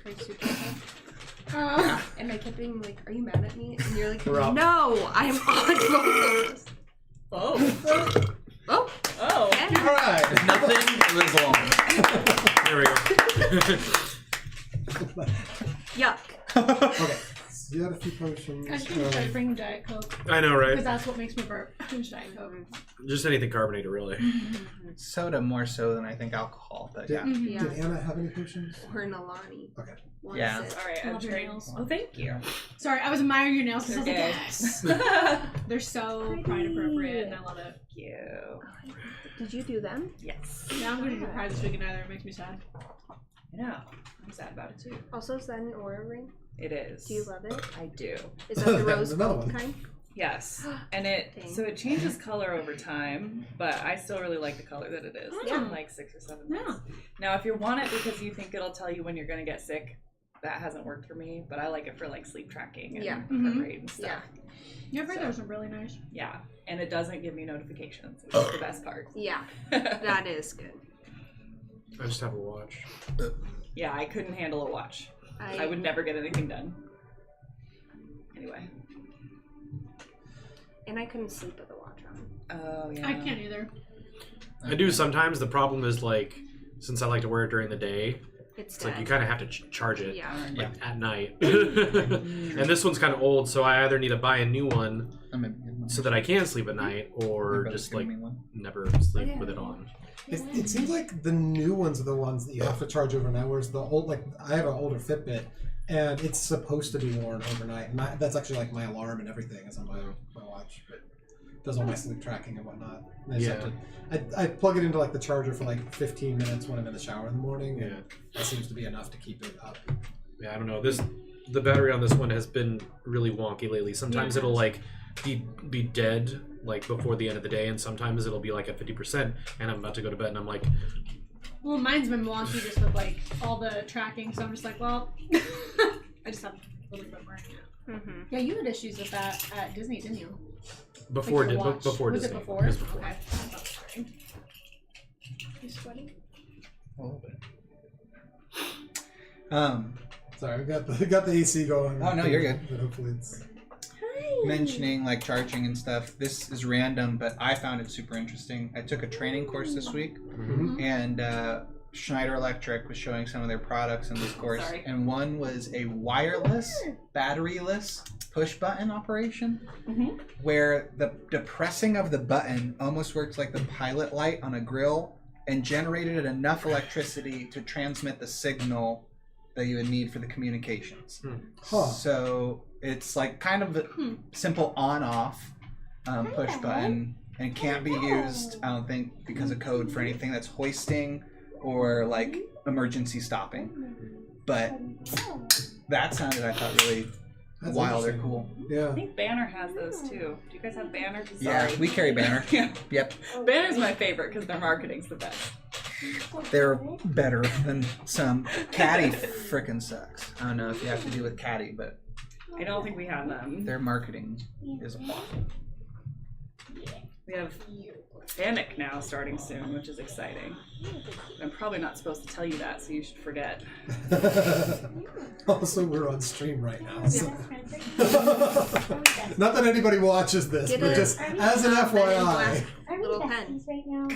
Crazy super. And I kept being like, "Are you mad at me?" And you're like, We're up. "No, I am on both." Oh. Oh. Oh. Yeah. All right. Nothing lives long. There we go. Yuck. Okay. So you had a few potions. I should try bringing Diet Coke. I know, right? Because that's what makes me burp. Finish Diet Coke. Just anything carbonated, really. Soda more so than I think alcohol, but yeah. Yeah. Did Anna have any potions? Or Nalani. Okay. Yeah. Alright, Love I'm your trying. nails. Oh, thank you. Sorry, I was admiring your nails because I was like, They're yes. They're so pride appropriate and I love it. Thank you. Did you do them? Yes. Now I'm going to do pride this weekend either. It makes me sad. I know. I'm sad about it too. Also, is that an aura ring? It is. Do you love it? I do. Is that the That rose was another gold one. kind? Yes. And it changes color over time, but I still really like the color that it is. It's Yeah. been like 6 or 7 months. Now, if you want it because you think it'll tell you when you're going to get sick, that hasn't worked for me, but I like it for like sleep tracking and heart rate and stuff. Your feathers are really nice. Yeah. And it doesn't give me notifications, which is the best part. Yeah, that is good. I just have a watch. Yeah, I couldn't handle a watch. I would never get anything done. Anyway. And I couldn't sleep with a watch on. Oh, yeah. I can't either. I do sometimes. The problem is, like, since I like to wear it during the day, It's like you kind of have to charge it Yeah. at night. And this one's kind of old, so I either need to buy a new one so that I can sleep at night, or just like never sleep with it on. It seems like the new ones are the ones that you have to charge overnight, whereas the old, like, I have an older Fitbit, and it's supposed to be worn overnight. And that's actually like my alarm and everything is on my watch, but it does all my sleep tracking and whatnot. And I just have to, I plug it into like the charger for like 15 minutes when I'm in the shower in the morning. And that seems to be enough to keep it up. Yeah, I don't know. The battery on this one has been really wonky lately. Sometimes it'll like be dead like before the end of the day, and sometimes it'll be like at 50%, and I'm about to go to bed, and I'm like, Well, mine's been wonky just with like all the tracking, so I'm just like, well, I just have a little bit more. Mm-hmm. Yeah, you had issues with that at Disney, didn't you? before Like your watch. before Was Disney. it before? It was before. Okay. Sorry. You sweating? A little bit. Sorry, we got the AC going. Oh, no, you're good. But hopefully it's... Mentioning like charging and stuff. This is random, but I found it super interesting. I took a training course this week, and Schneider Electric was showing some of their products in this course, and one was a wireless, batteryless push button operation, where the pressing of the button almost works like the pilot light on a grill, and generated enough electricity to transmit the signal that you would need for the communications. So it's like kind of a simple on-off push button, and can't be used, I don't think, because of code for anything that's hoisting or like emergency stopping. But that sounded, I thought, really wild or cool. Yeah. I think Banner has those too. Do you guys have Banner? Sorry. Yeah, we carry Banner. Yep. Banner's my favorite because their marketing's the best. They're better than some. Caddy frickin' sucks. I don't know if you have to do with Caddy, but I don't think we have them. their marketing is awful. We have Errik now starting soon, which is exciting. I'm probably not supposed to tell you that, so you should forget. Also, we're on stream right now. So. Not that anybody watches this, but just as an FYI. Little pen. Right now.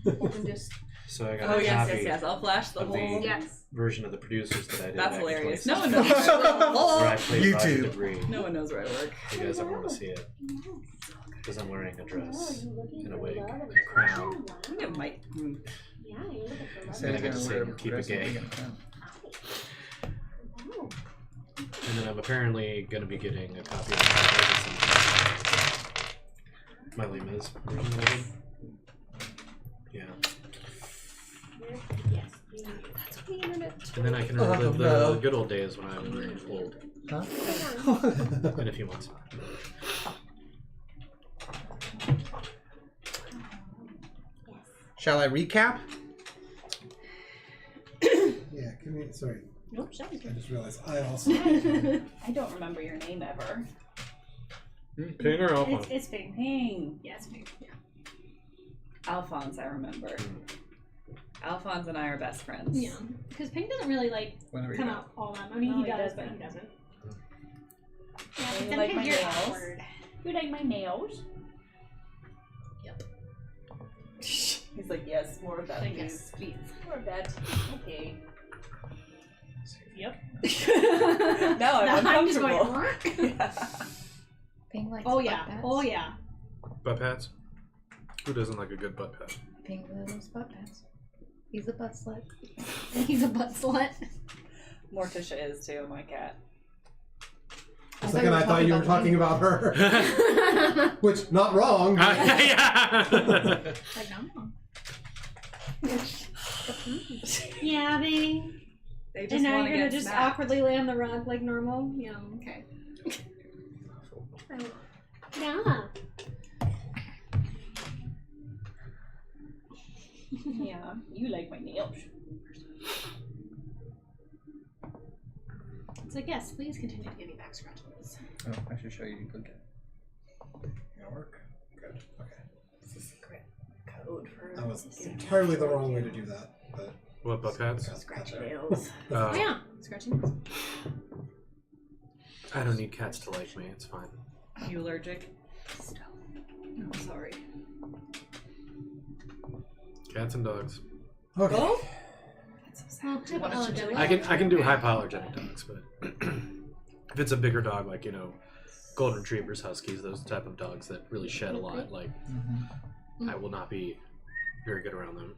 And just So I got Oh a yes, copy yes, yes. I'll flash the of whole. the version of the producers that I did. That's back in hilarious. 2016, No one knows. where I played YouTube. Roger Debris. No one knows where I work. You guys ever want to see it? Because I'm wearing a dress and a wig and a crown. I think it might. Yeah, you're looking for So And I you're get to gonna say wear a keep dress it and gay. you get a crown. And then I'm apparently going to be getting a copy of my Les Mis version that I did. Yeah. Yes. that's what the internet. And then I can relive the good old days when I'm old Huh? in a few months. Shall I recap? Yeah, can we, sorry. Nope, Shelby's I good. just realized I also. I don't remember your name ever. Ping or Alphonse? It's Big Ping. Yeah, it's big. Yeah. Alphonse, I remember. Alphonse and I are best friends. Yeah, because Pink doesn't really like Whenever come you out all that. I mean, No, he he does, but doesn't. he doesn't. Yeah, Yeah, you but like then my you're nails? awkward. You like my nails? He's like, yes, more of that, Like, please. Please. More of that. Okay. Yep. No, I'm I'm just uncomfortable. going. Yeah. Pink likes Oh butt yeah. pats. Oh yeah. Butt pads? Who doesn't like a good butt pad? Pink loves butt pads. He's a butt slut. He's a butt slut. Morticia is too, my cat. For a second, I thought you were talking about her. Which, not wrong. But... Yeah. Like, no. Yeah, baby. They just And now want you're to gonna get just smacked. awkwardly lay on the rug like normal? Yeah, okay. Yeah. Yeah, you like my nails. It's like, yes, please continue to give me back scratches. Oh, I should show you. You click it. Gonna work? Good. Okay. It's a secret code for That was entirely the wrong way to do that. But What, butt pads? scratch nails. Oh yeah, scratching. I don't need cats to like me. It's fine. You allergic? Still. No, sorry. Cats and dogs. okay. Oh? That's so Well, sad. Why don't you I can do hypoallergenic dogs, but if it's a bigger dog, like golden retrievers, huskies, those type of dogs that really shed a lot, like I will not be very good around them.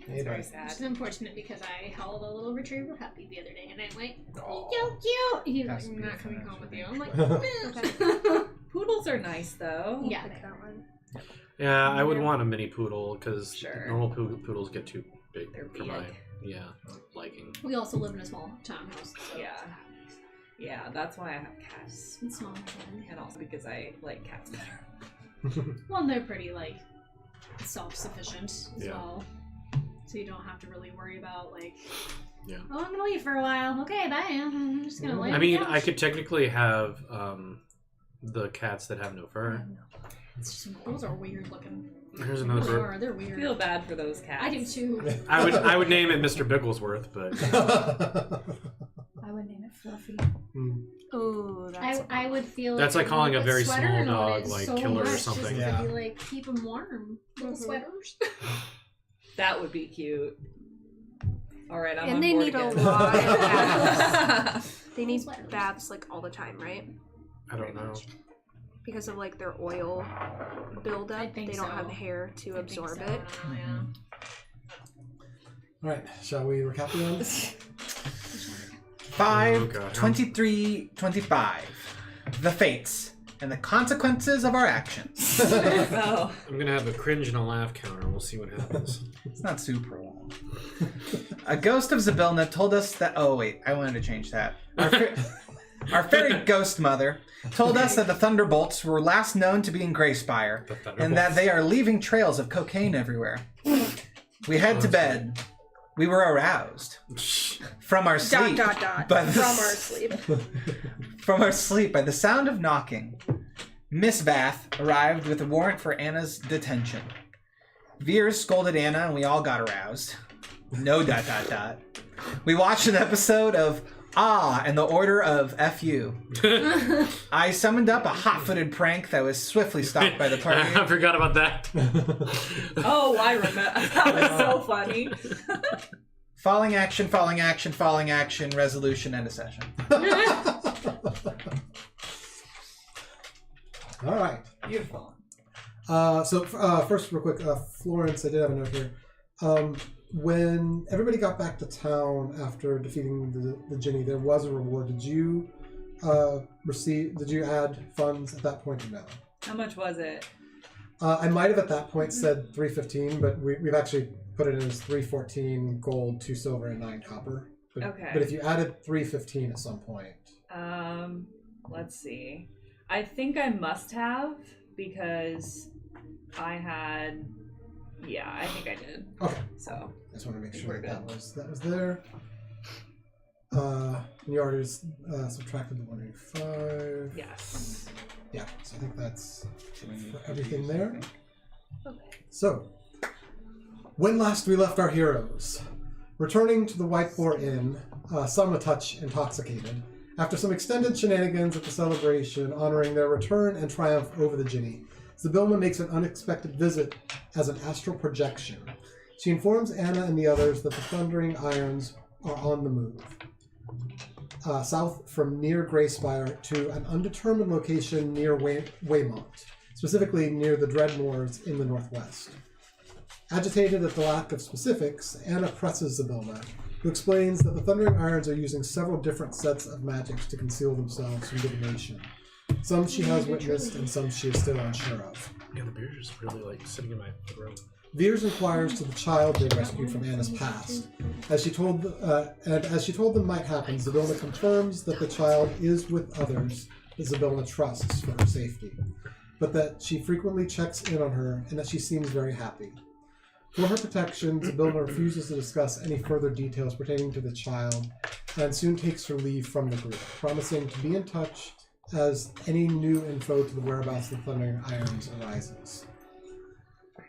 Hey, very bye. sad. Which is unfortunate because I held a little retriever puppy the other day and I'm like, cute, cute. He's That's like, I'm not beautiful, coming home with you. actually. I'm like, Poodles are nice though. yeah. Like that one. Yeah, I would want a mini poodle because Sure. normal poodles get too big They're for my big. liking. We also live in a small townhouse. So Yeah. Yeah, that's why I have cats. it's small. And, And also because I like cats better. well, and they're pretty like self-sufficient as Yeah. well. So you don't have to really worry about like, Yeah. oh, I'm gonna leave for a while. Okay, bye. I'm just gonna lay I on the mean, couch. I could technically have the cats that have no fur. It's just, those are weird looking. Here's They another really bird. are. They're I weird. feel bad for those cats. I do too. I would name it Mr. Bigglesworth, but I would name it Fluffy. Oh, that's I would feel That's like calling a very sweater small on dog, it like, so killer or much something. Just Yeah. to be like keep them warm. Little sweaters. That would be cute. All right, I'm and on they board need a again. lot of baths. They need Sweaters. baths like all the time, right? I don't know. Because of like their oil buildup. I think They don't so. have hair to I think absorb so, it. I don't know, All right. Shall we recap the round? 5, Oh, God. 23, 25. The fates and the consequences of our actions. Oh, I'm gonna have a cringe and a laugh counter. We'll see what happens. It's not super long. A ghost of Zybilna told us that. Oh wait, I wanted to change that. Our fairy ghost mother told us that the Thunderbolts were last known to be in Greyspire, and that they are leaving trails of cocaine everywhere. We head to bed. We were aroused from our sleep. By the From our sleep. From our sleep by the sound of knocking. Miss Bath arrived with a warrant for Anna's detention. Veers scolded Anna and we all got aroused. No ... We watched an episode of and the Order of F.U. I summoned up a hot-footed prank that was swiftly stopped by the party. I forgot about that. oh, I remember. That was so funny. Falling action, falling action, falling action, resolution, end of session. All right. Beautiful. First, real quick, Florence, I did have a note here. When everybody got back to town after defeating the Ginny, there was a reward. Did you Did you add funds at that point or no? How much was it? I might have at that point said 315, but we've actually put it in as 314 gold, 2 silver, and 9 copper. But, Okay. But if you added 315 at some point, Let's see. I think I must have because I had. Yeah, I think I did. okay. So I just want to make We're sure good. that was there. You already subtracted the 185. yes. Yeah, so I think that's Do we need for everything there. Okay. So, When last we left our heroes, returning to the White Boar Inn, some a touch intoxicated, after some extended shenanigans at the celebration honoring their return and triumph over the Jinni, Zybilna makes an unexpected visit as an astral projection. She informs Anna and the others that the Thundering Irons are on the move, south from near Greyspire to an undetermined location near Weymont, specifically near the Dreadmoors in the northwest. Agitated at the lack of specifics, Anna presses Zybilna, who explains that the Thundering Irons are using several different sets of magics to conceal themselves from divination. Some she has witnessed, and some she is still unsure of. Yeah, the beer's just really like sitting in my throat. Veers inquires to the child they rescued from Anna's past. As she told them might happen, Zybilna confirms that the child is with others that Zybilna trusts for her safety, but that she frequently checks in on her and that she seems very happy. For her protection, Zybilna refuses to discuss any further details pertaining to the child and soon takes her leave from the group, promising to be in touch as any new info to the whereabouts of the Thundering Irons arises.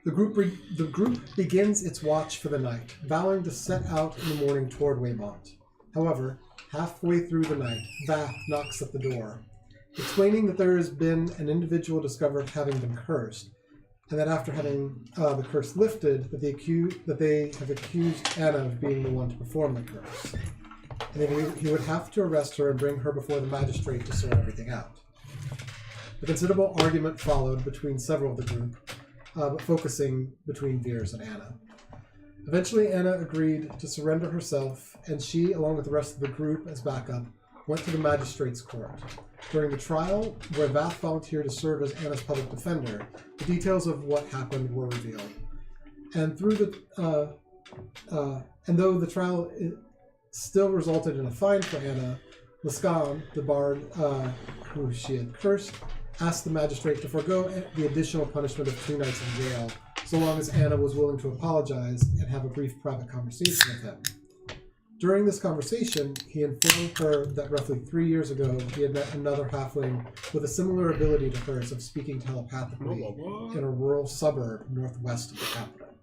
The group begins its watch for the night, vowing to set out in the morning toward Weymont. However, halfway through the night, Vath knocks at the door, explaining that there has been an individual discovered having been cursed, and that after having the curse lifted, that they have accused Anna of being the one to perform the curse. And that he would have to arrest her and bring her before the magistrate to sort everything out. A considerable argument followed between several of the group, but focusing between Veers and Anna. Eventually, Anna agreed to surrender herself, and she, along with the rest of the group as backup, went to the magistrate's court. During the trial, where Vath volunteered to serve as Anna's public defender, the details of what happened were revealed. And though the trial still resulted in a fine for Anna, Lascan, the bard who she had cursed, asked the magistrate to forego the additional punishment of 2 nights in jail, so long as Anna was willing to apologize and have a brief private conversation with him. During this conversation, he informed her that roughly 3 years ago he had met another halfling with a similar ability to hers of speaking telepathically in a rural suburb northwest of the capital.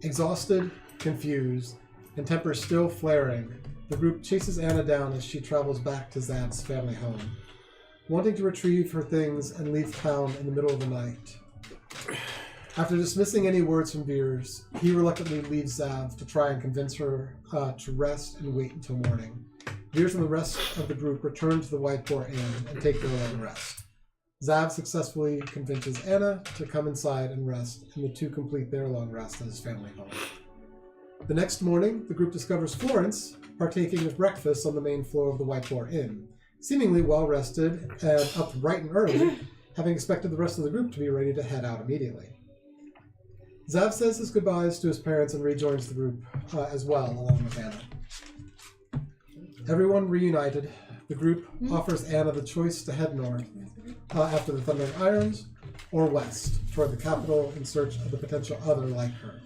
Exhausted, confused, and temper still flaring, the group chases Anna down as she travels back to Zad's family home, wanting to retrieve her things and leave town in the middle of the night. After dismissing any words from Veers, he reluctantly leaves Zav to try and convince her to rest and wait until morning. Veers and the rest of the group return to the White Boar Inn and take their long rest. Zav successfully convinces Anna to come inside and rest, and the two complete their long rest at his family home. The next morning, the group discovers Florence partaking of breakfast on the main floor of the White Boar Inn, seemingly well-rested and up bright and early, having expected the rest of the group to be ready to head out immediately. Zav says his goodbyes to his parents and rejoins the group as well, along with Anna. Everyone reunited, the group offers Anna the choice to head north after the Thundering Irons, or west, toward the capital in search of the potential other like her.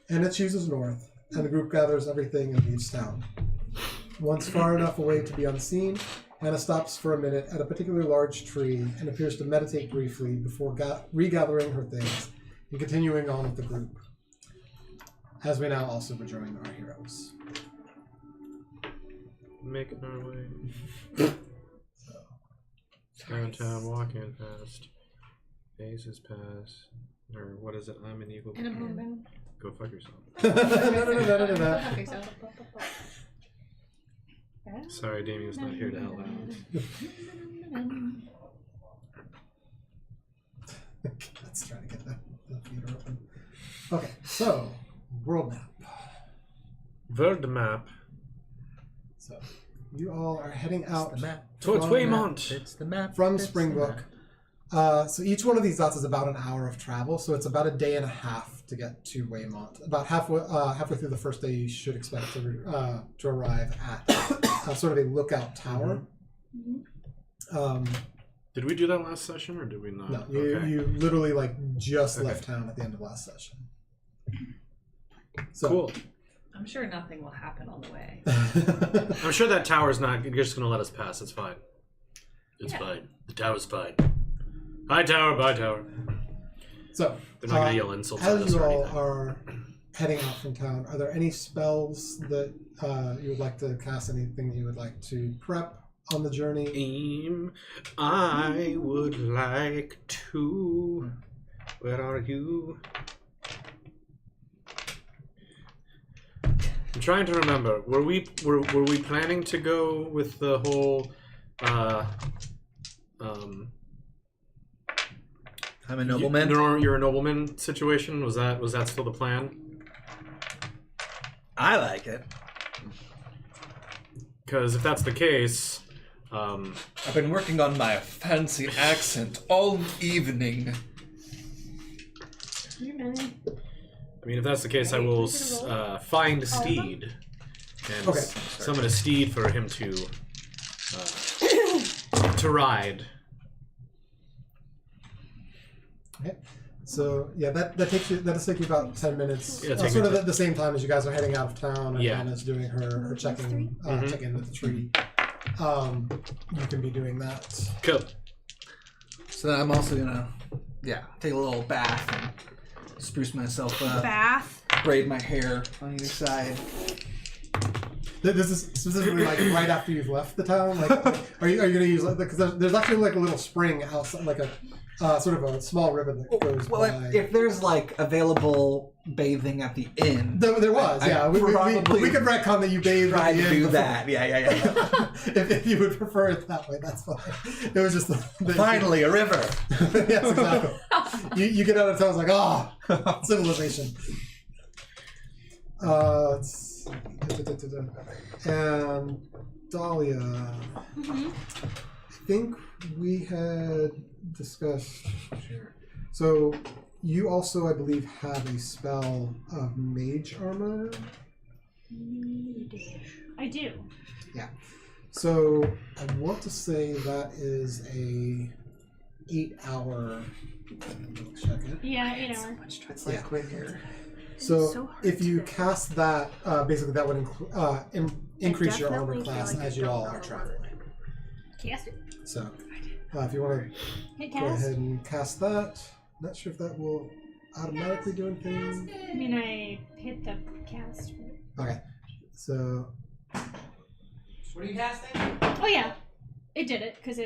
Anna chooses north, and the group gathers everything and leaves town. Once far enough away to be unseen, Anna stops for a minute at a particularly large tree and appears to meditate briefly before regathering her things and continuing on with the group, as we now also rejoin our heroes. Making our way. Downtown, walking past. Faces pass. Or what is it? I'm an evil. And a movement. Go fuck yourself. No. Okay, so. Sorry, Damien's not here to out loud. Let's try to get the theater open. Okay, so world map. World map. So you all are heading out Towards Weymont. It's the map. from It's the Springbrook. map. So each one of these dots is about an hour of travel, so it's about a day and a half to get to Weymont. About halfway through the first day, you should expect to arrive at sort of a lookout tower. Did we do that last session, or did we not? No, Okay. you literally just left town at the end of last session. So, Cool. I'm sure nothing will happen on the way. I'm sure that tower's not. You're just gonna let us pass. It's fine. It's Yeah. fine. The tower's fine. Hi, tower. Bye, tower. So, They're not going to yell insults at as us you or all anything. are heading out from town, are there any spells that you would like to cast? Anything you would like to prep on the journey? I would like to. Where are you? I'm trying to remember. Were we planning to go with the whole I'm a nobleman. You're a nobleman situation. Was that still the plan? I like it. Because if that's the case, I've been working on my fancy accent all evening. I mean, if that's the case, I will find a steed and summon a steed for him to ride. So yeah, that takes you. That'll take you about 10 minutes. Yeah, sort of at the same time as you guys are heading out of town, and Yeah. Anna's doing her check-in with the tree. You can be doing that. Cool. So then I'm also gonna, take a little bath and spruce myself up. Bath. Braid my hair on either side. This is specifically like right after you've left the town. Like, are you going to use because there's actually like a little spring outside, like a sort of a small river that goes by. If there's like available bathing at the inn, There was, yeah. We could retcon that you bathed. try at the to end do before. that. Yeah. if you would prefer it that way, that's fine. It was just Finally, a river. Yes, exactly. You get out of town, it's like, civilization. And Dahlia, I think we had discussed. So you also, I believe, have a spell of mage armor. I do. Yeah. So I want to say that is a 8-hour. Check it. Yeah, 8 hour. It's like quicker. So if you cast that, basically that would increase your armor definitely class feel like as I you don't all know are what traveling. Cast it. So if you want Hit to go cast. ahead and cast that, not sure if that will automatically do anything. I mean, I hit the cast. Okay, so What are you casting? Oh yeah, it did it because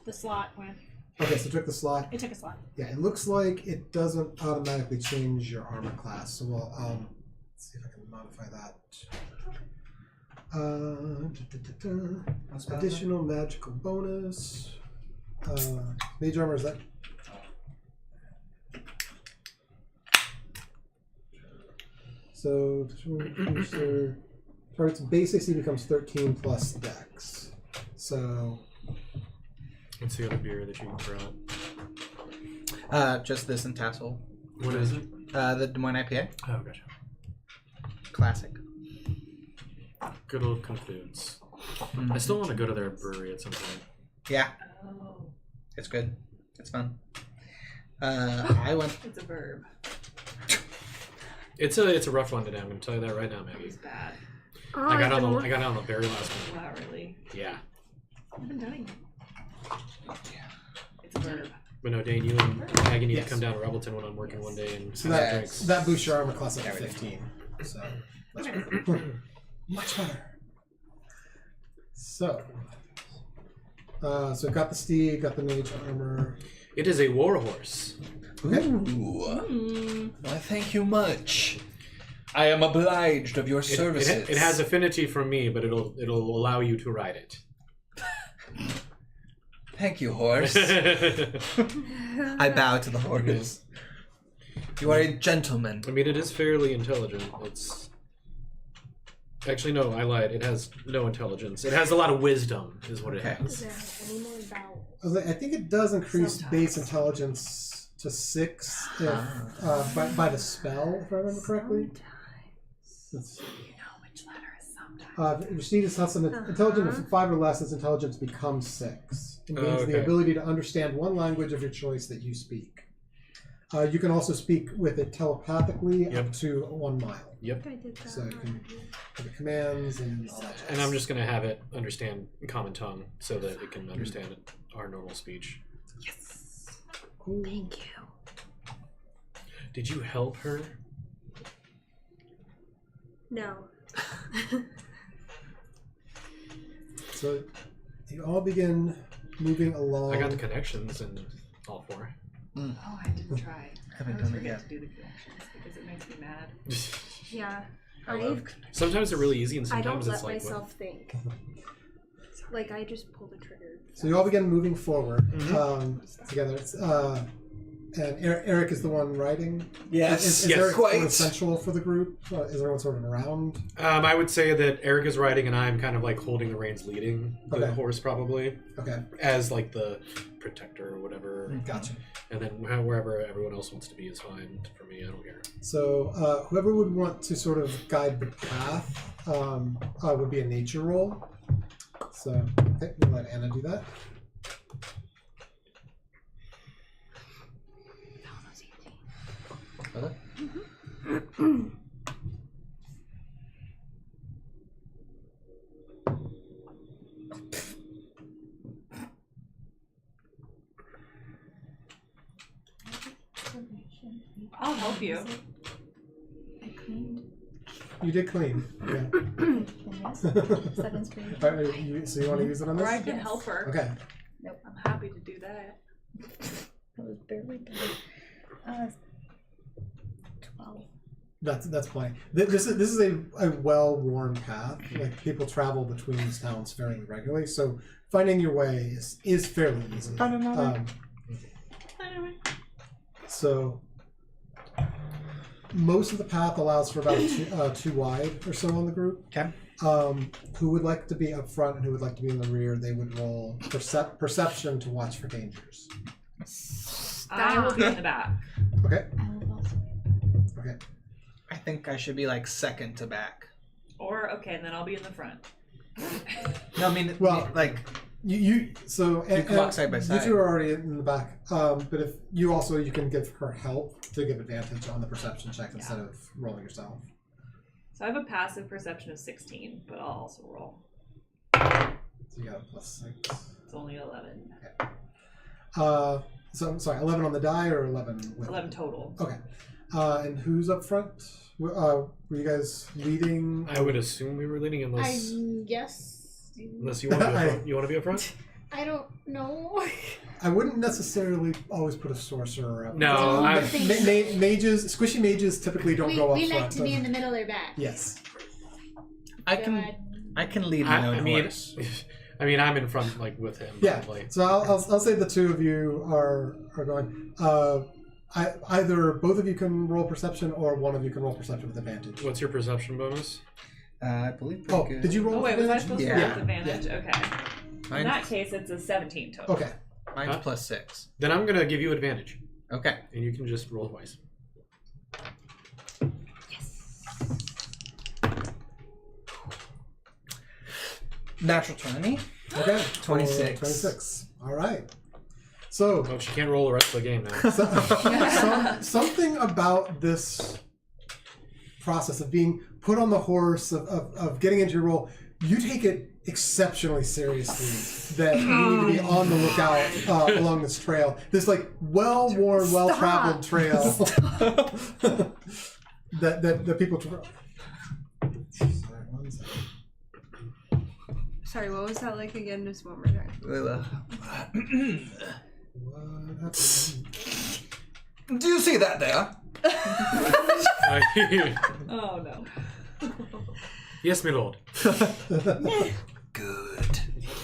the slot went. okay, so took the slot. It took a slot. Yeah, it looks like it doesn't automatically change your armor class. So we'll let's see if I can modify that. Additional magical bonus. Mage armor is that? So target's base AC becomes 13 plus Dex. So What's the other beer that you brought? Just this and tassel. What is it? The Des Moines IPA. Oh, gotcha. Classic. Good old Confluence. I still want to go to their brewery at some point. Yeah. It's good. It's fun. I went. It's a verb. It's a rough one today. I'm going to tell you that right now, Maggie. It's bad. I got on the very last one. Wow, really? Yeah. I haven't done it yet. It's a verb. But no, Dane, you and Maggie need Yes. to come down to Rebelton when I'm working one day and So have that, drinks. that boosts your armor class up to 15. So that's much better. So, so got the steed, got the mage armor. It is a war horse. Okay. Ooh. Why, thank you much. I am obliged of your services. It has affinity for me, but it'll allow you to ride it. Thank you, horse. I bow to the horse. You are a gentleman. I mean, it is fairly intelligent. It's actually no, I lied. It has no intelligence. It has a lot of wisdom, is what it Okay. has. Is there any more vowels? I was like, I think it does increase Sometimes. base intelligence to 6 if, by the spell, if I remember correctly. It's, You know which letter is sometimes. your steed is has an intelligence of 5 or less, its intelligence becomes 6. It gains the okay. ability to understand one language of your choice that you speak. You can also speak with it telepathically Yep. up to 1 mile. Yep. I did that. So you can give it commands and all that. And I'm just gonna have it understand common tongue so that it can understand our normal speech. Yes. Thank you. Did you help her? No. So you all begin moving along. I got the connections in all 4. Oh, I didn't try. Haven't I done always it forget yet. to do the connections because it makes me mad. Yeah. I love sometimes they're really easy and I don't sometimes let it's like myself think. Like, I just pull the trigger. So you all begin moving forward together. It's, and Errik is the one riding. Yes, Is yes, Errik quite. sort of central for the group? Is everyone sort of around? I would say that Errik is riding and I'm kind of like holding the reins, leading the Okay. horse probably Okay, as like the protector or whatever. gotcha. And then wherever everyone else wants to be is fine for me. I don't care. So whoever would want to sort of guide the path would be a nature roll. So okay, we'll let Anna do that. I'll help you. I cleaned. You did clean. Yeah. Then yes. 7's for you. All right, so you want to use it on this? Or I can help her. Okay. I'm happy to do that. That was barely done. 12. That's plenty. This is a well-worn path. Like people travel between these towns fairly regularly, so finding your way is fairly easy. So most of the path allows for about two wide or so on the group. Okay. Who would like to be up front and who would like to be in the rear? They would roll perception to watch for dangers. I will be in the back. Okay. I will also. Okay. I think I should be like second to back. Or, okay, and then I'll be in the front. No, I mean, Well, like, You can walk side by side. You two are already in the back, but if you can give her help to give advantage on the perception check instead of rolling yourself. So I have a passive perception of 16, but I'll also roll. So you got a +6. It's only 11. So I'm sorry, 11 on the die or 11 with 11 total. Okay. And who's up front? Were you guys leading? I would assume we were leading unless Yes. unless you want to be up front. You want to be up front? I don't know. I wouldn't necessarily always put a sorcerer up. No, mages, squishy mages typically don't go up we front. like to be in the middle or back. Yes. I can lead my own horse. I mean, I'm in front, like with him. Yeah. Probably. So I'll say the two of you are going. Either both of you can roll perception, or one of you can roll perception with advantage. What's your perception bonus? I believe. Oh, Good. did you roll? Oh, wait, with was I advantage? supposed to roll with advantage? Yeah. Okay. In that case, it's a 17 total. Okay. Mine's +6. Then I'm gonna give you advantage, Okay. and you can just roll twice. Natural 20. Okay. 26. 26. All right. So Oh, she can't roll the rest of the game now. something about this process of being put on the horse, of getting into your role, you take it exceptionally seriously that you need to be on the lookout along this trail. This like well-worn, well-traveled trail that people travel. Sorry, 1 second. Sorry, what was that like again? Just one more time. What happened? Do you see that there? Oh, no. Yes, my lord. Good.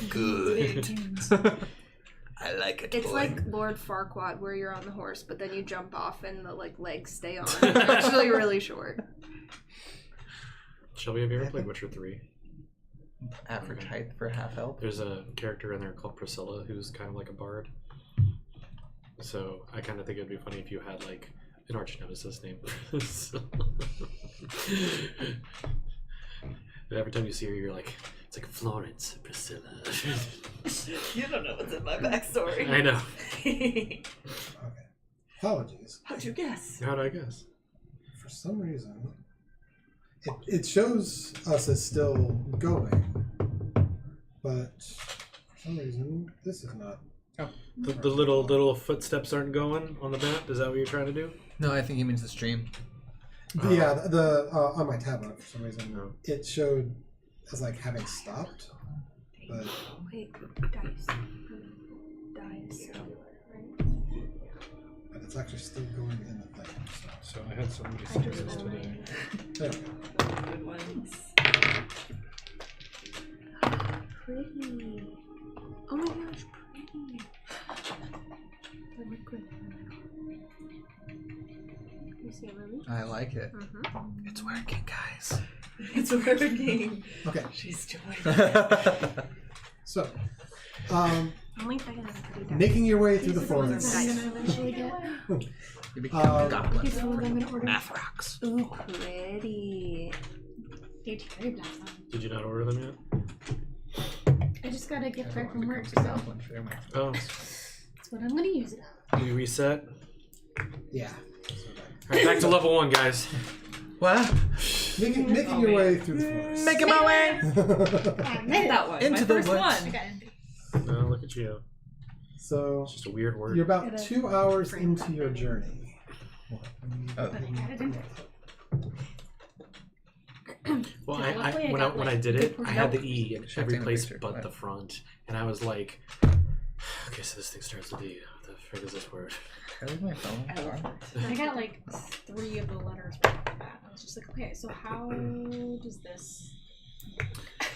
Good. I like it. It's boy. like Lord Farquaad, where you're on the horse, but then you jump off and the legs stay on. It's actually really short. Shelby, have you ever played Witcher 3? Average height for half elf. There's a character in there called Priscilla who's kind of like a bard. So I kind of think it'd be funny if you had like an arch nemesis named Priscilla. And every time you see her, you're like, it's like Florence Priscilla. You don't know what's in my backstory. I know. Okay. Apologies. How'd you guess? How'd I guess? For some reason, it shows us as still going, but for some reason, this is not. The little footsteps aren't going on the map? Is that what you're trying to do? No, I think he means the stream. Yeah, the on my tablet for some reason it showed as like having stopped, but Wait, dice. but it's actually still going in the thing. So I had somebody say this today. There we go. Good ones. Pretty. Oh my gosh, pretty. The liquid. You see it, Lily? I like it. Mm-hmm. It's working, guys. It's working. Okay, She's doing so Only if I can have a pretty dice. making your way through the These are the ones forest. I'm gonna eventually get. You become a goblin. These are the ones I'm gonna order. Math rocks. Ooh, pretty. They're very black on. Did you not order them yet? I just got a gift card from work, Becomes so a goblin for your math. Oh, that's what I'm gonna use it on. you reset. Yeah. All right, back to level 1, guys. What? Making your way through the forest. Making my way I made that one. Into My the first woods. I one. got envy. Oh, look at you. So It's just a weird word. you're about 2 hours into your journey. Oh. But I got it in. Well, Yeah, luckily I when got, when I like, did it, good I had the nope. E in Should've every taken a place picture. but What? the front, and I was like, okay, so this thing starts with E. What the frick is this word? Can I leave my phone? I got like 3 of the letters right off the bat. I was just like, okay, so how does this?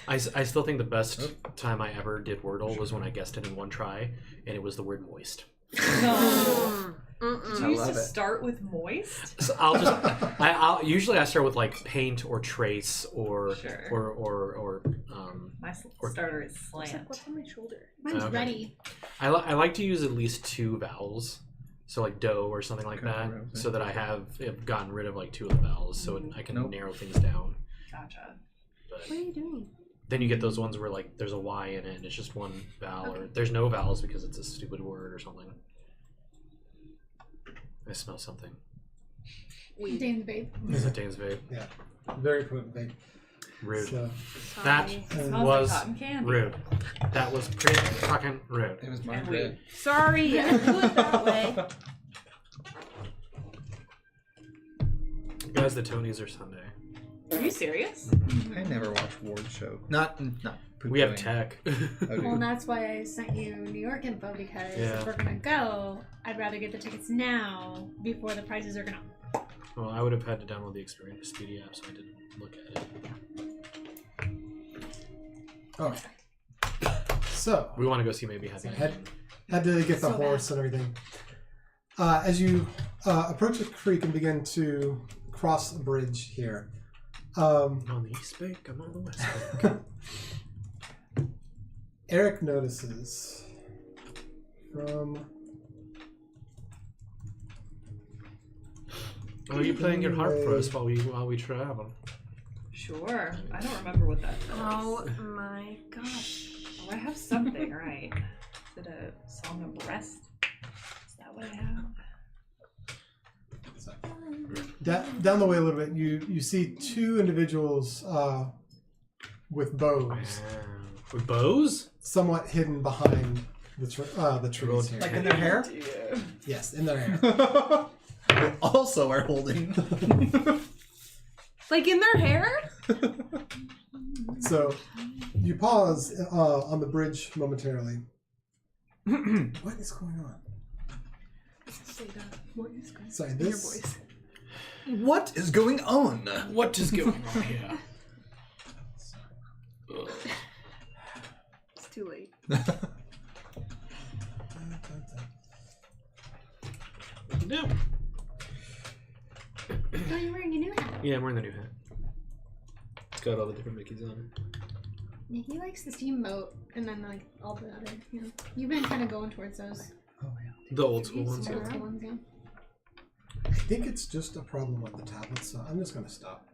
I still think the best time I ever did Wordle was when I guessed it in one try, and it was the word moist. No. Did you I used love to it. start with moist? So I'll usually I start with like paint or trace or Sure. or My or- starter is It's like, slant. what's on my shoulder? Mine's Okay. ready. I like to use at least 2 vowels, so like dough or something like that, so that I have gotten rid of like 2 of the vowels, so I can Nope. narrow things down. Gotcha. But What are you doing? then you get those ones where like there's a Y in it and it's just one vowel, or there's no vowels because it's a stupid word or something. I smell something. Dane's babe. Is it Dane's vape? Yeah. Very potent vape. Rude. So, That Sorry. Smells was like cotton candy. rude. That was pretty fucking rude. It was And Margaret. Sorry, I do it that way. Guys, the Tonys are Sunday. Are you serious? I never watched Ward show. Not. We have poo-pooing. tech. Oh, Well, dude. that's why I sent you New York info because Yeah. if we're gonna go, I'd rather get the tickets now before the prices are gonna. Well, I would have had to download the Experience Speedy app, so I didn't look at it. okay. So We want to go see maybe Happy. had to get the So horse and everything. As you approach the creek and begin to cross the bridge here, I'm on the East Bank, I'm on the West Bank. Errik notices from. Oh, you playing your harp for us while we travel? Sure. I don't remember what that is. Oh my gosh. Oh, I have something, right? Is it a song of rest? Is that what I have? So, down the way a little bit, you see 2 individuals with bows, With bows? somewhat hidden behind the trees here. Like in their hair? Yes, in their hair. They also are holding. Like in their hair? So you pause on the bridge momentarily. What is going on? Sorry, Your this. voice. What is going on? What is going on here? It's too late. No. Oh, you're wearing a new hat. Yeah, I'm wearing the new hat. It's got all the different Mickeys on it. He likes the steamboat, and then like all the other. You know, you've been kind of going towards those. Oh yeah. The old school ones. Old school ones, yeah. I think it's just a problem with the tablet, so I'm just going to stop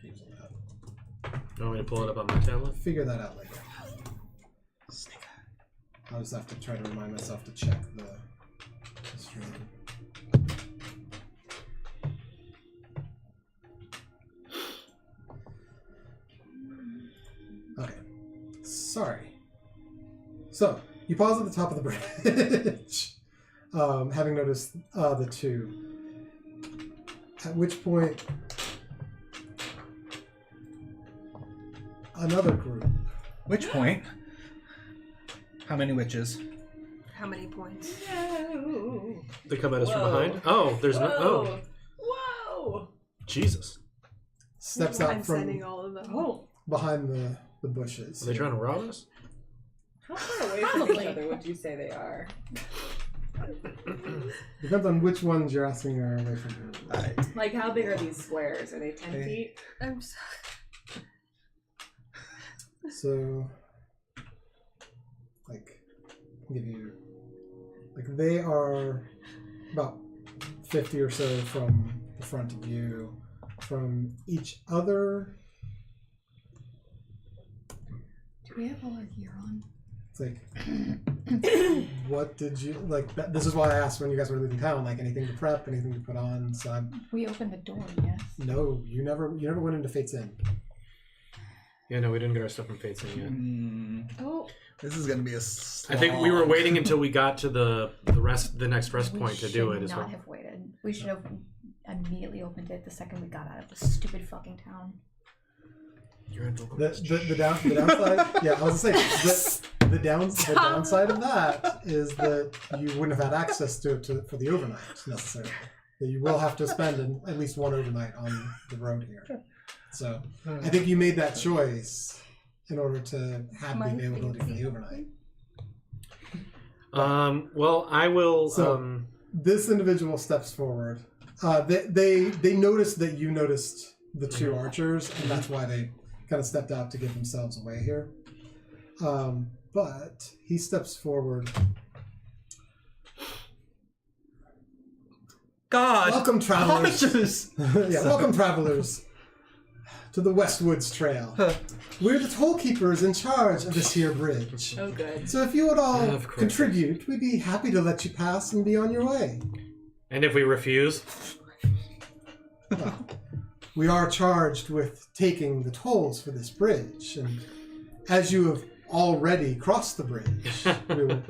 using that. You want me to pull it up on my tablet? Figure that out later. I'll just have to try to remind myself to check the stream. Okay. Sorry. So, you pause at the top of the bridge. having noticed the two. At which point, another group. Which point? How many witches? How many points? No. They come at us from Whoa. behind. Oh, there's no. Oh, Whoa. Jesus. Steps I'm out sending from all of them. Oh. behind the bushes. Are they trying to rob us? How far away from Probably. each other would you say they are? Depends on which ones you're asking are away from you. Like, how big are these squares? Are they 10 feet? I'm so... So, like, I'll give you, like, they are about 50 or so from the front of you. From each other, Do we have all our gear on? it's like, what did you, like, this is why I asked when you guys were leaving town, like, anything to prep, anything to put on, so We opened the door, yes. no, you never went into Fate's Inn. Yeah, no, we didn't get our stuff from Fate's Inn yet. Oh, This is gonna be a I think we were waiting until we got to the next rest we point to should do it as not well. have waited. We should have immediately opened it the second we got out of this stupid fucking town. You're in The downside, yeah, I was gonna say the downside of that is that you wouldn't have had access to it for the overnight necessarily. That you will have to spend at least one overnight on the road here. So I think you made that choice in order to have the availability for the overnight. Well, I will. So this individual steps forward. They noticed that you noticed the two archers, and that's why they kind of stepped out to give themselves away here. But he steps forward. God. Welcome, travelers. Archers! Welcome, travelers, to the Westwoods Trail. We're the toll keepers in charge of this here bridge. Oh, good. So if you would all Of course. contribute, we'd be happy to let you pass and be on your way. And if we refuse, Well, we are charged with taking the tolls for this bridge, and as you have already crossed the bridge, we will...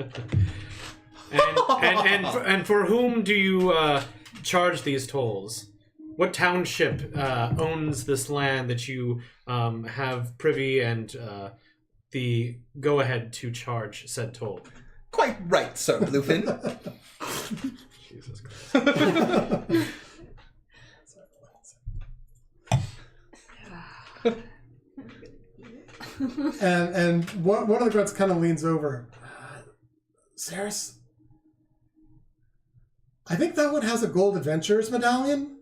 and for whom do you charge these tolls? What township owns this land that you have privy and the go-ahead to charge said toll? Quite right, Sir Bluefin. Jesus Christ. and one of the grunts kind of leans over. Saris, I think that one has a gold adventures medallion.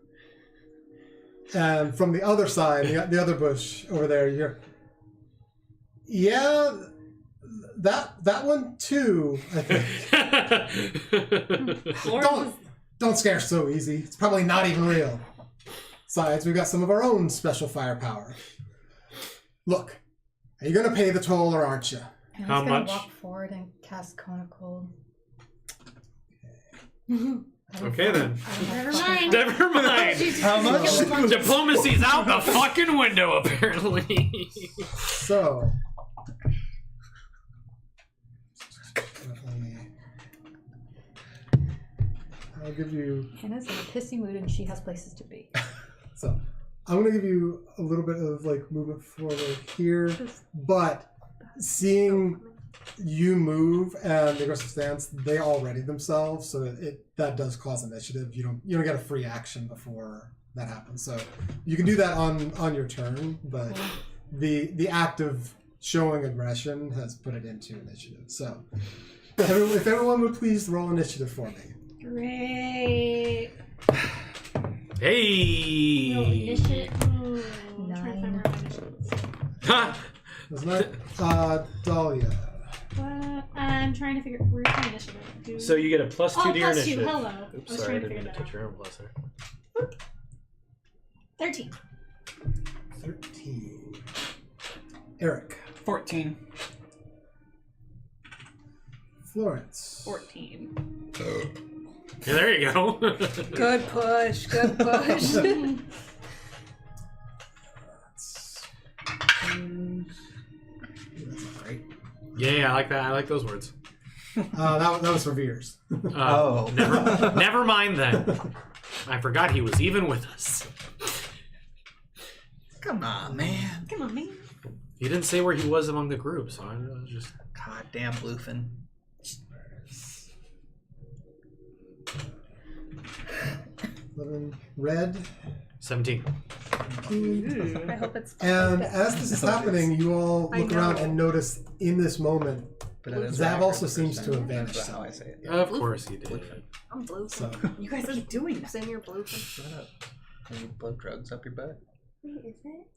And from the other side, the other bush over there, you hear, yeah, that one too, I think. Don't scare so easy. It's probably not even real. Besides, we've got some of our own special firepower. Look, are you going to pay the toll or aren't you? And How I'm gonna much? walk forward and cast Conical. Okay then. Never mind. Never mind. How much? Diplomacy's out the fucking window, apparently. So, I'll give you. Hannah's in a pissy mood and she has places to be. So, I'm gonna give you a little bit of like movement forward here, but seeing you move and the aggressive stance, they all ready themselves, so that does cause initiative. You don't get a free action before that happens. So you can do that on your turn, but the act of showing aggression has put it into initiative. So if everyone would please roll initiative for me. Great. Hey. No, initiative. Ooh, I'm trying to find 9. where my initiative is. Ha! Wasn't that Dahlia? What? I'm trying to figure. Where's my initiative? So you get a +2 Oh, to your +2, initiative. hello. Oops, I was sorry, I trying to didn't mean figure to that touch your own plus there. 13. 13. Errik. 14. Florence. 14. Yeah, there you go. Good push. Good push. That's not great. Yeah, I like that. I like those words. That was for Veers. Oh. Never mind then. I forgot he was even with us. Come on, man. Come on, man. He didn't say where he was among the group, so I was just... God damn Bluefin. Red. 17. I hope it's. And as this is happening, you all look around and notice in this moment, Zav also seems to have vanished. That's how I say it. Of course he did. I'm blue. So, You guys keep doing that. Send your blue. Shut up. You blow drugs up your butt. Wait, is it?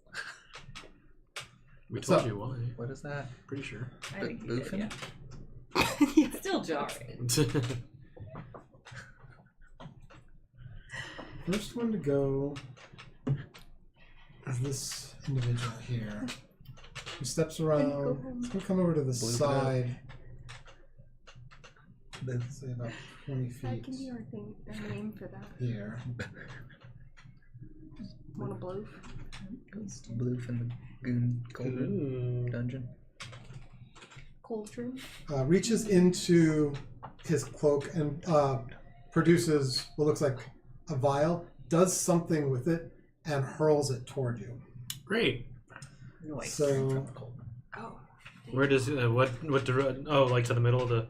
We told you why. What is that? Pretty sure. I think you did, Boofing? yeah. Still jarring. first one to go is this individual here. He steps around. He's going to come over to the side. Let's say about 20 That feet can be our thing. Our name for that. here. Want a blue? Bloof in the goon cauldron dungeon. Cauldron. Reaches into his cloak and produces what looks like a vial, does something with it, and hurls it toward you. Great. Nice. So, Oh. Where does oh, like to the middle of the?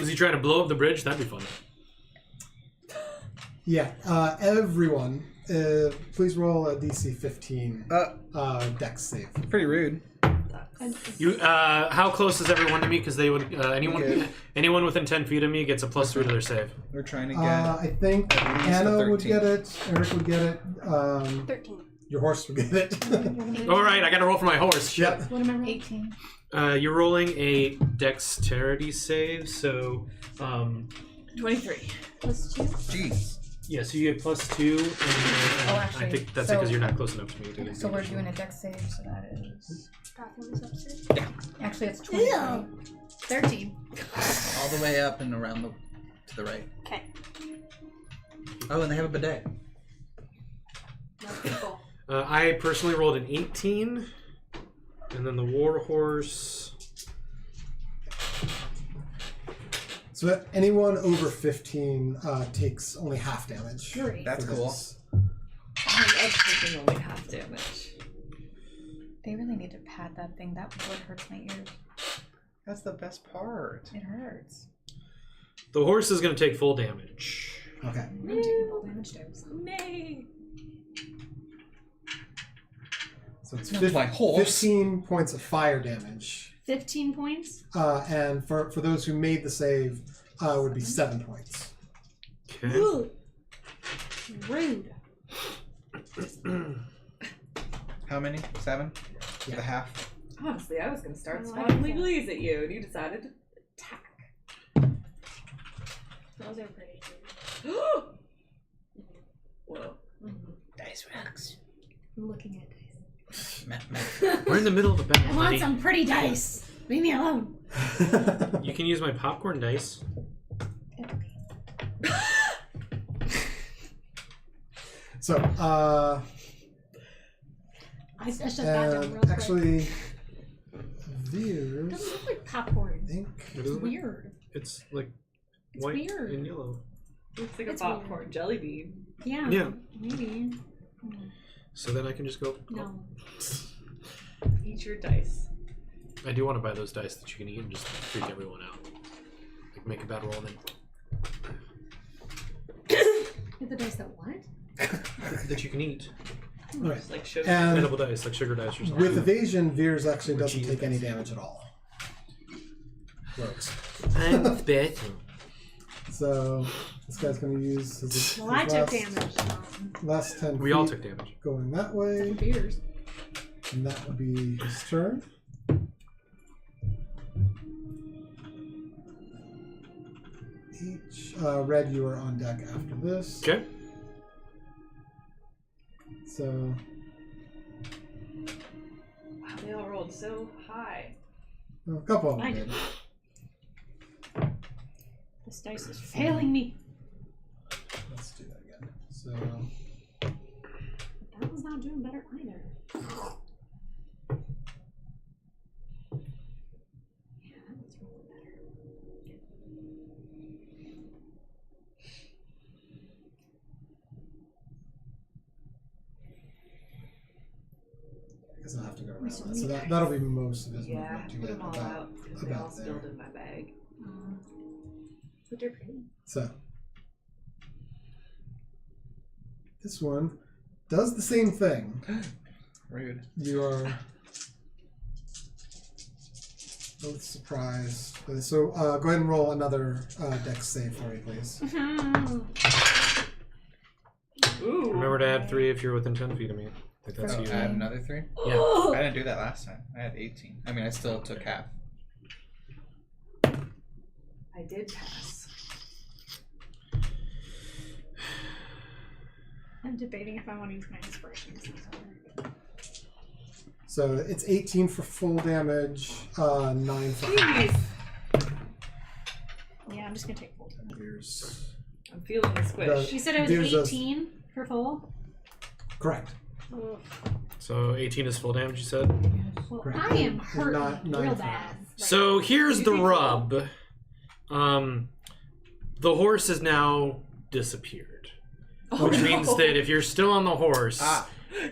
Is he trying to blow up the bridge? That'd be fun. yeah, everyone, please roll a DC 15 Dex save. Pretty rude. You how close is everyone to me? Because they would anyone within 10 feet of me gets a +3 to their save. We're trying to get. I think at least a Anna would 13. get it. Eric would get it. 13. Your horse would get it. All right, I got to roll for my horse. Shit. Yep. What am I rolling? 18. You're rolling a dexterity save, so 23. Plus 2. Jeez. yeah, so you get +2, and actually, I think that's so- because you're not close enough to me to get So we're doing a dex save, so that is. Bathroom is upstairs. Actually, it's 23. 13. All the way up and around to the right. Okay. Oh, and they have a bidet. No people. I personally rolled an 18, and then the warhorse. So anyone over 15 takes only half damage. Great. That's for cool. this. I'm taking only half damage. They really need to pad that thing. That wood hurts my ears. That's the best part. It hurts. The horse is going to take full damage. Okay. I'm taking full damage too. Nay. So it's Not my horse. 15 points of fire damage. 15 points. And for those who made the save, would be 7 points. Okay. Ooh. Rude. How many? 7? With a half? Honestly, I was going to start I like spawning that. legalese at you, and you decided to attack. Those are pretty. Whoa. Dice rocks. I'm looking at dice. We're in the middle of a battle. I want buddy. some pretty dice. Leave me alone. You can use my popcorn dice. So, I shut that down real and quick. actually, It Veers, doesn't look like popcorn. I think. It's weird. It's like It's white weird. and yellow. Looks like a It's popcorn jelly bean. Yeah. Yeah. Maybe. So then I can just go. No. Eat your dice. I do want to buy those dice that you can eat and just freak everyone out. Like make a bad roll, then Get the dice that what? that you can eat. Right. Just like sugar. And Edible dice, like sugar dice or something. with evasion, Veers actually Or doesn't cheese take any dice. damage at all. Works. I'm bit. So this guy's going to use his Well, I took last, damage. last 10 We all feet took damage. going that way, Beers. and that would be his turn. Red, you are on deck after this. Okay. So Wow, they all rolled so high. a couple of them I did. did. This dice is failing me. Let's do that again. So That one's not doing better either. Yeah, that one's rolling better. So that'll be most of his Yeah, movement to put get them all out. They're all about there. spilled in my bag. But they're pretty. So this one does the same thing. Rude. You are both surprised. So go ahead and roll another dex save for me, please. Ooh. Remember to add 3 if you're within 10 feet of me. I think that's Oh, you. I had another 3? Yeah. I didn't do that last time. I had 18. I mean, I still took half. I did pass. I'm debating if I want to use my inspiration. So it's 18 for full damage, 9 for half. Yeah, I'm just gonna take full damage. Here's I'm feeling the squish. You said it There's was a- 18 for full? correct. So 18 is full damage, you said? Well, Correct. I am And hurting not 9 real for bad. half. So here's the rub. The horse has now disappeared. Oh, Which no. means that if you're still on the horse,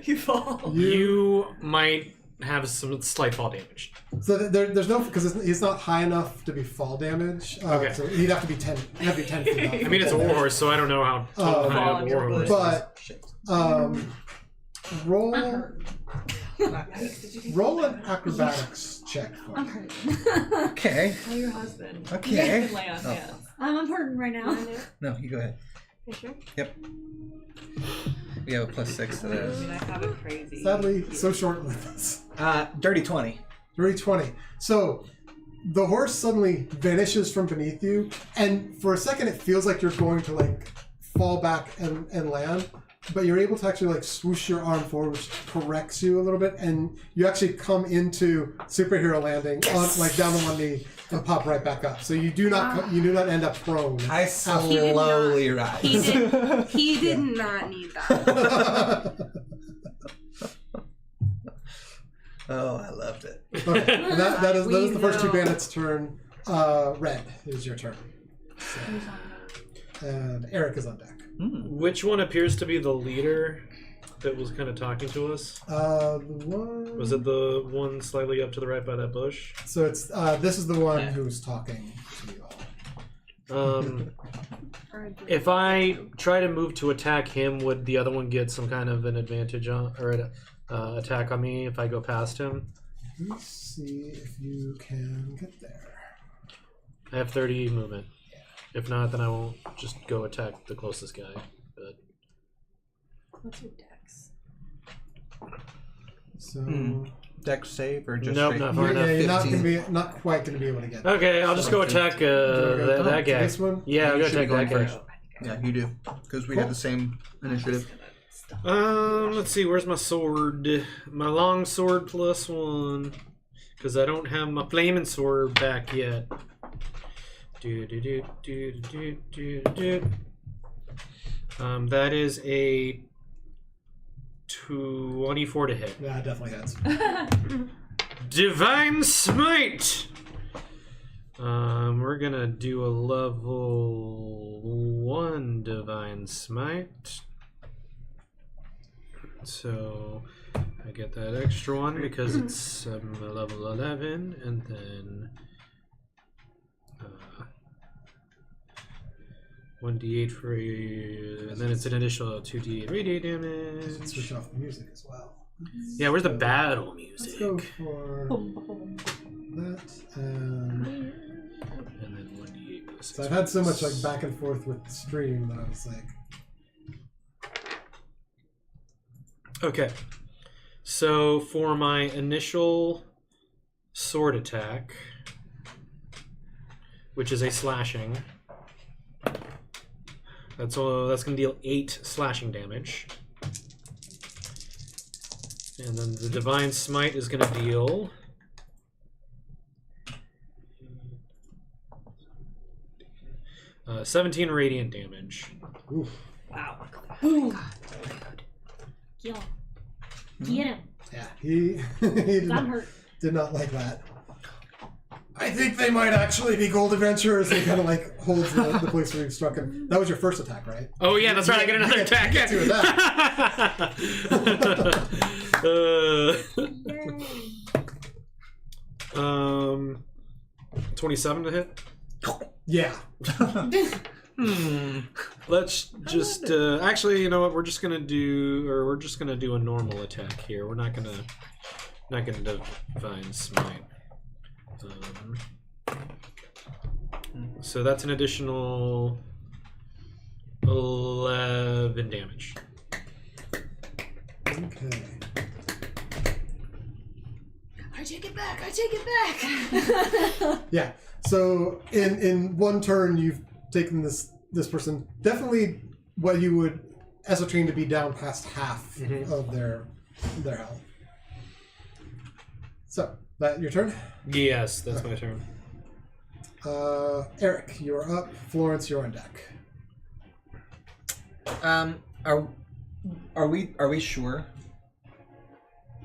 You fall. you might have some slight fall damage. So there's no, because he's not high enough to be fall damage. Okay. So he'd have to be 10. He'd have to be 10 feet up. I mean, it's a war horse, so I don't know how high Fall up on a your war horse butt. But roll Did you roll an acrobatics check for I'm me. hurting. Okay. Tell your husband. Okay. You can lay on Oh. hands. I'm hurting right now. No, you go ahead. You sure? Yep. We have a +6 to I this. mean, I have a crazy. Sadly, so short with this. Dirty 20. 320. So the horse suddenly vanishes from beneath you, and for a second it feels like you're going to like fall back and land, but you're able to actually like swoosh your arm forward, which corrects you a little bit, and you actually come into superhero landing on like down on one knee and pop right back up. So you do not end up prone. I slowly rise. He did not need that. Oh, I loved it. Okay. And that is We the first two know. bandits' turn. Red, it is your turn. So, and Errik is on deck. Which one appears to be the leader that was kind of talking to us? The one. Was it the one slightly up to the right by that bush? So it's this is the one who's talking to you all. If I try to move to attack him, would the other one get some kind of an advantage on or an attack on me if I go past him? Let's see if you can get there. I have 30 movement. If not, then I won't just go attack the closest guy. But What's your dex? So Dex save or just Nope, straight? not far you're enough. not quite gonna be able to get there. okay, I'll just go attack that guy. This one? Yeah, I'll go You should be attack that going guy. first. Yeah, you do. Because we Cool. had the same initiative. Let's see, where's my sword? My long sword +1. Because I don't have my flaming sword back yet. That is a 24 to hit. Yeah, it definitely hits. Divine Smite! We're gonna do a level 1 Divine Smite. So I get that extra one because it's level 11, and then 1d8 for and then it's an additional 2d8 radiant damage. Switch off the music as well. Yeah, where's the battle Let's music? go for that and And then 1d8 plus 6. so I've had so much like back and forth with the stream that I was like, Okay, so for my initial sword attack, which is a slashing, that's going to deal 8 slashing damage. And then the Divine Smite is going to deal 17 radiant damage. oof. Wow. Boom. Kill him. Get him. Yeah, he did I'm not, hurt. did not like that. I think they might actually be gold adventurers. He kind of like holds the place where he struck him. That was your first attack, right? Oh yeah, that's right. I get another attack. You get two of that. Uh, 27 to hit. Yeah. Let's just actually, you know what? We're just gonna do a normal attack here. We're not gonna divine smite. So that's an additional 11 damage. Okay. I take it back. I take it back. Yeah. So in one turn, you've taken this person definitely what you would ascertain to be down past half of their health. So that your turn? Yes, that's my turn. Errik, you're up. Florence, you're on deck. Are we sure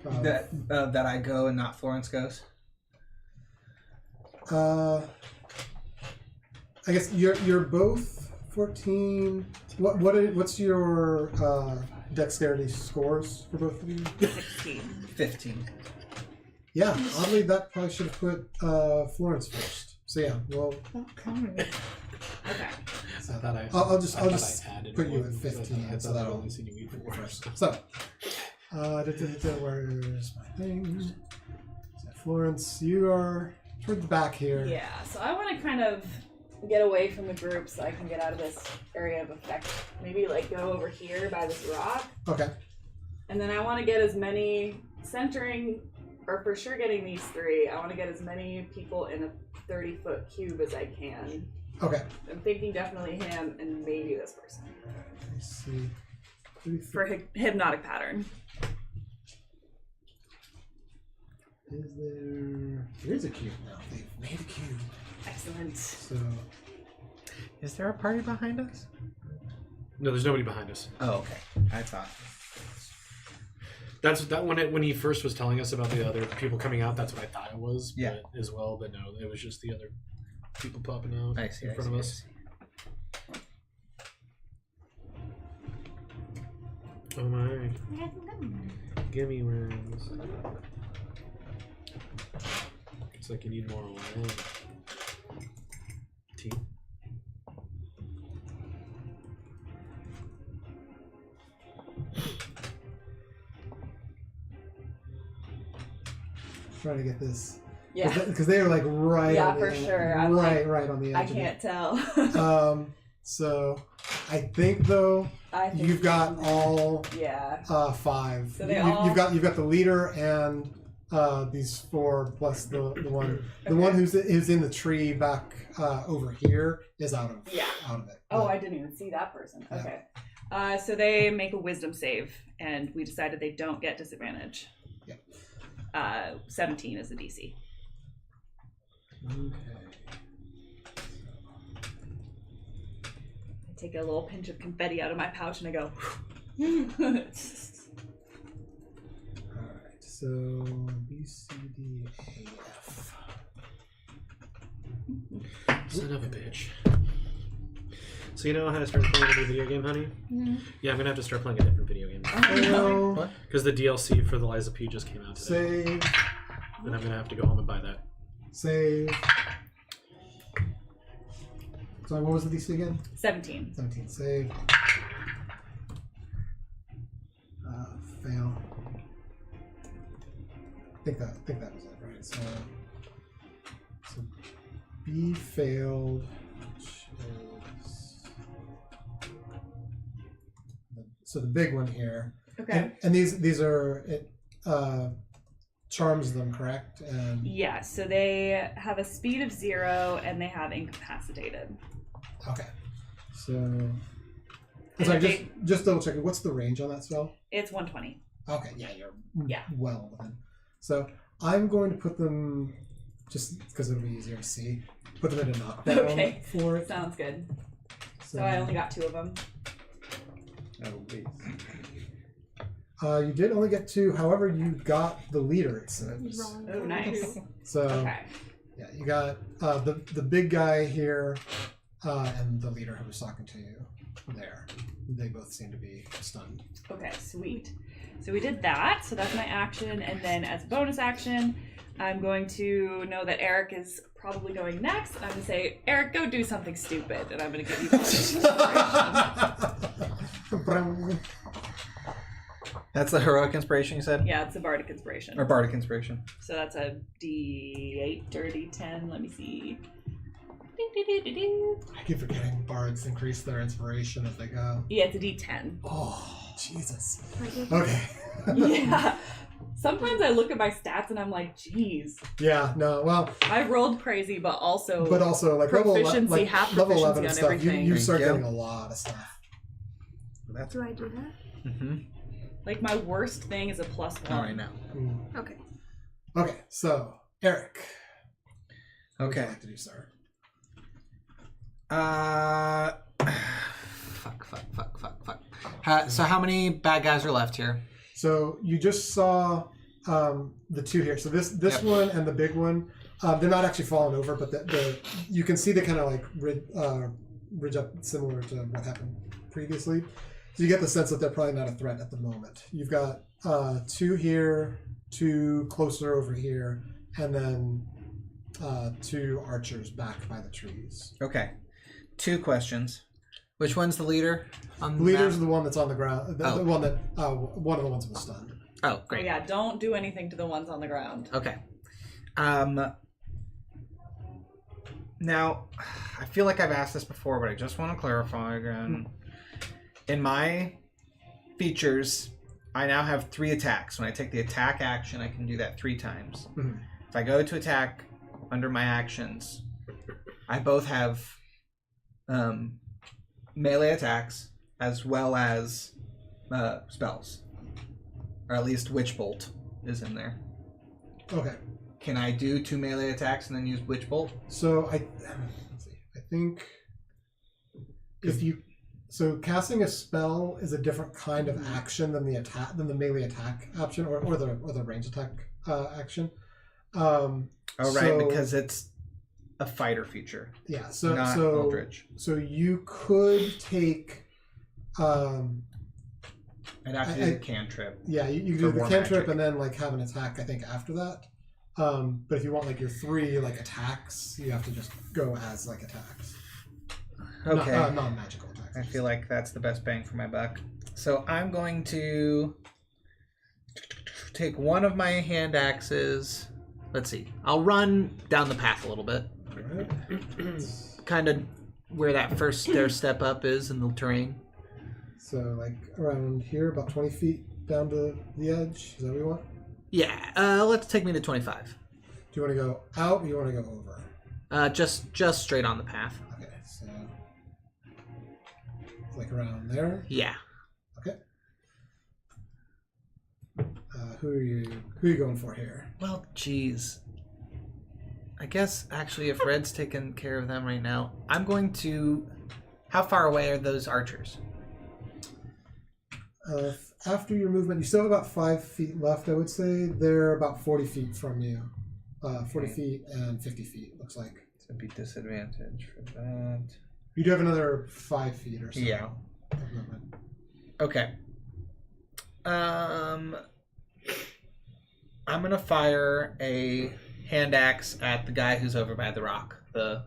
that I go and not Florence goes? I guess you're both 14. What's your dexterity scores for both of you? 15. Yeah, oddly that probably should have put Florence first. So yeah, well. Okay. So I thought I'll just added put you one, at 15, because so I've that'll only seen you eat put you before. first. So, where's my thing? So Florence, you are toward the back here. Yeah, so I want to kind of get away from the group so I can get out of this area of effect. Maybe like go over here by this rock. Okay. And then I want to get as many centering, or for sure getting these three. I want to get as many people in a 30-foot cube as I can. Okay. I'm thinking definitely him and maybe this person. Let's see. For hypnotic pattern. Is there? There is a cube now. They've made a cube. Excellent. So. Is there a party behind us? No, there's nobody behind us. Oh, okay. I thought. That's that when he first was telling us about the other people coming out. That's what I thought it was. Yeah. But, as well, but no, it was just the other people popping out I see, in front of us. Oh my! Gimme worms. Looks like you need more oil. Tea. Trying to get this. Yeah. Because they are like right. Yeah, on the for edge, sure. I'm right on the edge. I of can't it. tell. So I think though you've got all 5. So they you've got the leader and these 4 plus the one one who's in the tree back over here is out of it. Oh, I didn't even see that person. Okay. So they make a wisdom save, and we decided they don't get disadvantage. Yeah. 17 is the DC. Okay. I take a little pinch of confetti out of my pouch and I go. Alright, so B, C, D, A, F. Son of a bitch. So you know how to start playing a new video game, honey? Yeah. Yeah, I'm gonna have to start playing a different video game. Well, Because the DLC for the Liza P just came out today. save. And I'm gonna have to go home and buy that. Save. Sorry, what was the DC again? 17. 17. Save. Fail. I think that was it, right? So B failed, which is so the big one here. Okay. And these are it charms them, correct? And Yeah, so they have a speed of 0 and they have incapacitated. okay. So sorry, just double checking. What's the range on that spell? It's 120. Okay, yeah, you're Yeah. well within. So I'm going to put them, just because it'll be easier to see, put them in a knockdown Okay. for it. Sounds good. So, So I only got 2 of them. Oh, please. you did only get 2. However, you got the leader, it says. Oh, nice. So Okay. yeah, you got the big guy here and the leader who was talking to you there. They both seem to be stunned. Okay, sweet. So we did that. So that's my action. And then as a bonus action, I'm going to know that Errik is probably going next, and I'm going to say, Errik, go do something stupid, and I'm going to give you inspiration. That's the heroic inspiration you said? Yeah, it's a bardic inspiration. Or bardic inspiration. So that's a D8 or D10. Let me see. I keep forgetting bards increase their inspiration as they go. Yeah, it's a D10. Oh, Jesus. Okay. Yeah. Sometimes I look at my stats and I'm like, geez. Yeah, no, well. I rolled crazy, but also like proficiency, half level 11 proficiency on and stuff, everything. you start getting a lot of stuff. Do I do that? Mm-hmm. Like my worst thing is a +1. All right, now. Okay. Okay, so Errik. What would you Okay. like to do, sir? Fuck. So how many bad guys are left here? So you just saw the two here. So this one and the big one, they're not actually falling over, but the you can see they kind of like ridge up similar to what happened previously. So you get the sense that they're probably not a threat at the moment. You've got two here, two closer over here, and then two archers back by the trees. Okay. 2 questions. Which one's the leader? The leader's the one that's on the ground. The one that one of the ones was stunned. Oh, Oh great. yeah, don't do anything to the ones on the ground. Okay. Now, I feel like I've asked this before, but I just want to clarify again. In my features, I now have 3 attacks. When I take the attack action, I can do that 3 times. Mhm. If I go to attack under my actions, I both have melee attacks as well as spells. Or at least Witch Bolt is in there. Okay. Can I do 2 melee attacks and then use Witch Bolt? So let's see. I think if you casting a spell is a different kind of action than the melee attack option or the range attack action. Because it's a fighter feature. Yeah. Not Eldritch. So you could take. I'd have to do the cantrip. Yeah, you do the cantrip and then like have an attack. I think after that. But if you want like your 3 like attacks, you have to just go as like attacks. Okay. Non-magical attacks. I feel like that's the best bang for my buck. So I'm going to take one of my hand axes. Let's see. I'll run down the path a little bit. Alright. Kind of where that first stair step up is in the terrain. So like around here, about 20 feet down to the edge. Is that what you want? Yeah. Let's take me to 25. Do you want to go out or you want to go over? Just straight on the path. Okay, so like around there. Yeah. Okay. Who are you going for here? Well, geez. I guess actually, if Red's taking care of them right now, I'm going to. How far away are those archers? After your movement, you still have about 5 feet left. I would say they're about 40 feet from you. 40 feet and 50 feet, looks like. It's a big disadvantage for that. You do have another 5 feet or so. Yeah. Of movement. Okay. I'm gonna fire a hand axe at the guy who's over by the rock, the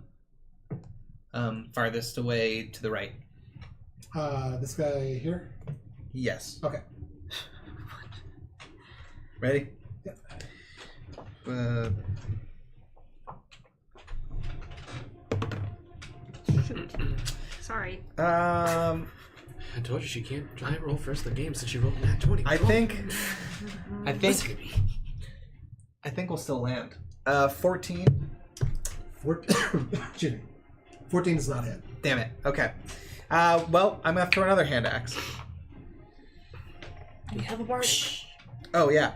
farthest away to the right. This guy here? Yes. Okay. Ready? Yep. Sorry. I told you she can't giant roll first the game since she rolled nat 20. I think we'll still land. 14. 14. Excuse me. 14 does not hit. Damn it. Okay. Well, I'm gonna throw another hand axe. We have a bar. Oh yeah.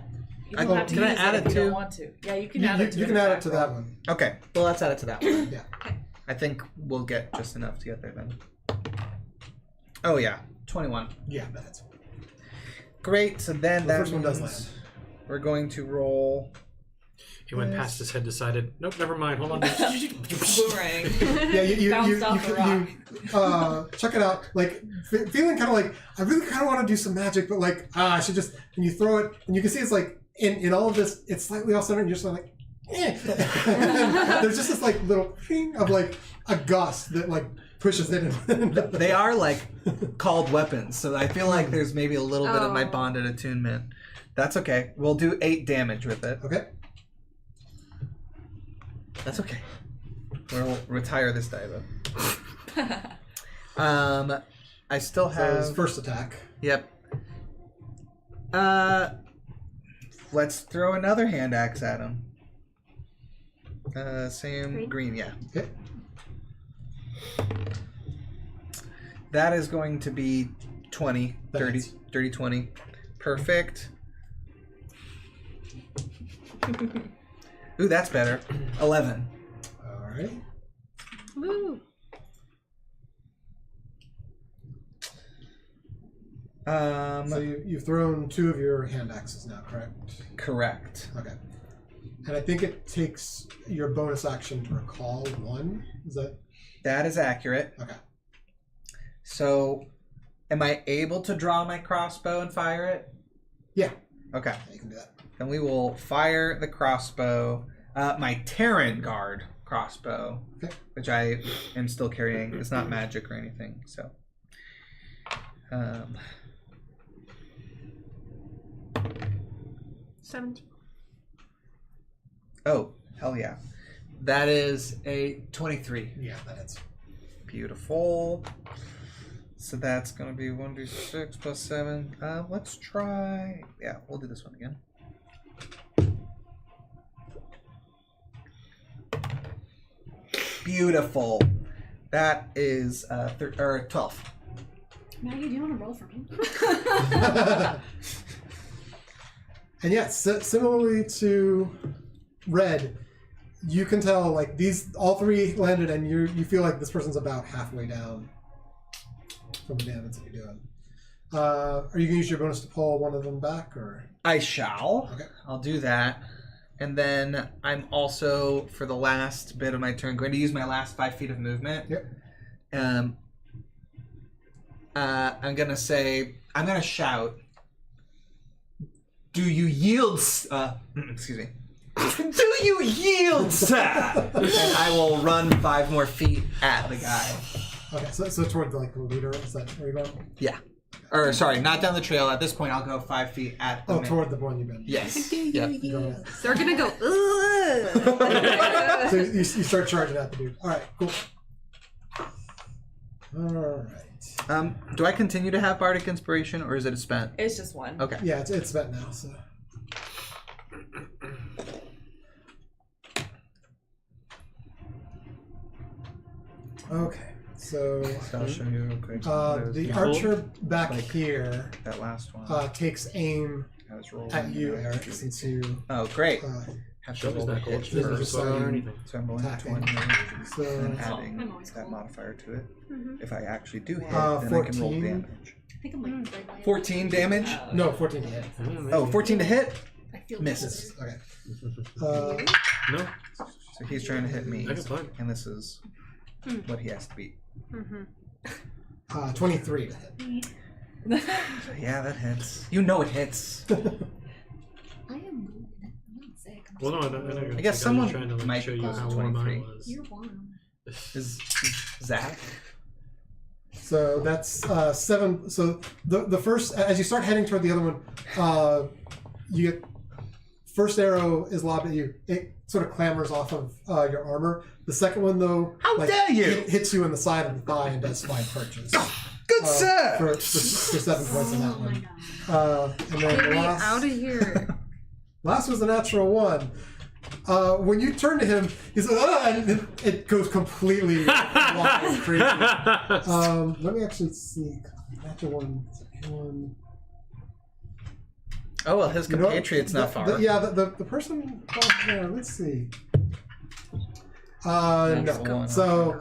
You don't have to can I use add it it if you to- don't want to. Yeah, you can add it to You an can add it attack to roll. that one. Okay. Well, let's add it to that one. Yeah. I think we'll get just enough to get there then. Oh yeah. 21. Yeah, that's Great. So then The that first one does means land. we're going to roll. He went past his head, decided, nope, never mind, hold on. Boomerang. Yeah, you Bounced off the rock. check it out. Like feeling kind of like I really kind of want to do some magic, but like I should just. And you throw it, and you can see it's like in all of this, it's slightly off center, and you're just like there's just this like little ping of like a gust that like pushes it in. They are like called weapons, so I feel like there's maybe a little bit of my bonded attunement. That's okay. We'll do 8 damage with it. Okay. That's okay. We'll retire this die though. I still So have his first attack. Yep. Let's throw another hand axe at him. Same green, yeah. Okay. That is going to be 20, That 30, hits. 30, 20. Perfect. Ooh, that's better. 11. All right. Woo. So you've thrown 2 of your hand axes now, correct? Correct. Okay. And I think it takes your bonus action to recall 1. Is that? That is accurate. Okay. So, am I able to draw my crossbow and fire it? Yeah. Okay. You can do that. Then we will fire the crossbow. My Terran Guard crossbow, Okay. which I am still carrying. It's not magic or anything, so. 17. Oh, hell yeah. That is a 23. Yeah, that hits. Beautiful. So that's going to be 1d6 plus 7. Let's try... Yeah, we'll do this one again. Beautiful. That is 12. Maggie, do you want to roll for me? And yeah, similarly to Red, you can tell like these all 3 landed, and you feel like this person's about halfway down from the damage that you're doing. Are you gonna use your bonus to pull one of them back, or? I shall. Okay. I'll do that. And then I'm also, for the last bit of my turn, going to use my last 5 feet of movement. Yep. I'm going to shout, do you yield, excuse me. Do you yield, sir? And I will run 5 more feet at the guy. Okay, so toward like the leader, is that where you're going? Yeah. Or, sorry, not down the trail. At this point, I'll go 5 feet at the toward the one you've been. Yes. Yep. They're gonna go, ugh. So you start charging at the dude. All right, cool. All right. Do I continue to have Bardic Inspiration, or is it spent? It's just 1. Okay. Yeah, it's spent now. So. Okay, so I'll show you real quick. the archer back here That last one. takes aim I was rolling. at you, Eric, since you Oh, great. Show Have to us roll the that hit cool. first. Or anything. So I'm rolling attacking. 20 So and I'm adding always that cool. modifier to it. Mhm. If I actually do hit, Uh, then I can roll 14. damage. I think I'm like right by 14 damage? no 14 to hit. Oh, 14 to hit? I feel Misses. Okay. No, So he's trying to hit me. I can fine. And this is what he has to beat. 23 to hit. So yeah, that hits. You know it hits. I am moving. I'm not sick. I'm Well, no, I guess someone trying to like, might show you plus how warm 23. I was. You're warm. Is Zach? So that's 7. So the first, as you start heading toward the other one, you get first arrow is lobbed at you. It sort of clambers off of your armor. The second one, though, How dare you! hits you in the side of the thigh and does 5 punches. Good sir! For 7 points on that Oh my one. god. And then Get the me last, out of here. last was a natural 1. When you turn to him, he's like, and it goes completely wild, crazy. Let me actually see. Natural 1. Oh, well, his You know, compatriot's not far. the person there, let's see. No. one. So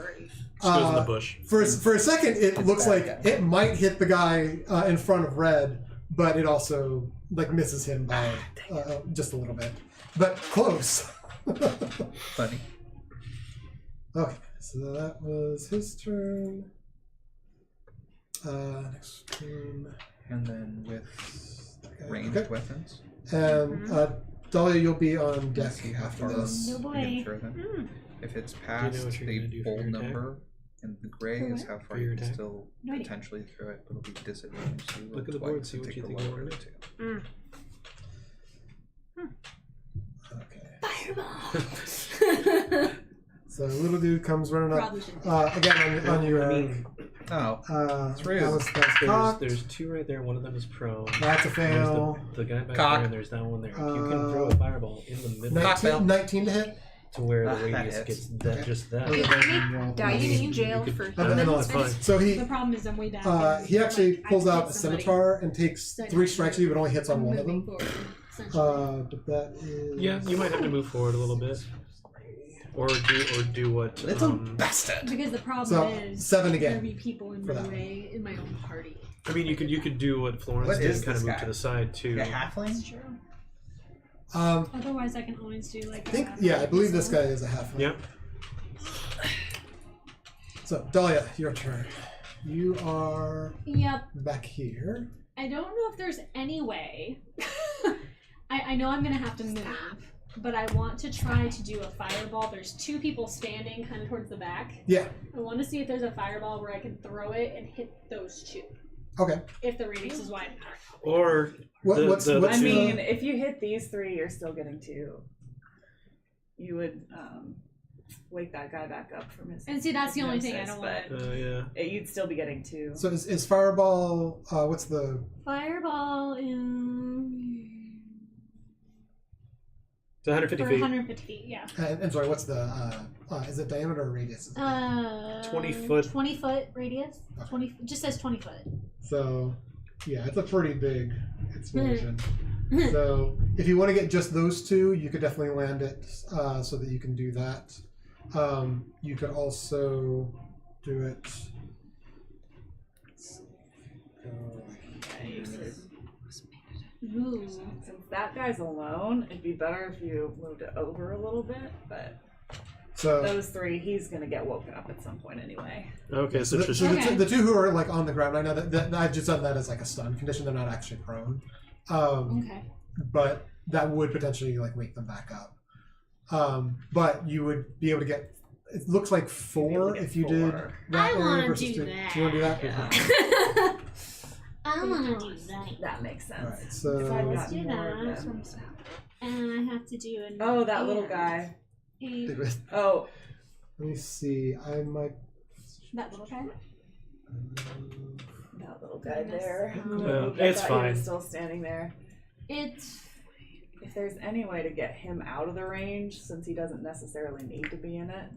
Just goes in the bush. for a second, it looks bad like guy. it might hit the guy in front of Red, but it also like misses him by just a little bit, but close. Funny. Okay, so that was his turn. Next turn. And then with ranged weapons. And Dahlia, you'll be on deck See how after far this. No we can boy. throw them. Mm. If it's know past what you're the gonna do for full your attack? number, and the gray For is what? how For far your you can attack? still No idea. potentially throw it, but it'll be disadvantaged. So you Look roll at the twice board, see and what take you the think you lower want of to the do. Okay. Fireball. So little dude comes running up. Probably should. Again on your. I mean, Oh, that's rude. cocked. there's two right there. One of them is prone. That's a There's fail. the guy back Cock. there, and there's that one there. If you can throw a fireball in the middle Cock fail. 19 to hit. to where the that radius hits. gets that Okay. just that. Wait, can we dice You jail could- for No, no, it's fine. So The he problem is I'm way back. he actually Like, I pulls hit out a somebody. scimitar and takes So I 3 have strikes to- at you, but only hits on I'm one of moving them. forward, essentially. But that is. Yeah, you might have to move forward a little bit, or do what. Little bastard. Because the problem So, is 7 there'll again be people in for my that. way in my own party. I mean, you could do what Florence What did, is and kind of this move guy? to the side too. A halfling? That's true. I Otherwise, I can always do like. think, I believe this guy is a halfling. Yep. So, Dahlia, your turn. You are Yep. back here. I don't know if there's any way. I know I'm gonna have to move, but I want to try to do a fireball. There's 2 people standing kind of towards the back. Yeah. I want to see if there's a fireball where I can throw it and hit those 2. Okay. If the radius is wide enough. Or What's I the- mean, if you hit these 3, you're still getting 2. You would wake that guy back up from his. And see, that's the only thing I hypnosis, don't want. but yeah. You'd still be getting 2. So is fireball? What's the? Fireball in It's 150 for feet. 150 feet. Yeah. And sorry, what's the? Is it diameter or radius? 20 foot. 20 foot radius. Okay. 20. It just says 20 foot. So, yeah, it's a pretty big explosion. So, if you want to get just those 2, you could definitely land it so that you can do that. You could also do it. Let's see. Go Ooh. Since that guy's alone, it'd be better if you moved it over a little bit. But so, those 3, he's gonna get woken up at some point anyway. Okay, so the, just so the, Okay. the 2 who are like on the ground, I know that I've just done that as like a stun condition. They're not actually prone. Okay. But that would potentially like wake them back up. But you would be able to get. It looks like 4 if you did that I area wanna versus do 2. that. Do you want to do that? Yeah. I want to do that. That makes sense. All right. If So I've Let's got do more of that. them. And I have to do an. Oh, that little guy. Oh, let me see. I might. That little guy? that little guy there. Yeah, I it's thought he fine. was still standing there. It's. If there's any way to get him out of the range, since he doesn't necessarily need to be in it,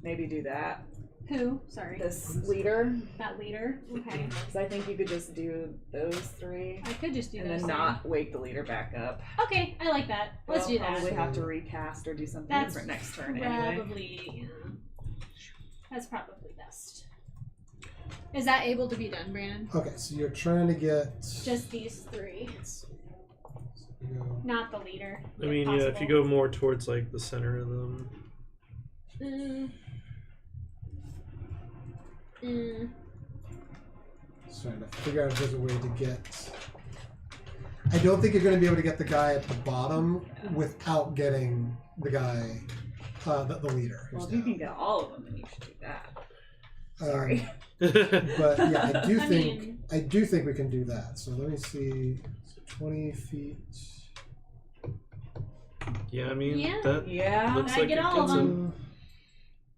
maybe do that. Who? Sorry. This leader, That leader? Okay. because I think you could just do those 3 I could just do and those then three. not wake the leader back up. Okay, I like that. Let's We'll do that. Probably have to recast or do something That's different next turn anyway. Probably, yeah. That's probably best. Is that able to be done, Brandon? Okay, so you're trying to get. Just these 3, not the leader. I mean, yeah, if you go more towards like the center of them. Just trying to figure out if there's a way to get. I don't think you're going to be able to get the guy at the bottom without getting the guy, the leader. Who's Well, if you down. can get all of them, then you should do that. Um, Sorry. But yeah, I do I think mean- I do think we can do that. So let me see. So 20 feet. Yeah, I mean Yeah. that Yeah, looks I like get it all of gets them.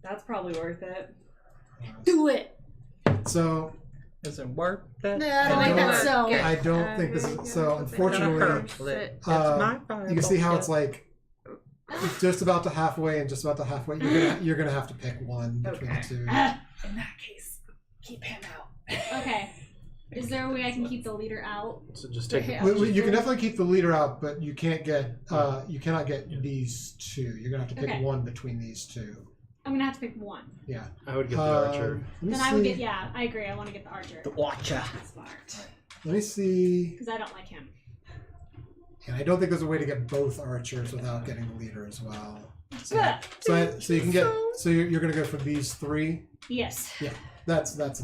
that's probably worth it. Do it! So Is it worth it? I like that so. I don't think this is so. Unfortunately, It's my you can see how it's like just about to halfway and just about to halfway. You're gonna have to pick one between Okay. the 2. In that case, keep him out. Okay. Is there a way I can keep the leader out? So just To take hit it. up You can people? definitely keep the leader out, but you can't get you cannot get these 2. You're gonna have to pick Okay. one between these 2. I'm gonna have to pick one. Yeah. I would get the archer. Let me Then see. I would get, yeah, I agree. I want to get the archer. The Watcher. Smart. Let me see. Because I don't like him. And I don't think there's a way to get both archers without getting the leader as well. So, But- so you can get. So you're gonna go for these 3. Yes. That's enough.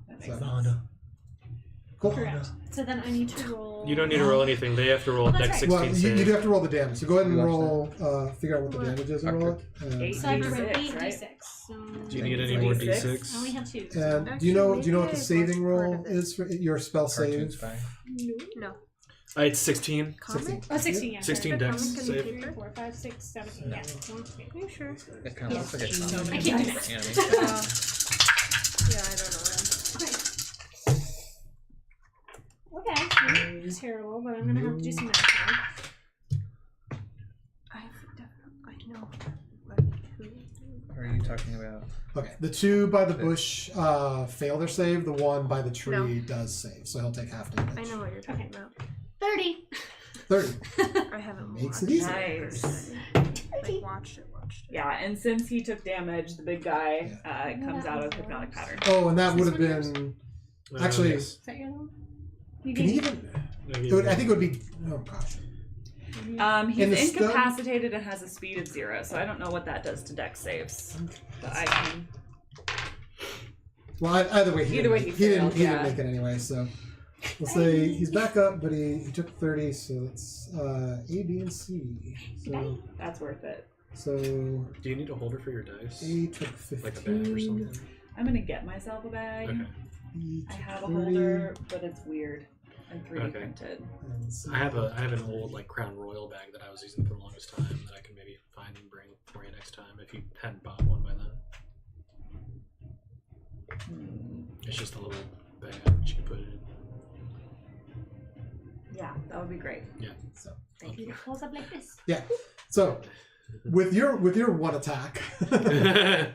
That makes So, sense. cool. Correct. So then I need to roll. You don't need to roll anything. They have to roll that's dex right. 16 Well, you do save. have to roll the damage. So go ahead and You watch roll, figure out what the damage is and roll it. Eight. So I have to roll D6, 8 right? d6. So Do you need any D6? more I I d6? only have 2. And do you know what the Actually, saving maybe it was roll part of it. is for your spell Cartoon's save? fine. No. It's 16. Comic? Oh, 16, yeah. 16 The dex comic and save. paper? 3, 4, 5, 6, 7, yeah. 1, 2. Are you sure? It kind of looks like a So comic. I many can't do dice. that. Yeah, I don't know them. Okay. Terrible, but I'm gonna have to do some math now. I know. What are you talking about? Okay, the 2 by the bush fail their save. The 1 by the tree does save, so he'll take half damage. I know what you're talking about. 30. 30. I haven't Makes watched it easy. Nice. Like, watched it. Yeah, and since he took damage, the big guy comes out of hypnotic pattern. Oh, and that would have been actually. yes. Is that your one? You Can he gave even? It would, I think it would be. Oh gosh. He's In the stun- incapacitated and has a speed of 0, so I don't know what that does to dex saves. But I can. Well, either way, Either way, he failed, didn't yeah. make it anyway. So we'll say he's back up, but he took 30, so it's A, B, and C. So That's worth it. Do you need a holder for your dice? A took 15. Like a bag or something? I'm gonna get myself a bag. Okay. B I took have a 30, holder, but it's weird and 3D Okay. printed. and C I have an old like Crown Royal bag that I was using for the longest time that I can maybe find and bring for you next time if you hadn't bought one by then. It's just a little bag that you can put it in. Yeah, that would be great. Yeah. So Thank you. It pulls up like this. yeah. So with your 1 attack, Hi.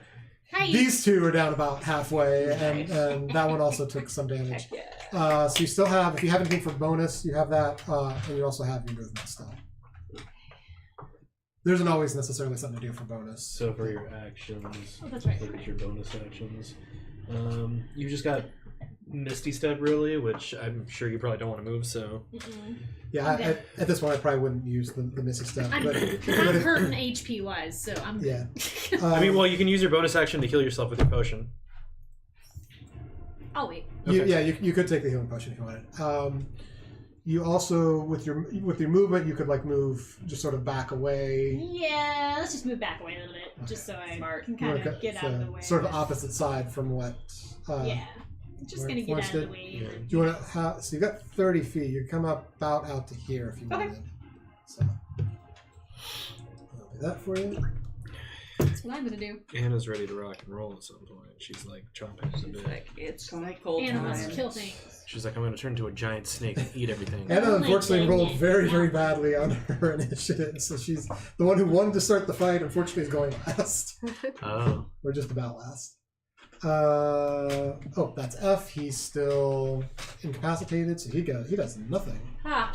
these 2 are down about halfway, and that one also took some damage. Heck yeah. So you still have, if you have anything for bonus, you have that, and you also have your movement still. There isn't always necessarily something to do for bonus. So for your actions, Oh, that's right. there's your bonus actions. You just got Misty Step really, which I'm sure you probably don't want to move. So Yeah, Okay. at this point, I probably wouldn't use the Missy Step. I'm, But, I'm hurting HP wise, so I'm yeah. I mean, well, you can use your bonus action to heal yourself with your potion. I'll wait. Okay. You could take the healing potion if you wanted. You also, with your movement, you could like move just sort of back away. Yeah, let's just move back away a little bit, just so I Smart. can kind Okay, of get out of the way. Sort of opposite side from what. Yeah, just where gonna get Florence out of the did. way. Yeah. Do you want to have? So you got 30 feet. You come about out to here if you Okay. wanted. So I'll do that for you. That's what I'm gonna do. Anna's ready to rock and roll at some point. She's like chomping at the bit. Like, it's cold Anna wants to time. kill things. She's like, I'm going to turn into a giant snake and eat everything. Anna Oh my unfortunately rolled goodness. very, very badly on her initiative, so she's the one who wanted to start the fight. Unfortunately, is going last, Oh. or just about last. Oh, that's F. He's still incapacitated, so he does nothing. Ha!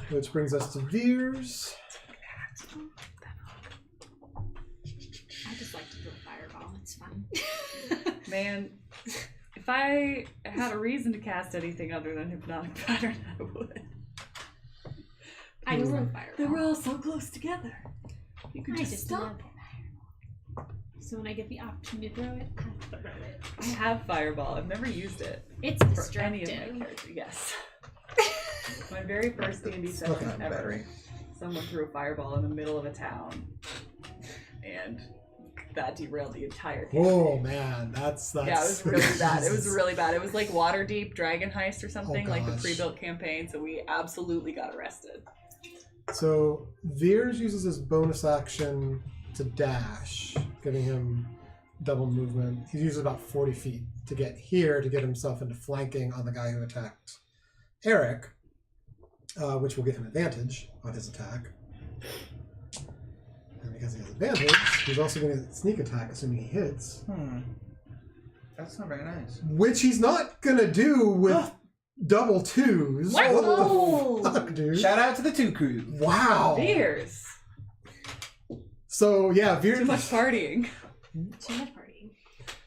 Which brings us to Veers. I just like to throw a fireball. It's fun. Man, if I had a reason to cast anything other than hypnotic pattern, I would. I just love They fireball. were all so close together. You could I just just stop. love fireball. So when I get the opportunity to throw it, I throw it. I have fireball. I've never used it It's for any of my destructive. characters. Yes. My very first D&D session Okay, ever. battery. Someone threw a fireball in the middle of a town, and that derailed the entire campaign. Oh man, that's Yeah, it was really bad. It was Jesus. really bad. It was like Waterdeep Dragon Heist or something, like the gosh. pre-built campaign. So we absolutely got arrested. So Veers uses his bonus action to dash, giving him double movement. He uses about 40 feet to get here to get himself into flanking on the guy who attacked Errik, which will give him advantage on his attack. And because he has advantage, he's also going to sneak attack, assuming he hits. That's not very nice. Which he's not going to do with double twos. What? What Oh. the fuck, dude? Shout out to the 2 crew. Wow. Beers. So yeah, Veers. Too much partying. Too much partying.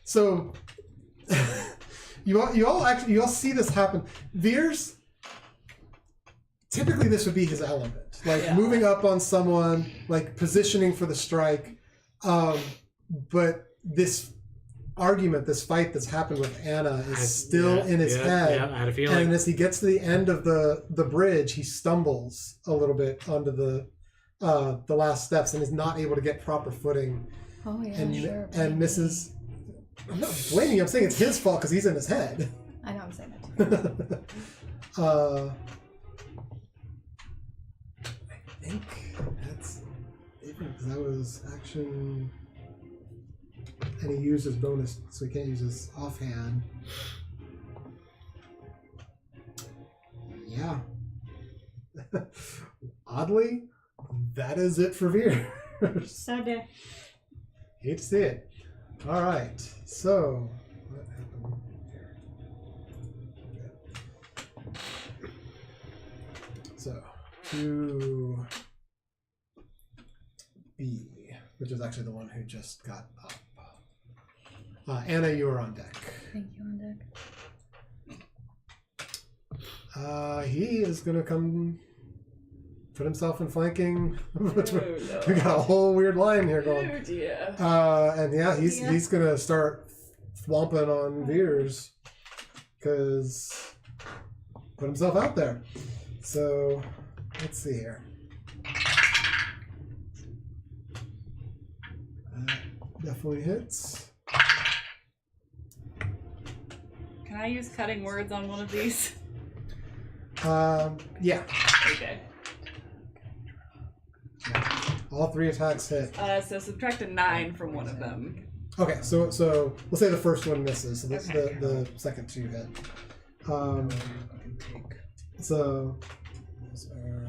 So you all see this happen. Veers. Typically, this would be his element, like Yeah. moving up on someone, like positioning for the strike. But this argument, this fight that's happened with Anna is still in his head. Yeah, I had a feeling. And as he gets to the end of the bridge, he stumbles a little bit onto the last steps and is not able to get proper footing. Oh yeah, And sure. and misses. I'm not blaming you. I'm saying it's his fault because he's in his head. I know I'm saying that too. I think that's it because that was action. And he used his bonus, so he can't use his offhand. Yeah. Oddly, that is it for Veer. Sad. Hate to see it. All right. So, what happened here? Okay. So, to B, which is actually the one who just got up. Anna, you are on deck. Thank you, on deck. He is going to come put himself in flanking. No. We got a whole weird line here going. Oh dear. And yeah, he's going to start swamping on Veers because put himself out there. So let's see here. Definitely hits. Can I use cutting words on one of these? Yeah. Okay. All 3 attacks hit. So subtract a 9 from one of them. Okay, so we'll say the first one misses. So Okay. the second 2 hit. So those are.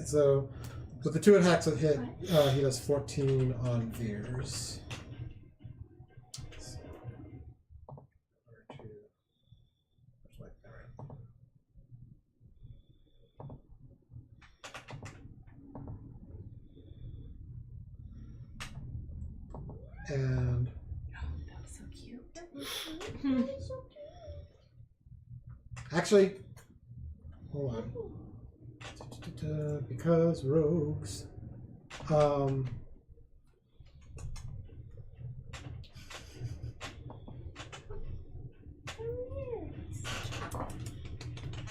So with the 2 attacks that hit, he does 14 on Veers. And That was so cute. actually, hold on. Because rogues.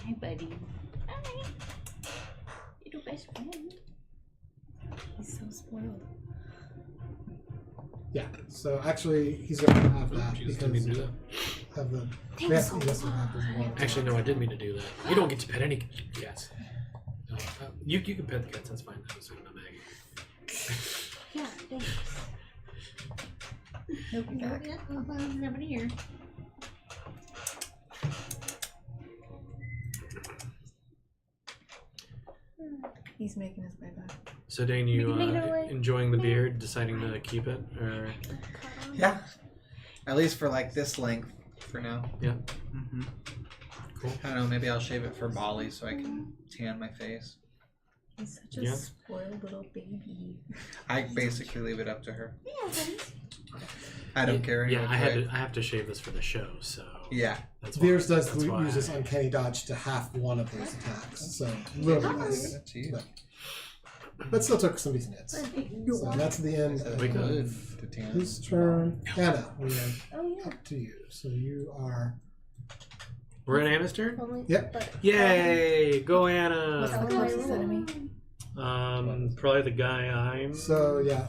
Hi, buddy. Hi. Little best friend. He's so spoiled. Yeah. So actually, he's going to have that Jesus, because didn't mean to do that. of the. Thanks Yes, so yes, much. Actually, no, I didn't mean to do that. You don't get to pet any cats. You can pet the cats. That's fine. I was talking about Maggie. Yeah, thanks. Nope, you're back. Nobody here. He's making his way back. So, Dane, you Make it away. enjoying the beard, deciding to keep it, or Yeah. At least for like this length for now. Yeah. Mm-hmm. Cool. I don't know. Maybe I'll shave it for Bali so I can tan my face. He's such a Yeah. spoiled little baby. I basically leave it up to her. Yeah, buddy. I don't care. Yeah, anyway. I have to shave this for the show, so Yeah. that's why. Veers does that's why use this I- uncanny dodge to half one of those attacks, so a little bit I'll leave less. it up to you. But still took some decent hits. So that's the end We of Good to tan. his turn. Anna, we are Oh yeah. up to you. So you are. We're in Anna's turn. Only. Yep. But Yay! Go what's Anna! the closest enemy? Probably the guy I'm. So yeah,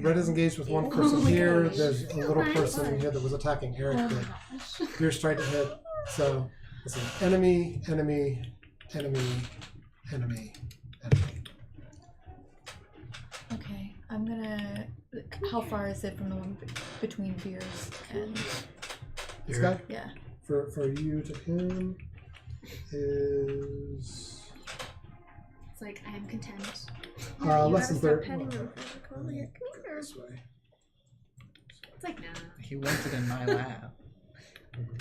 Red is engaged with one person here. There's a little person here that was attacking Errik that Veers tried to hit. So it's an enemy, enemy, enemy, enemy, enemy. Okay, I'm gonna. How far is it from the one between Veers and? This guy Yeah. for you to him is It's like I am content. less than 30. It's like nah. He wanted in my lap.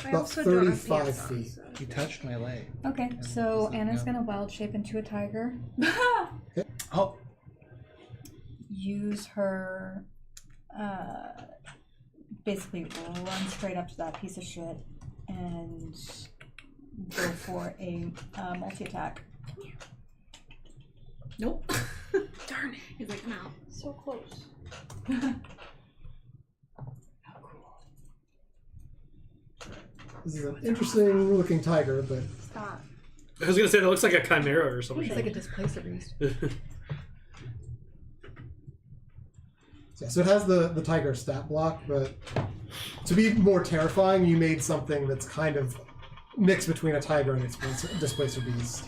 About 35 feet. He touched my leg. Okay, And so was it Anna's no? gonna wild shape into a tiger. Oh, Use her. Basically run straight up to that piece of shit and go for a multi-attack. Nope. Darn it. He's like, no. So close. This is an interesting looking tiger, but Stop. I was gonna say that looks like a chimera or something. It's like a displacer beast. yeah, so it has the tiger stat block, but to be more terrifying, you made something that's kind of mixed between a tiger and its displacer beast.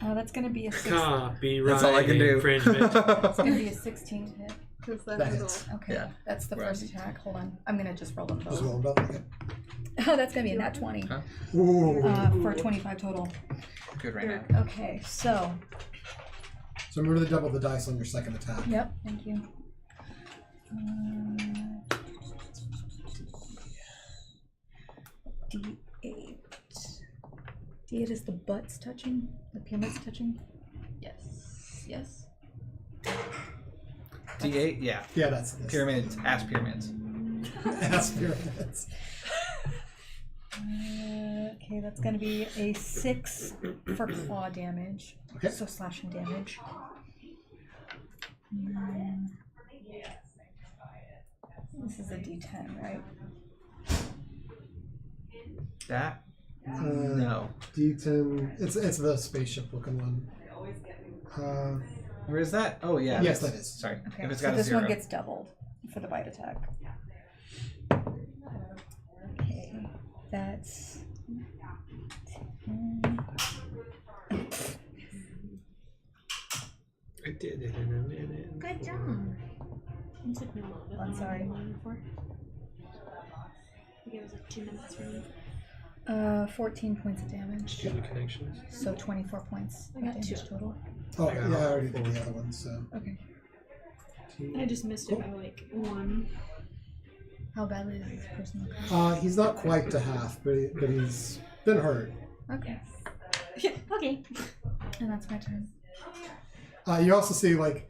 That's going to be a 16. Copyright That's all I can do. infringement. It's going to be a 16 to hit. Because That that's hits. Okay, Yeah. that's the first attack. Hold on. I'm going to just roll them Just both. roll them up. Okay. Oh, that's going to be a nat 20 Huh? Ooh. for 25 total. Good right now. Okay, so, So remember to double the dice on your second attack. yep, thank you. D8. D8 is the butts touching? The pyramids touching? Yes. Yes. D8, yeah. Yeah, that's this. Pyramids, ass pyramids. Ass pyramids. Okay, that's going to be a 6 for claw damage. Okay. So slashing damage. Mm. This is a D10, right? That? No. D10. It's the spaceship looking one. Where is that? Oh, yeah. Yes, that's- that is. Sorry. Okay, If it's so got a this 0. one gets doubled for the bite attack. Okay, that's 10. I did it in a minute. Good job. It took me a little bit. I'm sorry. Before. I think it was like 2 minutes for me. 14 points of damage. Human connections. So 24 points I got of damage 2. total. Oh, yeah, I already did the other one, so. Okay. I just missed it by like 1. How badly is this person looking? He's not quite to half, but he's been hurt. Okay. Okay. And that's my turn. You also see, like,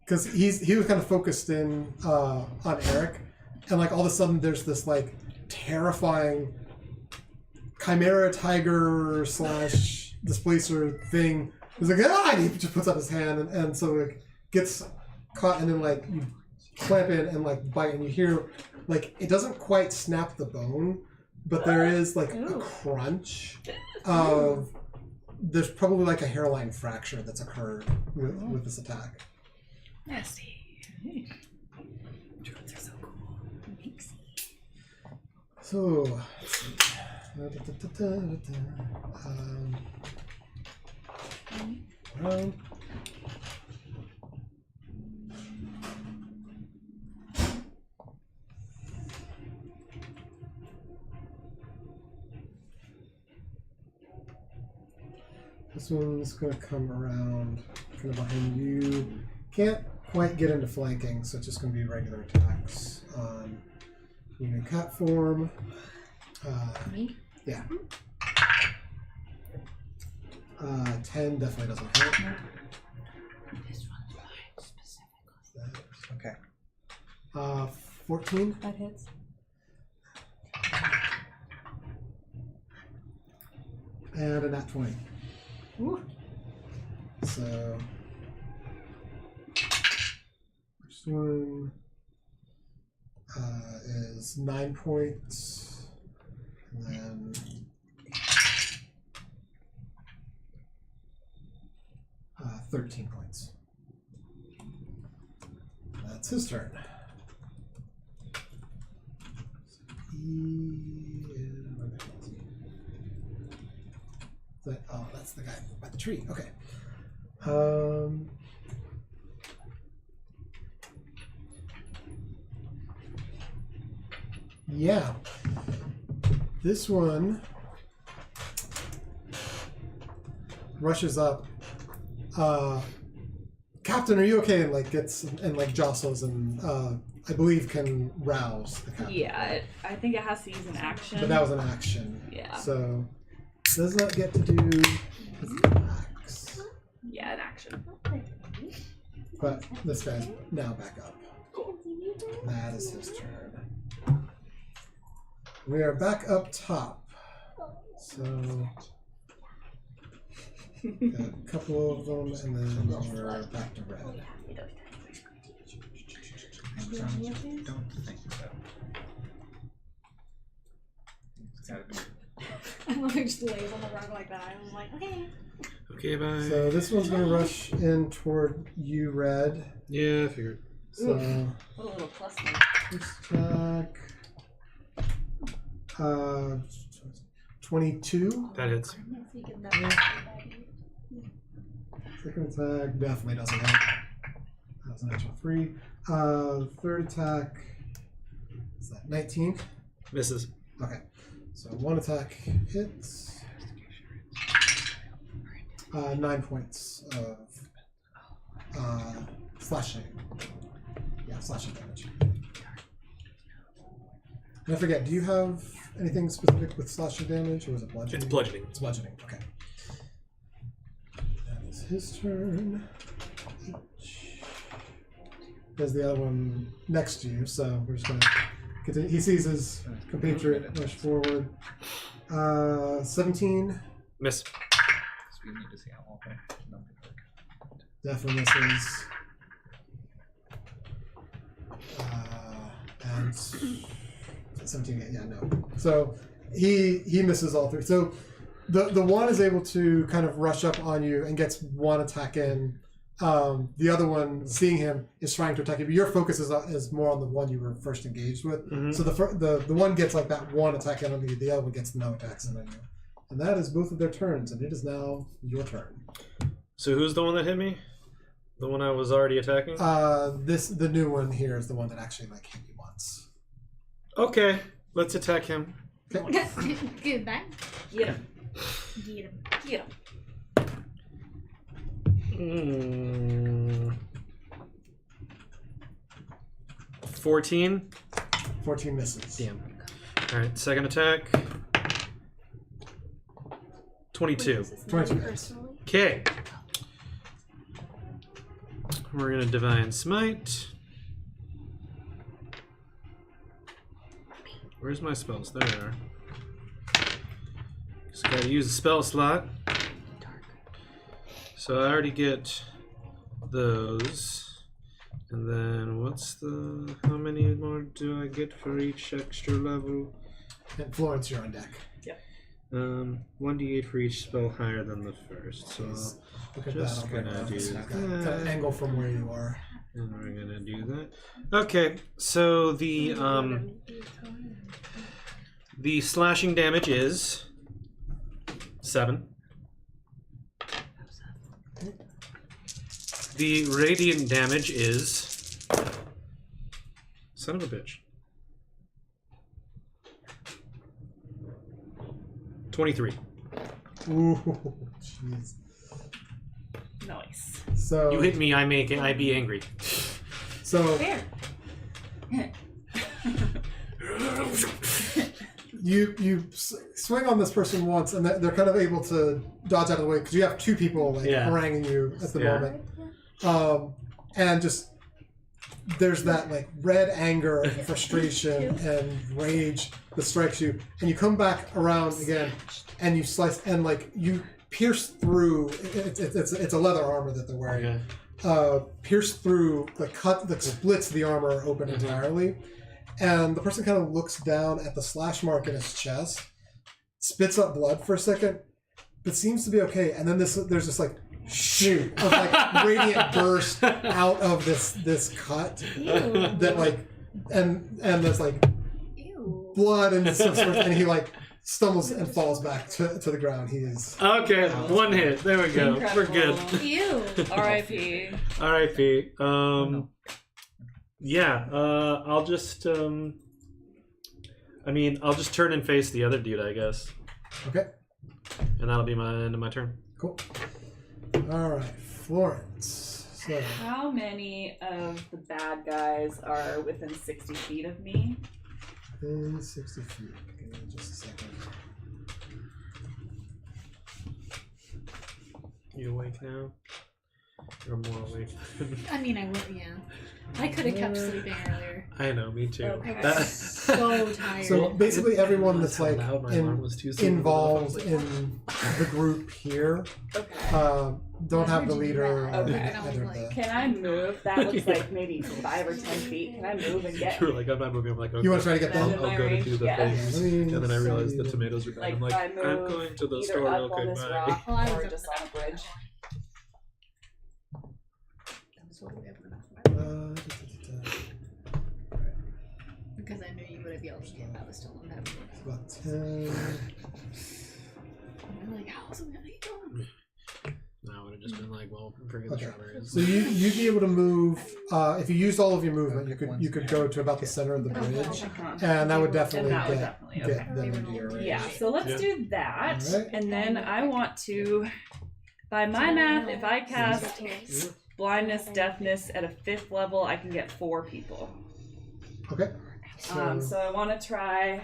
because he was kind of focused in on Errik, and like all of a sudden there's this like terrifying chimera tiger / displacer thing. He's like, ah! And he just puts up his hand, and so like gets caught, and then like you clamp in and like bite, and you hear like it doesn't quite snap the bone, but there is like a crunch of. There's probably like a hairline fracture that's occurred with this attack. Nasty. Drones are so cool. So, round. This one's going to come around kind of behind you. Can't quite get into flanking, so it's just going to be regular attacks on human cat form. Me? Yeah. 10 definitely doesn't hit. This one's mine specifically. Okay. 14. That hits. And a nat 20. Ooh. So, first one is 9 points, and then 13 points. That's his turn. Oh, that's the guy by the tree. Okay. Yeah. This one rushes up. Captain, are you okay? And like gets and like jostles and I believe can rouse the captain. Yeah, I think it has to use an action. But that was an action. Yeah. So does not get to do his attacks. Yeah, an action. But this guy's now back up. That is his turn. We are back up top. So, got a couple of them, and then we're back to red. Don't think so. It's gotta be. I love it just lays on the rug like that. I was like, okay. Okay, bye. So this one's gonna rush in toward you, red. Yeah, I figured. So What a little plus first attack. 22. That hits. Second attack definitely doesn't hit. That's an actual 3. Third attack. Is that 19? Misses. Okay. So one attack hits. 9 points of slashing. Yeah, slashing damage. And I forget, do you have anything specific with slashing damage, or is it bludgeoning? It's bludgeoning. It's bludgeoning, okay. That is his turn. There's the other one next to you, so we're just going to continue. He sees his compatriot push forward. 17. Miss. We need to see how well Definitely misses. And 17, yeah, no. So he misses all 3. So the one is able to kind of rush up on you and gets one attack in. The other one, seeing him, is trying to attack you, but your focus is more on the one you were first engaged with. Mm-hmm. So the one gets like that one attack in on you, the other one gets no attacks in on you. And that is both of their turns, and it is now your turn. So who's the one that hit me? The one I was already attacking? The new one here is the one that actually like hit you once. Okay, let's attack him. Goodbye. Get him. Get him. Get him. 14. 14 misses. Damn. All right, second attack. 22. 22. Okay. We're gonna divine smite. Where's my spells? There they are. Just gotta use a spell slot. So I already get those. And then what's the... How many more do I get for each extra level? And Florence, you're on deck. 1d8 for each spell higher than the first. So Look at just that. gonna do Got an angle from where you are. and we're gonna do that. Okay, so the slashing damage is 7. The radiant damage is son of a bitch. 23. Ooh, jeez. Nice. So You hit me, I be angry. So There. you swing on this person once, and they're kind of able to dodge out of the way because you have 2 people like haranguing you at the moment, and just there's that like red anger and frustration and rage that strikes you, and you come back around again, and you slice and like you pierce through. It's a leather armor that they're wearing. Okay. Pierce through the cut that splits the armor open entirely. And the person kind of looks down at the slash mark in his chest, spits up blood for a second, but seems to be okay. And then there's this like shoot of like radiant burst out of this cut that like and there's like blood and some sort of, and he like stumbles and falls back to the ground. He is Okay, 1 hit. There we go. Incredible. We're good. Ew. R.I.P. R.I.P. Yeah, I'll just I'll just turn and face the other dude, I guess. okay. And that'll be my end of my turn. Cool. All right, Florence. So How many of the bad guys are within 60 feet of me? 60 feet. Give me just a second. You awake now? Or more awake. I mean, I would, yeah. I could have kept sleeping earlier. I know, me too. Okay. I was so tired. So basically, everyone that's How like loud my alarm was too, so involved I was in the group here Okay. don't have the leader. Okay. Either of the- Can I move? That looks like maybe 5 or 10 feet. Can I move and get You were like, I'm not moving. I'm like, okay. You want to try to get Then them? in my I'll go to range? do the Yeah. things. Let me And then I realized the see. tomatoes were gone. like I'm like, if I I'm move going to the either store up real on quick. this Bye. rock Oh, I or was just up on a bridge? Because I knew you would have yelled at me if I was still on that bridge. About 10. I'm like, how's it gonna go? No, I would have just been like, well, forget the Okay. strawberries. So you'd be able to move. If you used all of your movement, you could go to about the center of the bridge, and that would definitely And that would get definitely, get okay. them into your range. Yeah, so let's Yeah. do that. Alright. And then I want to, by my math, if I cast blindness, deafness at a 5th level, I can get 4 people. Okay. So I want to try, I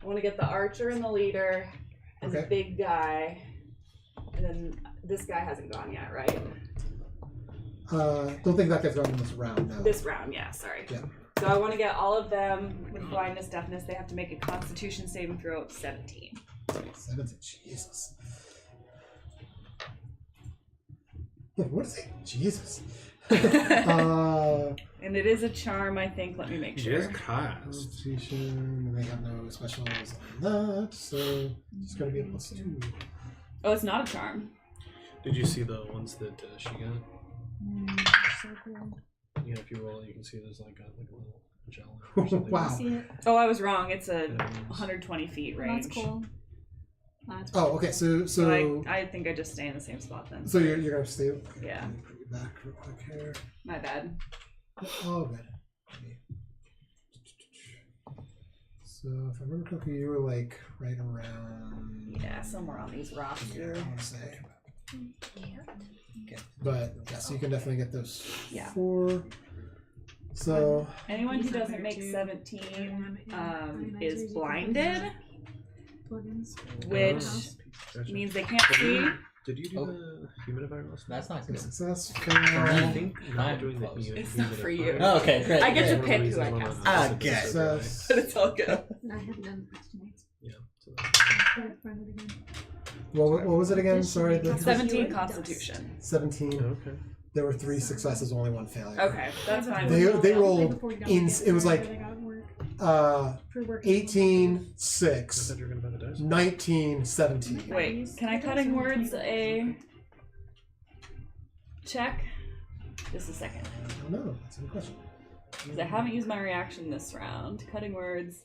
want to get the archer and the leader and the Okay. big guy. And then this guy hasn't gone yet, right? Don't think that gets done in this round. No. This round, yeah, sorry. Yeah. So I want to get all of them with blindness, deafness. They have to make a Constitution saving throw of 17. 17. Jesus. What is it? Jesus. And it is a charm, I think. Let me make sure. Just cast. Constitution, and they have no specials on that, so it's going to be a +2. Oh, it's not a charm. Did you see the ones that she got? So cool. Yeah, if you roll it, you can see there's like a little gel. or something. Wow. See it? Oh, I was wrong. It's a 120 feet range. That's cool. That's Oh, okay. So I think I just stay in the same spot then. so you're going to stay. Yeah. Let me put you back real quick here. My bad. Oh, good. So if I remember correctly, you were like right around. Yeah, somewhere on these rocks here, here. I want to say. But yeah, so you can definitely get those Yeah. 4. So Anyone who doesn't make 17 is blinded, which Gotcha. means they can't see. Did you do the humidifier last That's not good. success. I think I'm not doing the close. It's not for you. Oh, okay, great. I get to great. pick who I cast. Ah, good. Success. But it's all good. I haven't done estimates. Yeah. So Run it again. What was it again? Sorry. 17 Constitution. 17. okay. There were 3 successes, only 1 failure. Okay, that's fine. They rolled it was like Pre-working. 18, 6, I thought you were gonna buy the dice. 19, 17. Wait, can I cutting words a check? Just a second. I don't know. That's a good question. Because I haven't used my reaction this round. Cutting words,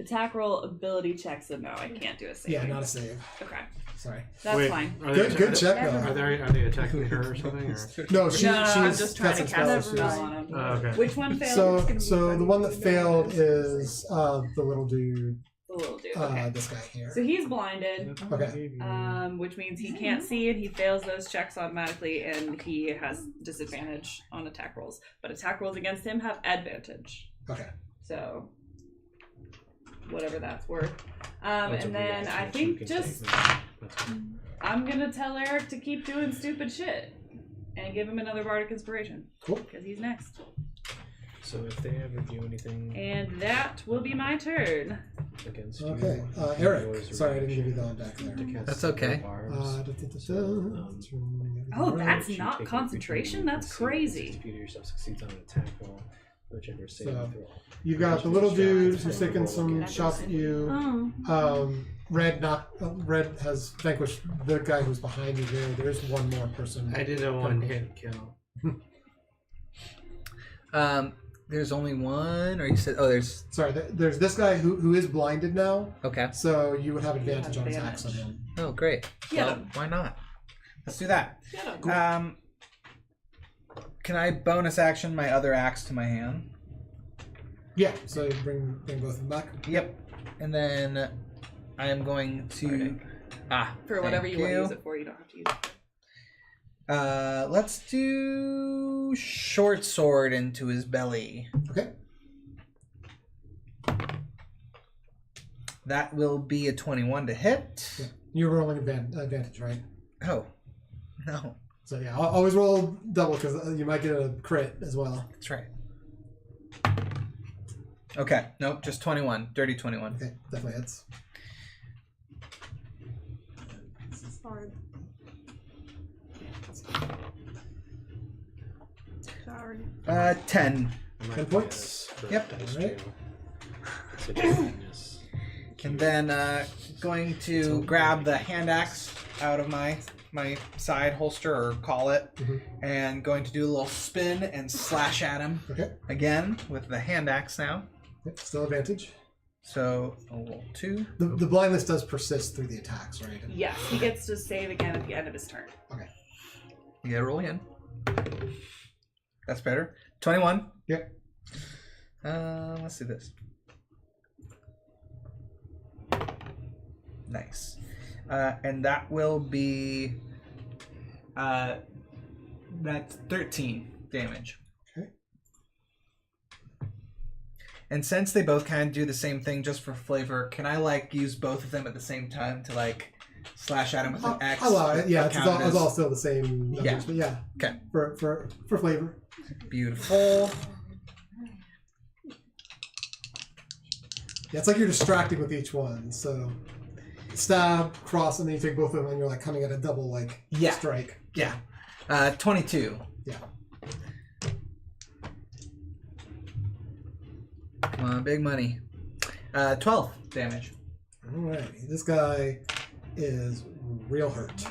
attack roll, ability check. So no, I can't do a save. Yeah, not a save. Okay, Sorry. that's Wait, fine. Are they Good check Are though. they attacking her or something? Or? No, she's I'm just trying to casting cast a spells. spell on him. Oh, okay. Which one failed? So the one that failed is the little dude, The little dude. Okay. this guy here. So he's blinded, Okay. which means he can't see and he fails those checks automatically, and he has disadvantage on attack rolls. But attack rolls against him have advantage. Okay. So whatever that's worth. That's And a then reaction, I so you think can just take that. That's fine. I'm gonna tell Errik to keep doing stupid shit and give him another bardic inspiration. Cool. Because he's next. So if they ever do anything And that will be my turn. against you, Okay. Eric. Sorry, I didn't give you the on deck there. to cast That's okay. barbs, Oh, that's you not take concentration? opportunity That's to see if crazy. the defeater yourself succeeds on an attack roll, whichever saving So, throw. You've got the little dude who's taking some shots at you. Oh. Red has vanquished the guy who's behind you there. There is one more person. I did a one-hit kill. There's only one, or you said, oh, there's. Sorry, there's this guy who is blinded now. Okay. So you would have advantage on attacks on him. Oh, great. Yeah. Well, why not? Let's do that. Yeah. Can I bonus action my other axe to my hand? Yeah. So you bring both of them back. Yep. And then I am going to. For whatever thank you want to use it for, you don't have to use it. Let's do short sword into his belly. Okay. That will be a 21 to hit. Yeah. You're rolling advantage, right? Oh, no. So yeah, I'll always roll double because you might get a crit as well. That's right. Okay, nope, just 21. Dirty 21. Okay, definitely hits. This is hard. It's hard. 10. 10 points. Yep. Alright. And then going to grab the hand axe out of my side holster, or call it, and going to do a little spin and slash at him. Okay. Again with the hand axe now. Yep, still advantage. So I'll roll 2. The blindness does persist through the attacks, right? Yes, he gets to save again at the end of his turn. Okay. You gotta roll again. That's better. 21. Yep. Let's do this. Nice. And that will be that's 13 damage. Okay. And since they both kind of do the same thing, just for flavor, can I like use both of them at the same time to like slash at him with an axe? I'll allow it. Yeah, it's Count all still the same numbers, Yeah. but yeah. Okay. For flavor. Beautiful. Yeah, it's like you're distracting with each one. So stab, cross, and then you take both of them, and you're like coming at a double like strike. Yeah. 22. Yeah. Come on, big money. 12 damage. Alright, this guy is real hurt.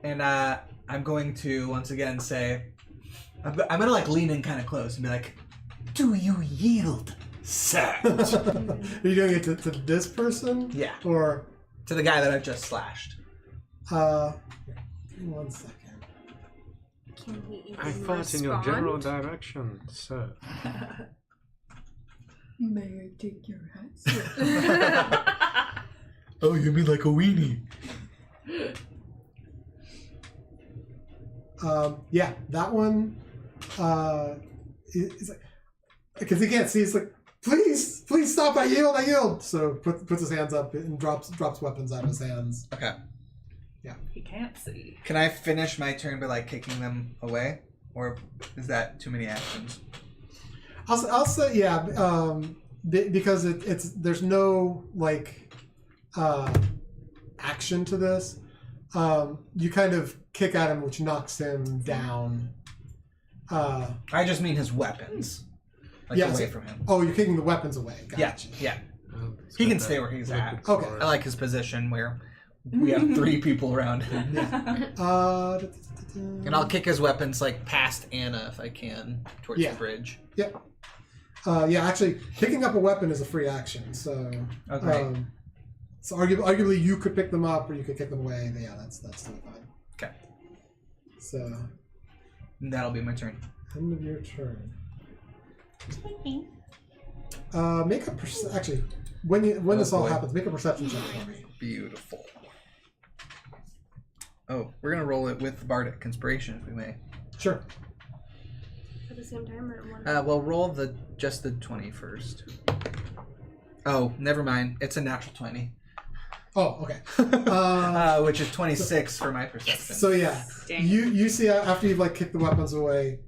And I'm going to once again say, I'm gonna like lean in kind of close and be like, "Do you yield, sir?" Are you doing it to this person? Yeah. Or to the guy that I've just slashed? Give me 1 second. Can he I fought in your general direction, sir. May I take your hat, sir? Oh, you mean like a weenie? Yeah, that one. It's like, because he can't see. It's like, please stop! I yield. So puts his hands up and drops weapons out of his hands. Okay. Yeah. He can't see. Can I finish my turn by like kicking them away, or is that too many actions? I'll say yeah. Because it's there's no like action to this. You kind of kick at him, which knocks him down. I just mean his weapons. Like away from him. Oh, you're kicking the weapons away. Gotcha. Yeah. He can stay where he's at. Okay. I like his position where we have 3 people around him. Yeah. And I'll kick his weapons like past Anna if I can towards the bridge. Yeah. Yeah. Actually, picking up a weapon is a free action. So. Okay. So arguably you could pick them up or you could kick them away. But yeah, that's totally fine. Okay. So. And that'll be my turn. End of your turn. Make a actually when this all happens, make a perception check for me. Beautiful. Oh, we're gonna roll it with Bardic Inspiration if we may. Sure. At the same time or one? Well, roll just the 20 first. Oh, never mind. It's a natural 20. Oh, okay. Which is 26 for my perception. So yeah, you see after you've like kicked the weapons away,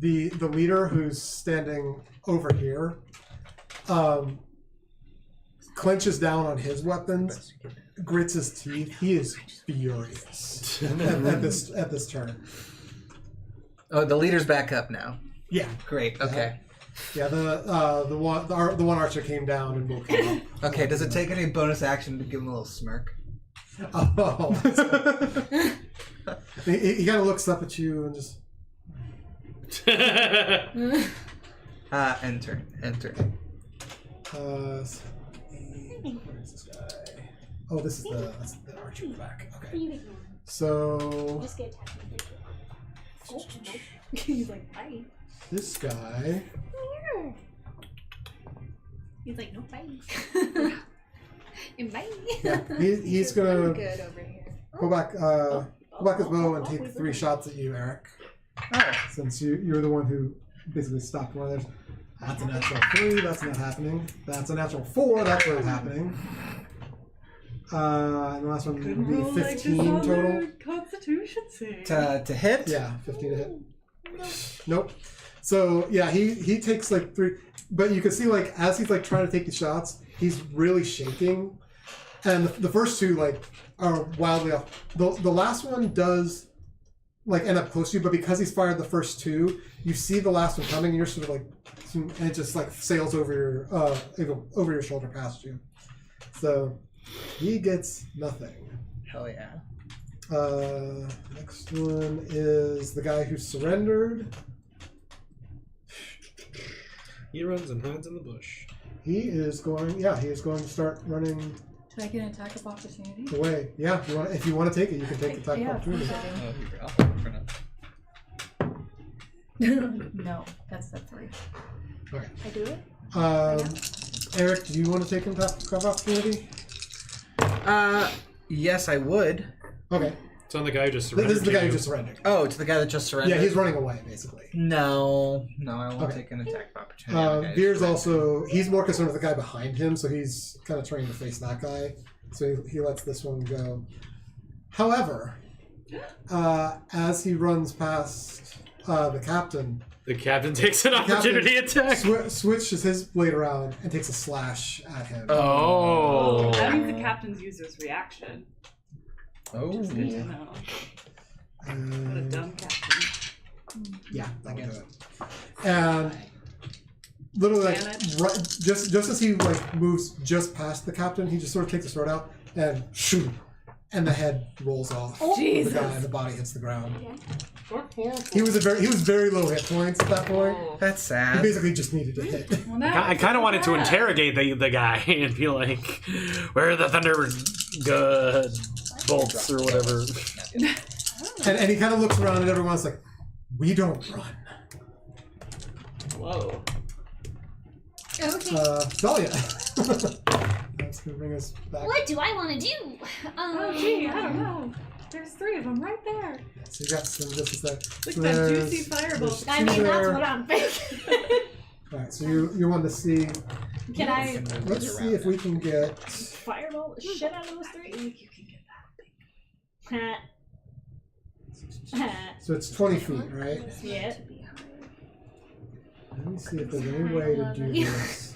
the leader who's standing over here, clenches down on his weapons, grits his teeth. He is furious at this turn. Oh, the leader's back up now. Yeah. Great. Okay. Yeah, the one archer came down and woke him up. Okay. Does it take any bonus action to give him a little smirk? Oh. He kind of looks up at you and just. Enter. Where is this guy? Oh, this is the archer in the back. Okay. So. Just get attacked. Oh, he's like, hi. This guy. He's like, no fight. Bye. Yeah, he's gonna Good over here. go back his bow and take 3 shots at you, Errik. Oh. Since you're the one who basically stopped one of theirs. That's a natural 3. That's not happening. That's a natural 4. That's what is happening. And the last one Couldn't would roll be like this 15 on total. their Constitution save. To hit? Yeah, 15 to hit. Nope. So yeah, he takes like 3, but you can see like as he's like trying to take the shots, he's really shaking, and the first 2 like are wildly off. The last one does like end up close to you, but because he's fired the first 2, you see the last one coming, and you're sort of like, and it just like sails over your shoulder past you. So he gets nothing. Hell yeah. Next one is the guy who surrendered. He runs and hides in the bush. He is going to start running Should I get an attack of opportunity? away. Yeah, if you want to take it, you can take the attack Yeah, opportunity. Oh, here, I'll take it for now. No, that's step 3. Okay. I do it? Errik, do you want to take an attack of opportunity? Yes, I would. Okay. It's on the guy who just surrendered. This is the guy to who you. just surrendered. Oh, it's the guy that just surrendered? Yeah, he's running away, basically. No, I won't Okay. take an attack of opportunity. Veer's also, he's more concerned with the guy behind him, so he's kind of trained to face that guy. So he lets this one go. However, as he runs past the captain takes an opportunity attack. Switches his blade around and takes a slash at him. Oh. That means the captain's used his reaction. Oh. It's good to know. What a dumb captain. Yeah, that would do it. And literally, like, right, just as he like moves just past the captain, he just sort of takes the sword out and shoot, and the head rolls off the guy, and the body hits the ground. He was very low hit points at that point. That's sad. He basically just needed to hit. Well, I kind of wanted to interrogate the guy and be like, "Where are the thunder bolts or whatever?" And he kind of looks around, and everyone's like, "We don't run." Whoa. Okay. Dahlia. That's gonna bring us back. What do I want to do? Oh, gee, I don't know. There's 3 of them right there. So you got some just that. Look So at that there's- juicy fireball. there's I two mean, that's there. what I'm thinking. All right, so you want to see. Can I Let's see if we can get. fireball the shit out of those 3? You can get that. So it's 20 feet, right? Yeah. Let me see if there's any way to do this.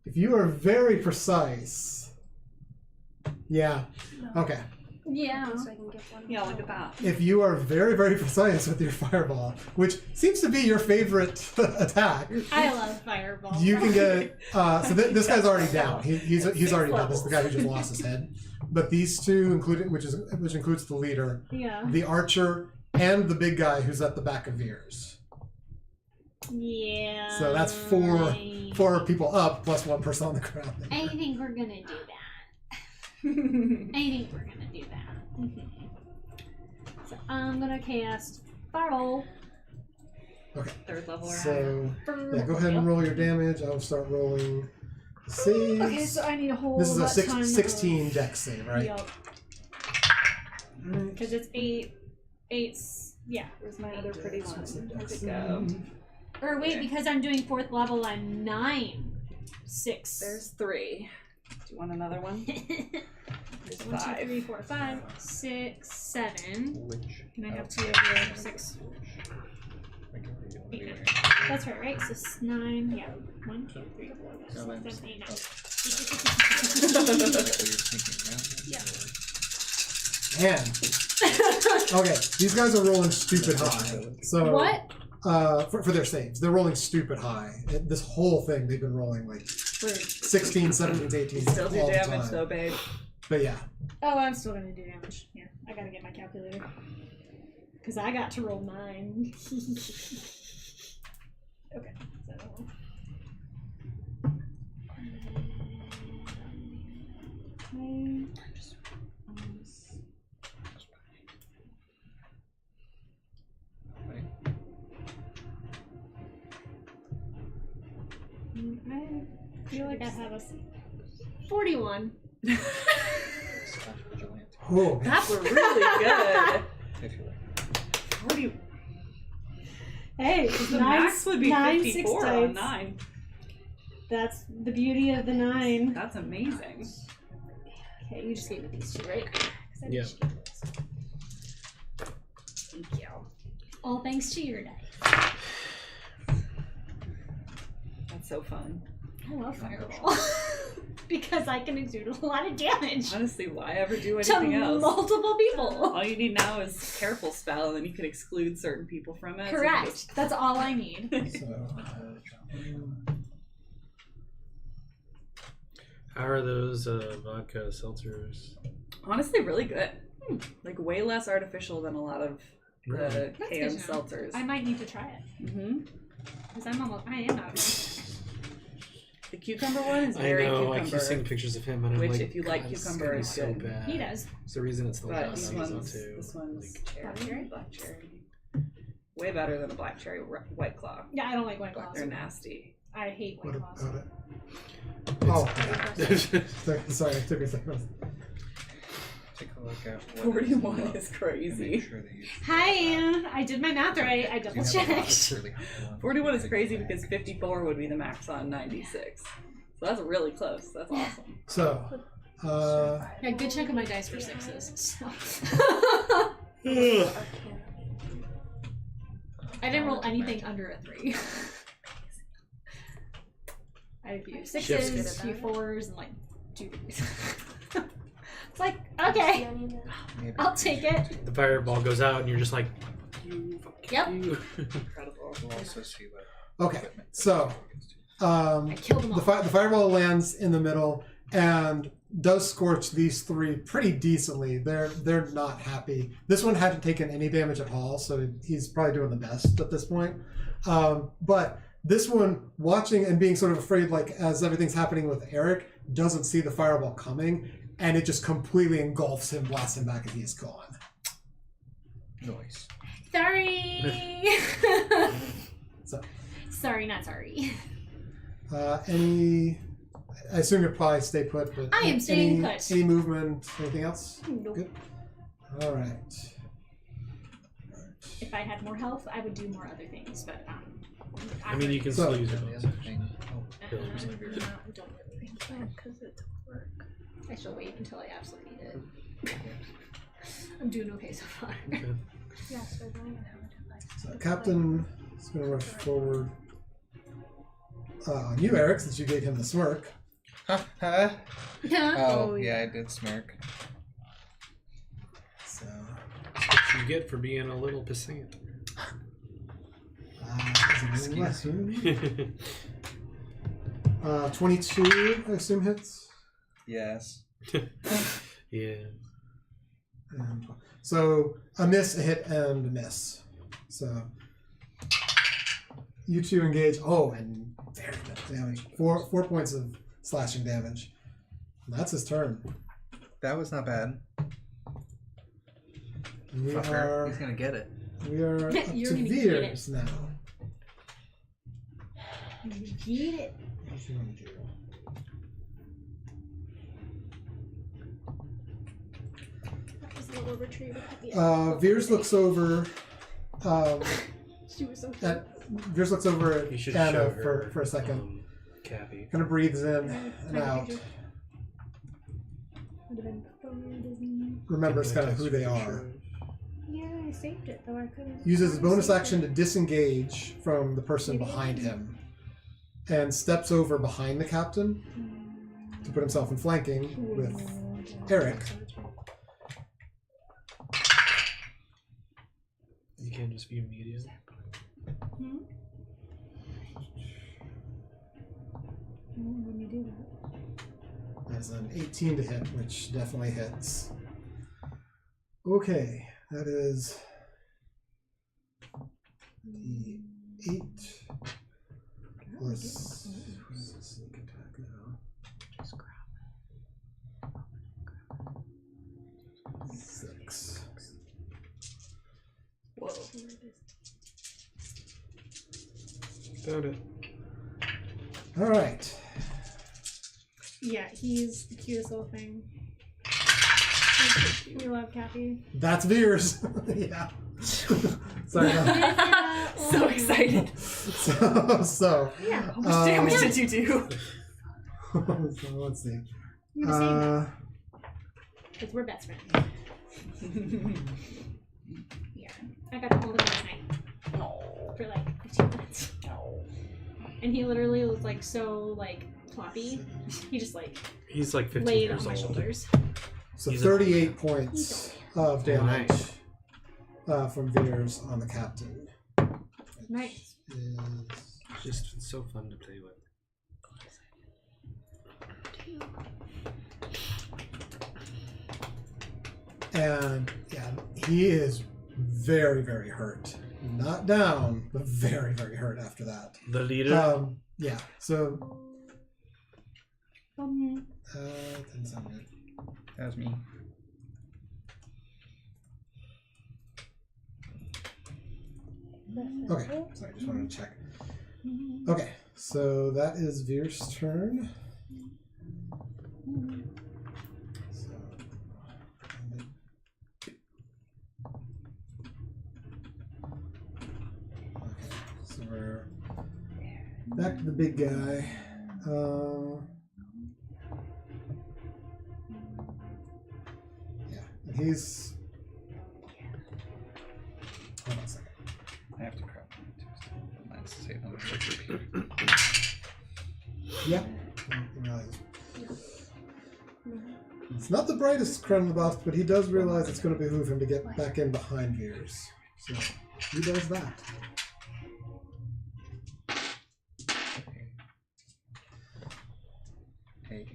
If you are very precise. Yeah. Okay. Yeah. So I can get one. Yeah, look at that. If you are very, very precise with your fireball, which seems to be your favorite attack, I love fireball. you can get. So this guy's already down. He's already dead. This is the guy who just lost his head. But these 2, which includes the leader, Yeah. the archer, and the big guy who's at the back of Veers. Yeah. So that's 4 people up plus 1 person on the ground. I think we're gonna do that. I think we're gonna do that. So I'm gonna cast Fireball. Okay. 3rd level or higher. So yeah, go ahead and roll your damage. I will start rolling saves. Okay, so I need a whole. This is a lot time 16 dex save, right? Yup. Because it's 8. Yeah. Where's my other pretty one? Where'd it go? Or wait, because I'm doing 4th level, I'm 9. 6. There's 3. Do you want another one? There's 1, 2, 5. 3, 4, 5, 6, 7. Which? Can I have 2 of your 6? 8, 9. That's right? So 9. Yeah. 1, 2, 3, 4, 5, 6, 7, 8, 9. Man. Okay, these guys are rolling stupid high. So What? For their saves, they're rolling stupid high. This whole thing, they've been rolling like 16, 17, 18. Still do all the damage time. though, babe. But yeah. Oh, I'm still gonna do damage. Yeah, I gotta get my calculator. Because I got to roll 9. Okay, so. I feel like I have a 41. Oh, man. That's really good. 40. Hey, The 9, max would be 9, 54 6 on dice. 9. That's the beauty of the 9. That's amazing. Okay, you just gave me these 2, right? 'Cause I Yeah. just gave you those. Thank you. All thanks to your dice. That's so fun. I love Fireball. Because I can exude a lot of damage Honestly, why ever do to anything else? multiple people. All you need now is careful spell, and then you can exclude certain people from it. Correct. That's all I need. So, How are those vodka seltzers? Honestly, really good. Like way less artificial than a lot of the Really? canned That's good to know. seltzers. I might need to try it. Mm-hmm. Because I am out of The cucumber one is I very know. I cucumber. keep seeing pictures of him, and I'm Which, like, if you like God, this is cucumber, gonna be is so good. bad. He does. It's the reason it's the But last these season ones, too. this one's Like, cherry, black cherry. Way better than a black cherry White Claw. Yeah, I don't like White Claws. They're nasty. I hate what White Claws. about it? Oh, sorry, it took a second. Take a look at what 41 up is and crazy. make sure that you- Hi, I did my math right. I double You have a lot checked. that's really helpful on 41 is the crazy back. because 54 would be the max on 96. So that's really close. That's awesome. So, Yeah, a good chunk of my dice were 6s. So. I didn't roll anything under a 3. I had a few 6s, a few 4s, and like 2 3s. It's like, okay, Maybe I'll take it. the fireball goes out, and you're just like, you, fuck Yep. you. Incredible. We'll also see what okay, so I killed them all. the fireball lands in the middle and does scorch these 3 pretty decently. They're not happy. This one hadn't taken any damage at all, so he's probably doing the best at this point. But this one, watching and being sort of afraid, like as everything's happening with Errik, doesn't see the fireball coming, and it just completely engulfs him, blasts him back, and he is gone. noise. Sorry. So, Sorry, not sorry. any? I assume you'll probably stay put, but I am staying any, put. Any movement? Anything else? Nope. Good. All right. If I had more health, I would do more other things, but I mean, you can So- still use your And the bonus. other thing, Pillars. don't really. Because it's work. I shall wait until I absolutely need it. I'm doing okay so far. Okay. Yeah, so I don't have a device. So Captain is going to rush forward on you, Errik, since you gave him the smirk. Huh? Oh, yeah, I did smirk. So, That's what you get for being a little pissant. is it 22, I assume, hits. Yes. Yeah. So a miss, a hit, and a miss. So you two engage. Oh, and very good damage. Four points of slashing damage. And that's his turn. That was not bad. We Fucker. are He's gonna get it. You're up to gonna get Veers now. Get it. What's he want to do? That was a little retriever. Veers looks over. She was so At Veers looks over at You should Anna show her for a second. Cappy. Kind of breathes in and out. Remembers kind of who they are. Yeah, I saved it though. I couldn't. Uses his bonus action to disengage from the person behind him, and steps over behind the captain to put himself in flanking with Errik. You can't just view media. When you do that. That's an 18 to hit, which definitely hits. Okay, that is the 8 plus sneak attack now. Just grab 6. Whoa. Found it. All right. Yeah, he's the cutest little thing. We love Cappy. That's Veers. Yeah. Sorry. So excited. So Yeah. How much damage did you do? so let's see. We're the same now. Because we're best friends. Yeah. I got to hold him last night. For like 15 minutes. And he literally was like so like floppy. He just like He's like 15 laid years on my old. shoulders. So He's 38 points of damage Nice. from Veers on the captain. Nice. Is Just so fun to play with. And yeah, he is very, very hurt. Not down, but very, very hurt after that. The leader? Yeah. So didn't sound good. That was me. Okay, so I just wanted to check. Okay, so that is Veer's turn. So, okay, so we're back to the big guy. Yeah, and he's. Hold on a second. I have to grab mine too. So mine's saved on the first repeat. Yeah. He realizes. It's not the brightest crown in the box, but he does realize it's going to behoove him to get back in behind Veers. So he does that. Hey.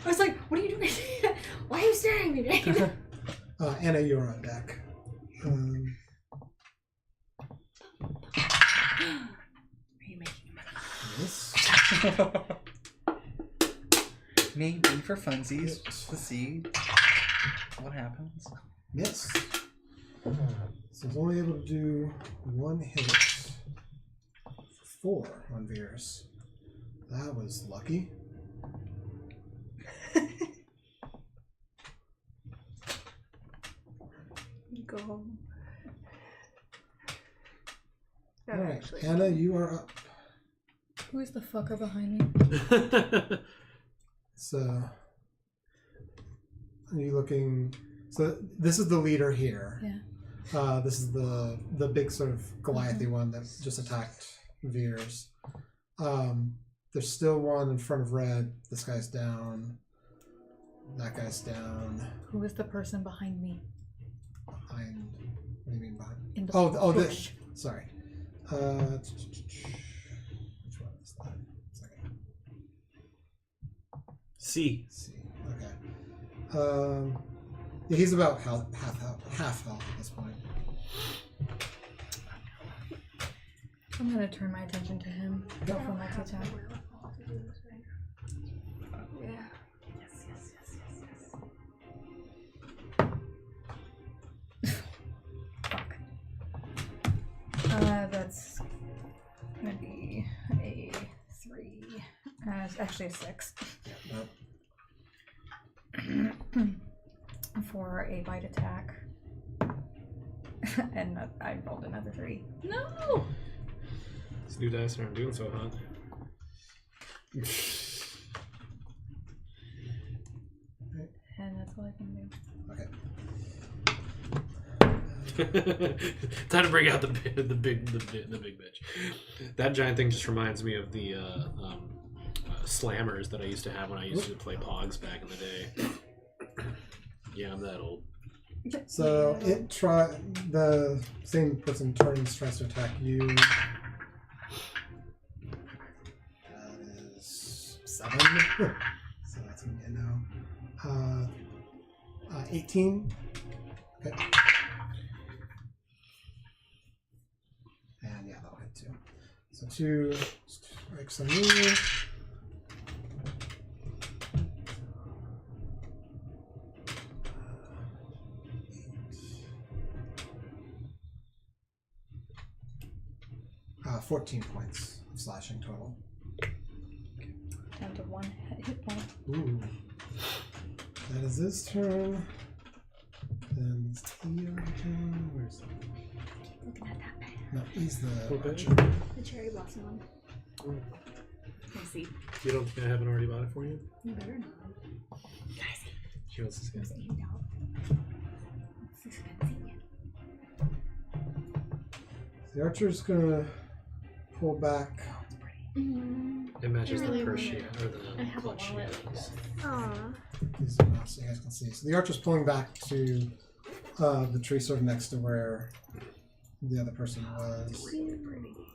I was like, what are you doing? Why are you staring at me? Anna, you're on deck. Are you making Yes. Maybe for funsies to see what happens. Yes. So he's only able to do one hit. 4 on Veers. That was lucky. Go home. Alright, Anna, you are up. Who is the fucker behind me? So, are you looking? So this is the leader here. Yeah. This is the big sort of Goliathy one that just attacked Veers. There's still one in front of Red. This guy's down. That guy's down. Who is the person behind me? Behind. What do you mean behind? In the Oh, bush. this. Sorry. Which one is that? Second. C. Okay. Yeah, he's about half health at this point. I'm gonna turn my attention to him. Go for multi-attack. Yeah. Fuck. That's gonna be a 3. It's actually a 6. Nope. For a bite attack. And I rolled another 3. No! This new dice aren't doing so hot. And that's all I can do. Okay. Time to bring out the big bitch. That giant thing just reminds me of the slammers that I used to have when I used to play Pogs back in the day. Yeah, I'm that old. So the same person tries to attack you. That is 7. So that's gonna be a no. 18. Okay. And yeah, that'll hit 2. So 2 strikes on you. Uh, 14 points of slashing total. Down to 1 hit point. Ooh. That is his turn. Then is he already down? Where's he? Looking at that pen. No, he's the Okay. archer. The cherry blossom one. I see. You don't think I haven't already bought it for you? You better not. She wants to see There's it. a handout. It's expensive. The archer's gonna pull back. It matches I really the purse want she it. or I the have a clutch she wallet. has. Aw. These are now so you guys can see. So the archer's pulling back to the tree sort of next to where the other person was.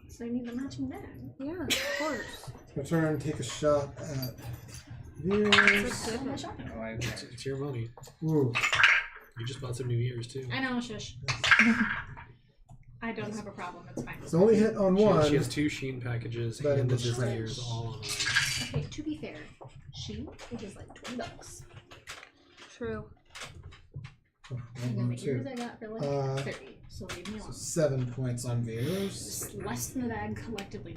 So I need the matching bag. Yeah, of course. It's gonna turn, take a shot at Veers. All my shopping. Oh, It's your money. Ooh. You just bought some New Year's too. I know, shush. I don't have a problem. It's fine. It's only hit on one. She has 2 Sheen packages But and the it was Disney French. Years all on one. Okay, to be fair, it is like $20. True. Oh, And then the two. ears I got for like 30. So leave me So alone. 7 points on Veers. Just less than the bag collectively.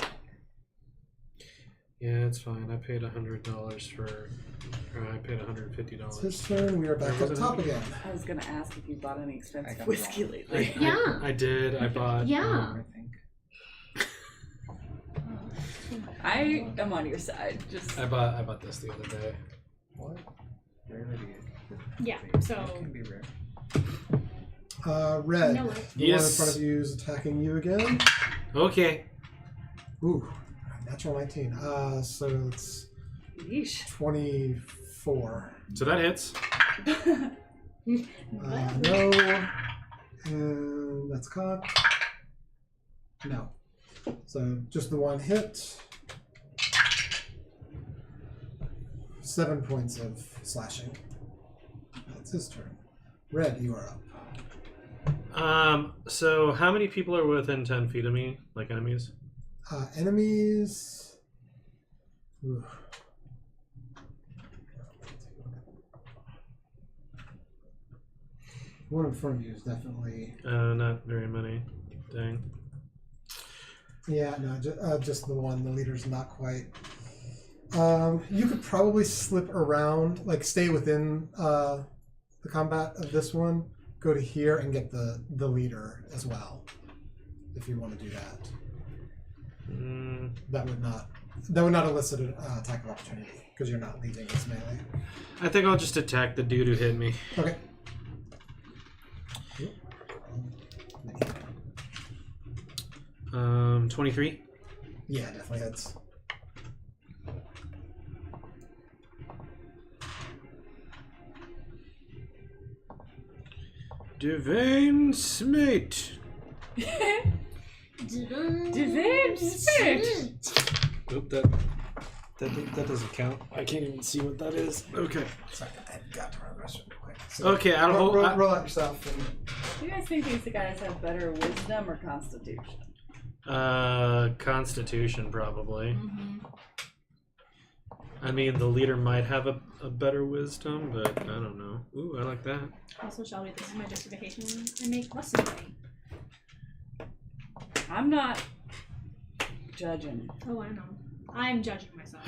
Yeah, it's fine. I paid $100 for. Or I paid It's $150. his turn. We are back up top again. I was gonna ask if you bought any I expensive got whiskey wrong. lately. Yeah. I did. I bought. Yeah. I think. I am on your side. Just I bought this the other day. What? Rarity. Yeah, so. It can be rare. Red. No way. The Yes. one in front of you is attacking you again. Okay. Ooh, natural 19. So it's yeesh. 24. So that hits. No. And that's cocked. No. So just the one hit. 7 points of slashing. That's his turn. Red, you are up. So how many people are within 10 feet of me, like enemies? Enemies. Ooh. One in front of you is definitely. Not very many. Dang. Yeah, no, just the one. The leader's not quite. You could probably slip around, like stay within the combat of this one. Go to here and get the leader as well, if you want to do that. That would not elicit an attack of opportunity because you're not leading this melee. I think I'll just attack the dude who hit me. Okay. 23. Yeah, definitely hits. Divine Smite. Divine Smite. Nope, that doesn't count. I can't even see what that is. Okay. Sorry, I got to run the rest real quick. So Okay, I'll hold. roll out yourself. And Do you guys think these guys have better wisdom or constitution? Constitution probably. I mean, the leader might have a better wisdom, but I don't know. Ooh, I like that. Also, Shelby, this is my justification. I make less than money. I'm not judging. Oh, I know. I'm judging myself.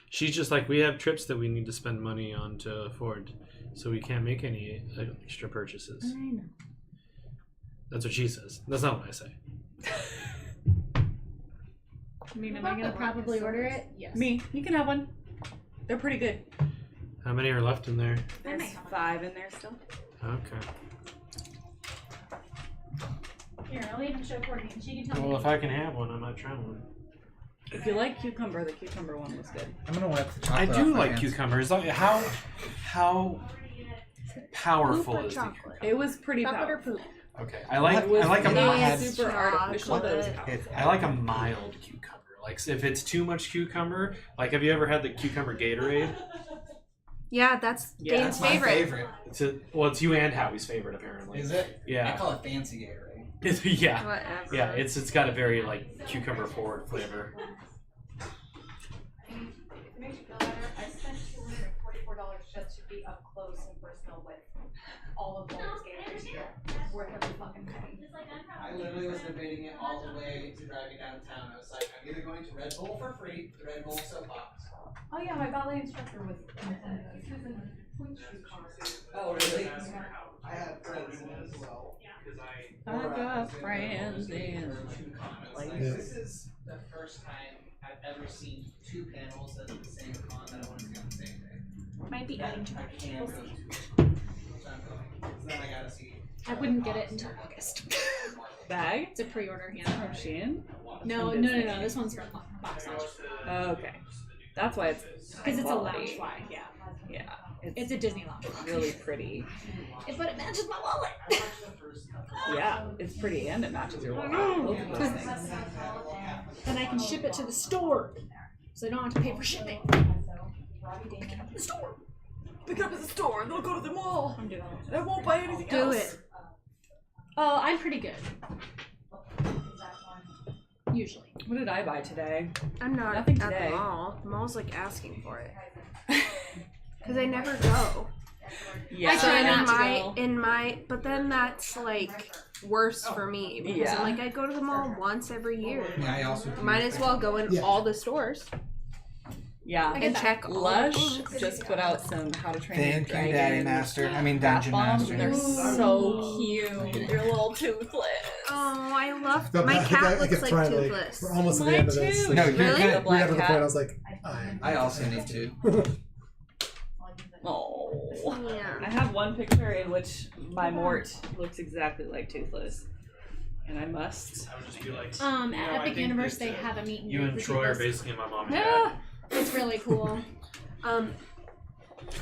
She's just like, we have trips that we need to spend money on to afford, so we can't make any extra purchases. I know. That's what she says. That's not what I say. I mean, am I gonna probably order it? Yes. Me, you can have one. They're pretty good. How many are left in there? There's 5 in there still. Okay. Here, I'll even show Courtney, and she can tell Well, me. if I can have one, I might try one. If you like cucumber, the cucumber one was good. I'm gonna wipe the I chocolate do off my like hands. cucumbers. Like, how powerful Poop or is the chocolate? cucumber? It was pretty Chocolate or powerful. poop? Okay, I like It was a not mild, super artificial, but it was powerful. I like a mild cucumber. Like if it's too much cucumber, like have you ever had the cucumber Gatorade? Yeah, that's Yeah, Dane's That's my favorite. It's you and Howie's favorite apparently. Is it? Yeah. I call it fancy Gatorade. yeah. Whatever. Yeah, it's got a very like cucumber forward flavor. It makes you feel better. I spent $244 just to be up close and personal with all of those games. Worth every fucking penny. I literally was debating it all the way to driving downtown. I was like, I'm either going to Red Bull for free, the Red Bull soapbox, Oh yeah, my ballet instructor was Susan Puig. Oh, really? I have friends in it as well. I got friends in. This is the first time I've ever seen two panels at the same con that I want to see on the same day. Might be adding to I my can't we'll go see. to. So I'm going. So then I gotta see. I wouldn't get it until August. Bag? It's a pre-order, yeah. From Shein? No. This one's from Box Lunch. Oh, okay. That's why it's Because it's a quality. lounge fly, yeah. Yeah. It's a Disney lounge fly. really pretty. But it matches my wallet. Yeah, it's pretty and it matches your wallet. Both of those things. Then I can ship it to the store. So I don't have to pay for shipping. Pick it up at the store. Pick it up at the store and they'll go to the mall. I'm doing And I won't buy anything Do else. it. Oh, I'm pretty good. Usually. What did I buy today? I'm not Nothing at today. the mall. The mall's like asking for it. Because I never go. Yeah. I try So not to go. in my, but then that's like worse for me because Yeah. I'm like I go to the mall once every year. Yeah, I also do. Might as well go in Yeah. all the stores Yeah. I get and that. check all the Lush things. just put out some How to Train Your Thank you, Dragon Daddy Master. I mean, bath Dungeon bombs. Master. They're so cute. They're little toothless. Oh, I love The- my I cat kept looks like trying to, toothless. we're almost at the Mine end of this. too. Like, No, you're Really? good. we got to the Black point. I cat. was like, I also need to. Oh. Yeah. I have one picture in which my Mort looks exactly like Toothless. And I must. I would just be like, At you know, I Epic think Universe, that, they have a meet and you greet and for Troy are Toothless. basically my mom and Yeah. dad. It's really cool.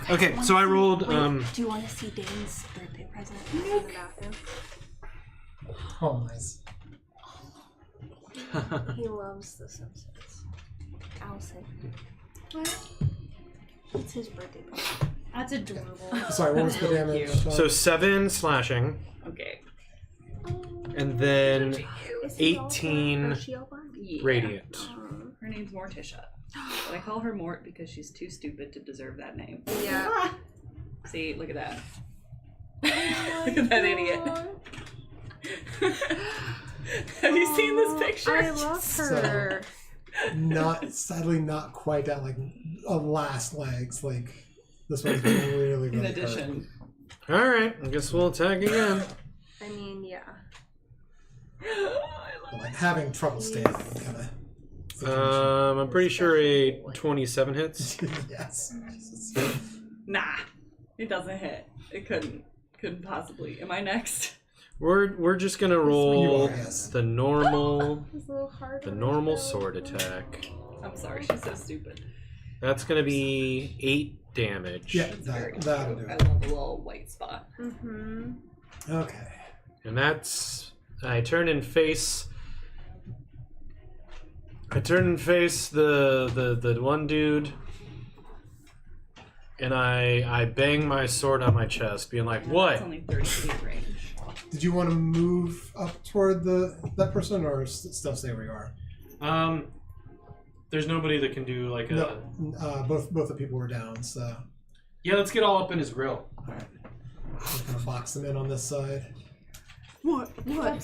Okay, so I rolled. Do you want to see Dane's birthday present? In the bathroom. oh, nice. He loves The Simpsons. Allison. What? It's his birthday party. That's adorable. Sorry, what was the damage? So 7 slashing, Okay. and then Is he all 18 black or she all black? Yeah. radiant. Her name's Morticia. But I call her Mort because she's too stupid to deserve that name. Yeah. See, look at that. Look at that idiot. Have you seen this picture? I love her. Sadly, not quite at like a last legs. Like this one's really, really In hurt. addition. All right, I guess we'll attack again. I mean, yeah. But, like having trouble standing, kind of. I'm pretty sure a 27 hits. Yes. Nah. It doesn't hit. It couldn't. Couldn't possibly. Am I next? We're just gonna roll You are, yes. the normal His little heart. on his belly. sword attack. I'm sorry, she's so stupid. That's gonna be 8 damage. Yeah, It's very that'll cute. do I it. love the little white spot. Mm-hmm. Okay. And that's I turn and face the one dude, and I bang my sword on my chest, being like, It's "What?" only 30 feet range. Did you want to move up toward that person, or still stay where you are? There's nobody that can do like a. No, both the people were down, so Yeah, let's get all up in his grill. I'm gonna box them in on this side. What? Okay.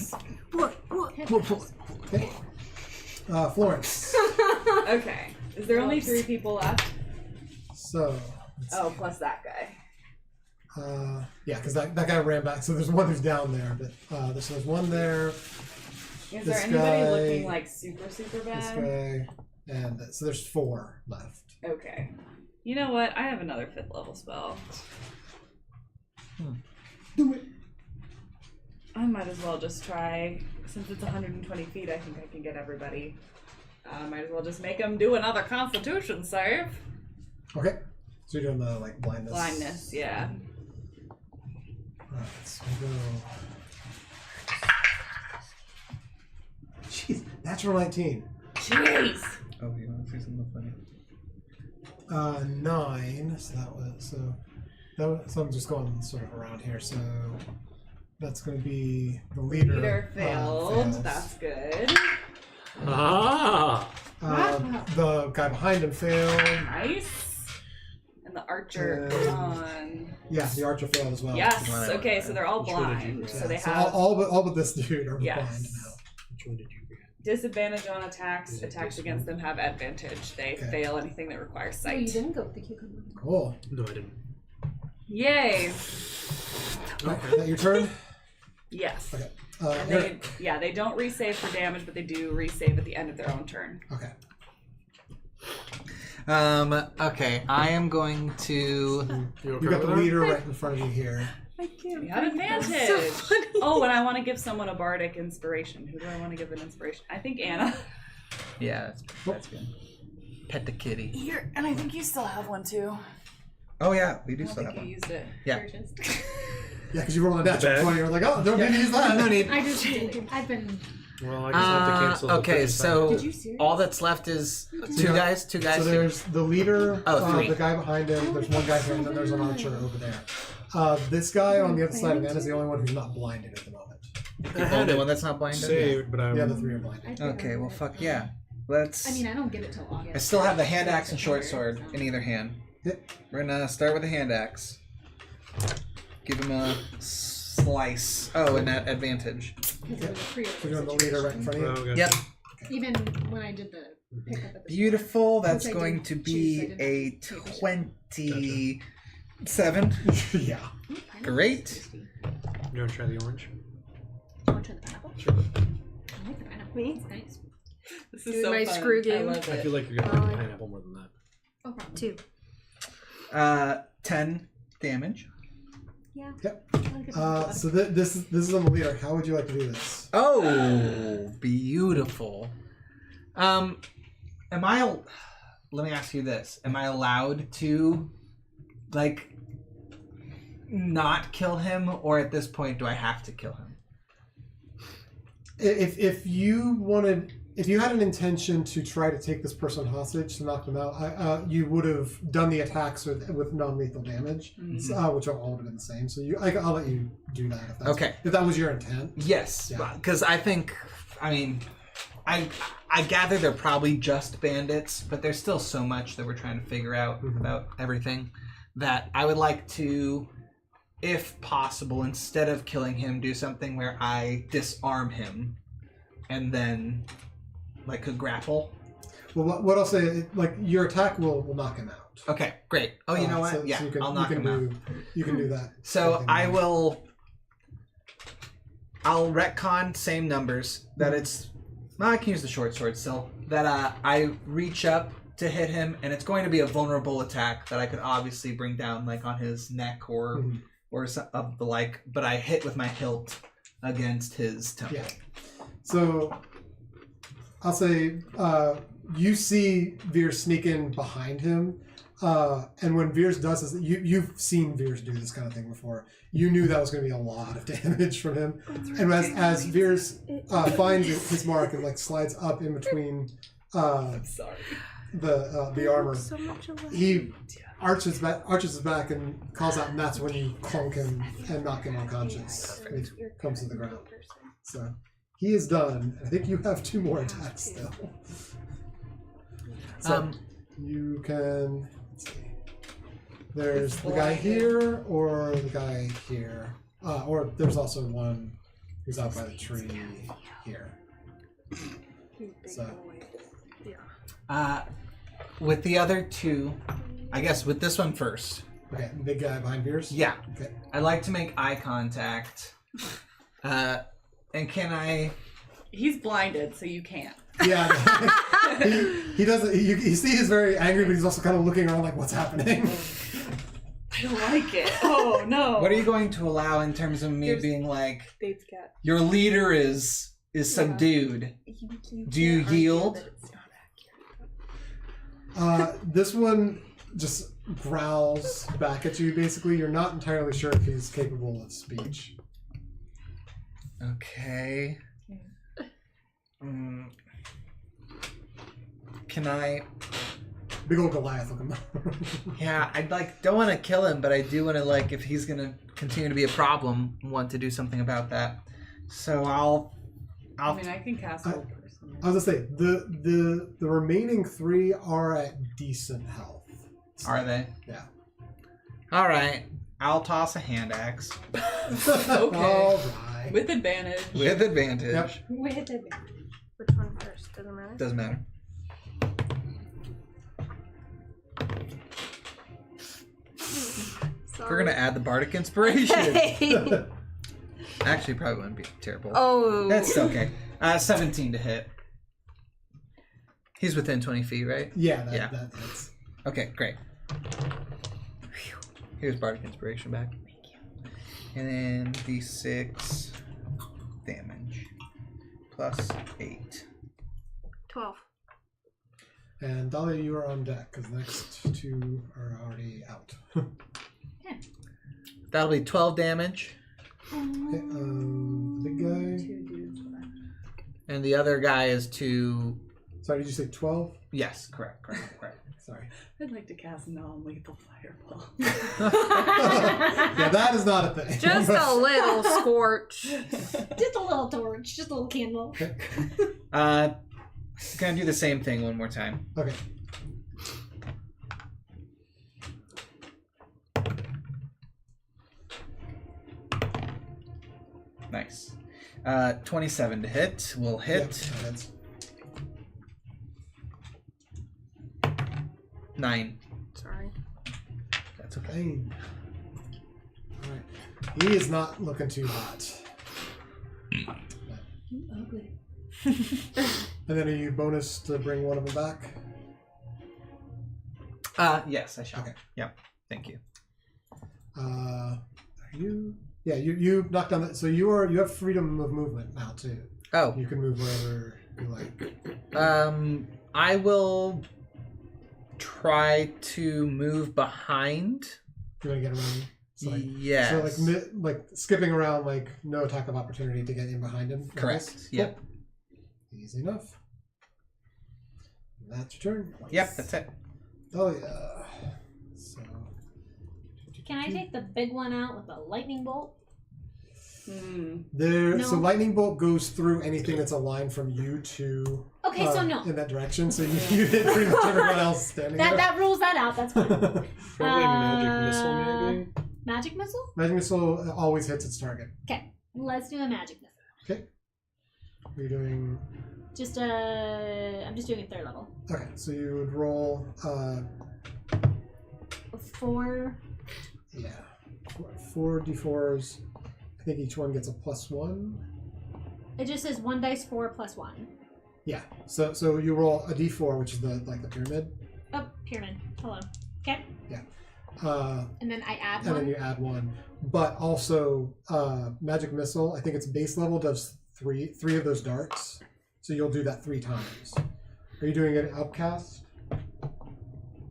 Florence. Okay. Is there only 3 people left? So. Oh, plus that guy. Yeah, because that guy ran back. So there's one who's down there, but there's one there. Is This there anybody guy- looking like super This bad? guy, and so there's 4 left. Okay. You know what? I have another 5th level spell. Do it. I might as well just try. Since it's 120 feet, I think I can get everybody. Might as well just make them do another Constitution save. Okay. So you're doing the like blindness. Blindness, yeah. Alright, so we go. Jeez, natural 19. Jeez. Oh, you want to say something funny? 9. So so I'm just going sort of around here. So that's going to be the leader. Leader failed. fails. That's good. Ah! The guy behind him failed. Nice. And the archer on. Yeah, the archer failed as well. Yes. Okay, so they're all Which one did you blind. grab? So they So have. all but this dude are Yes. blind now. Which one did you grab? Disadvantage on attacks. Attacks against them have advantage. They fail anything that requires Oh, sight. you didn't go with the cucumber. Cool. No, I didn't. Yay! Okay, is that your turn? Yes. Okay. And they don't resave for damage, but they do resave at the end of their own turn. Okay. Okay, I am going to... You got the leader right in front of you here. I can't. We have advantage. So funny. Oh, and I want to give someone a bardic inspiration. Who do I want to give an inspiration? I think Anna. Yeah, that's good. Pet the kitty. Here, and I think you still have one too. Oh yeah, we do I still think have you one. used it. Yeah. Yeah, because you rolled a natural 20. You're like, oh, don't need to use that. No need. I just did. I've been. Well, I guess I have to cancel. Okay, so Did you seriously? all that's left is two guys. So there's the leader, three. the guy behind him, there's one guy here, and then there's an archer over there. This guy on the other side of Anna is the only one who's not blinded at the moment. The only one that's not blinded? Saved, but I'm... The other three are blinded. Okay, well, fuck yeah. Let's... I mean, I don't get it till August. I still have the hand axe and short sword in either hand. Yep. We're gonna start with the hand axe. Give him a slice. Oh, and that advantage. Yep. So you're on the leader right in front of you? Oh, gotcha. Yep. Even when I did the pickup at the Beautiful. That's Which I going didn't to choose, be I didn't a take the 27. Yeah. Great. You want to try the orange? You want to try the pineapple? Sure. I like the pineapple. Me? It's nice. This is Do so my fun. screw I game. love I it. feel like you're going to like the pineapple more than that. Oh, problem. 2. 10 damage. Yeah. Yep. I like it. So this is on the leader. How would you like to do this? Oh, beautiful. Am I? Let me ask you this: am I allowed to, like, not kill him, or at this point, do I have to kill him? If you had an intention to try to take this person hostage to knock them out, you would have done the attacks with non-lethal damage, which all would have been the same. So I'll let you do that if that was your intent. Yes, because I think, I mean, I gather they're probably just bandits, but there's still so much that we're trying to figure out about everything that I would like to, if possible, instead of killing him, do something where I disarm him and then, like, a grapple. Well, what I'll say, like, your attack will knock him out. Okay, great. Oh, you know what? So yeah, you can, I'll knock him out. You can do that. So I'll retcon same numbers that it's. Well, I can use the short sword still. That I reach up to hit him, and it's going to be a vulnerable attack that I could obviously bring down, like on his neck or some of the like. But I hit with my hilt against his temple. Yeah. So I'll say you see Veers sneak in behind him, and when Veers does this, you've seen Veers do this kind of thing before. You knew that was going to be a lot of damage from him, and as Veers finds his mark and like slides up in between the armor, he arches his back and calls out, and that's when you clunk him and knock him unconscious. And he comes to the ground. So he is done. I think you have 2 more attacks still. So you can. Let's see. There's the guy here, or the guy here, or there's also one who's out by the tree here. So. With the other 2, I guess with this one first. Okay, the big guy behind Veers? Yeah. Okay. I'd like to make eye contact. And can I... He's blinded, so you can't. Yeah. he doesn't... You see he's very angry, but he's also kind of looking around like, what's happening? I don't like it. Oh, no. What are you going to allow in terms of me being like... Date's cat. Your leader is subdued. Do you yield? This one just growls back at you, basically. You're not entirely sure if he's capable of speech. Okay. Can I... Big old Goliath looking. Yeah, I don't want to kill him, but I do want to, like, if he's going to continue to be a problem, want to do something about that. So I'll I mean, I can cast Hold Person. I was gonna say the remaining 3 are at decent health. Are they? Yeah. All right. I'll toss a hand axe. Okay. All right. With advantage. With advantage. Yep. With advantage. Which one first? Doesn't matter. Doesn't matter. We're gonna add the bardic inspiration. Okay. Actually, probably wouldn't be terrible. Oh. That's okay. 17 to hit. He's within 20 feet, right? Yeah, Yeah. that hits. Okay, great. Here's bardic inspiration back. Thank you. And then d6 damage plus 8. 12. And Dahlia, you are on deck because the next two are already out. That'll be 12 damage. Okay, the big guy. And the other guy is 2. Sorry, did you say 12? Yes, correct. Sorry. I'd like to cast non-lethal fireball. Yeah, that is not a thing. Just a little scorch. Just a little torch, just a little candle. Gonna do the same thing one more time. Okay. Nice. 27 to hit. Will hit. Yep, that's 9. Sorry. That's okay. pain. Alright. He is not looking too hot. Ugly. And then are you bonus to bring one of them back? Yes, I shall. Okay. Yep. Thank you. Are you? Yeah, you knocked down that. So you have freedom of movement now too. Oh. You can move wherever you like. I will try to move behind. You want to get around? So Yes. So like skipping around, like no attack of opportunity to get in behind him. Correct. Yep. Cool. Easy enough. And that's your turn. Yep, that's it. Oh yeah. So. Can I take the big one out with a lightning bolt? There. So No. lightning bolt goes through anything that's a line from you to. Okay, so no. In that direction, so you hit pretty much everyone else standing there. That rules that out. That's fine. Probably magic missile, maybe. Magic missile? Magic missile always hits its target. Okay, let's do a magic missile. Okay. We're doing. I'm just doing a 3rd level. Okay, so you would roll. 4. Yeah. 4 d4s. I think each one gets a +1. It just says 1 dice 4 plus 1. Yeah. So you roll a d4, which is the pyramid. Oh, pyramid. Hello. Okay. Yeah. And then I add and one. then you add 1. But also, magic missile. I think its base level does three of those darts. So you'll do that 3 times. Are you doing an upcast?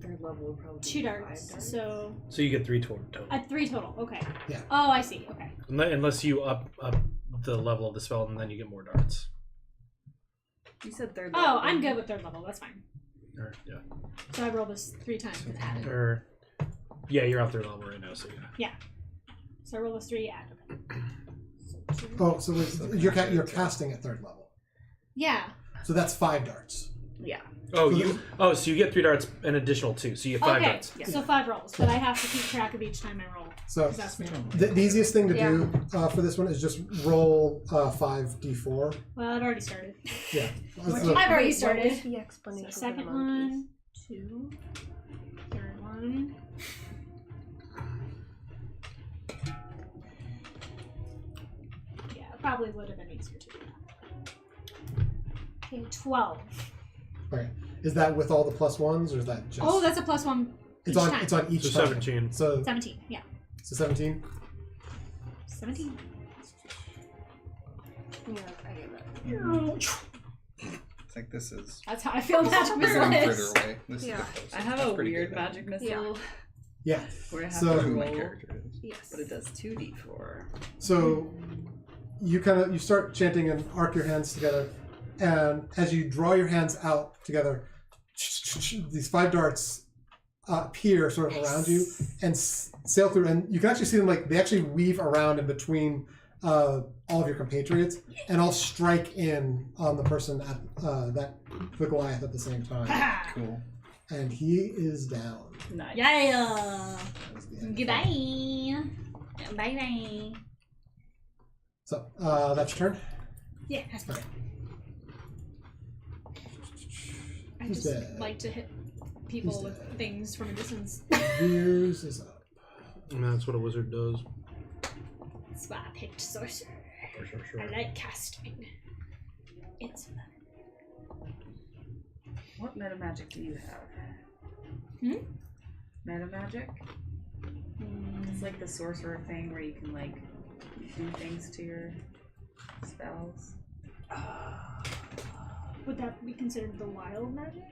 3rd level would probably be 2 darts. 5 darts. So you get 3 total. 3 total. Okay. Yeah. Oh, I see. Okay. Unless you up the level of the spell, and then you get more darts. You said 3rd level. Oh, I'm good with 3rd level. That's fine. Or, yeah. So I roll this 3 times with added. Or, yeah, you're on 3rd level right now, so yeah. Yeah. So I roll this 3 add. Okay. So 2. Oh, so you're casting at 3rd level. Yeah. So that's 5 darts. Yeah. So you get 3 darts, an additional 2, so you get 5 Okay. darts. Yeah. So 5 rolls, but I have to keep track of each time I roll. So 'cause that's the easiest thing to do for this one is just roll 5 d4. Well, I've already started. Yeah. I've already started. What was the explanation So for the 2nd monkeys? one, 2, 3rd one. Yeah, it probably would have been easier to do that. Okay, 12. Okay. Is that with all the +1s, or is that just? Oh, that's a +1 It's each on. time. It's on each. So target. 17. So 17, yeah. 17. 17. Yeah, I get that. It's like this is That's how I feel magic further missile and is. further away. This Yeah. is the closest. I have That's a pretty weird good. magic missile Yeah. where I have So- to Who my roll, character is. Yes. but it does 2d4. So you start chanting and arc your hands together, and as you draw your hands out together, these 5 darts appear sort of around you and sail through, and you can actually see them like they actually weave around in between all of your compatriots, and all strike in on the person at the Goliath at the same time. Cool. And he is down. Nice. Yeah. That was the end. Goodbye. Bye bye. So that's your turn. Yeah, that's fine. Who's just dead? like to hit people Who's with things from a distance. Veers is up. And that's what a wizard does. That's why I picked sorcerer. Sure. I like casting. It's fun. What meta magic do you have? Meta magic? It's like the sorcerer thing where you can like do things to your spells. Would that be considered the wild magic?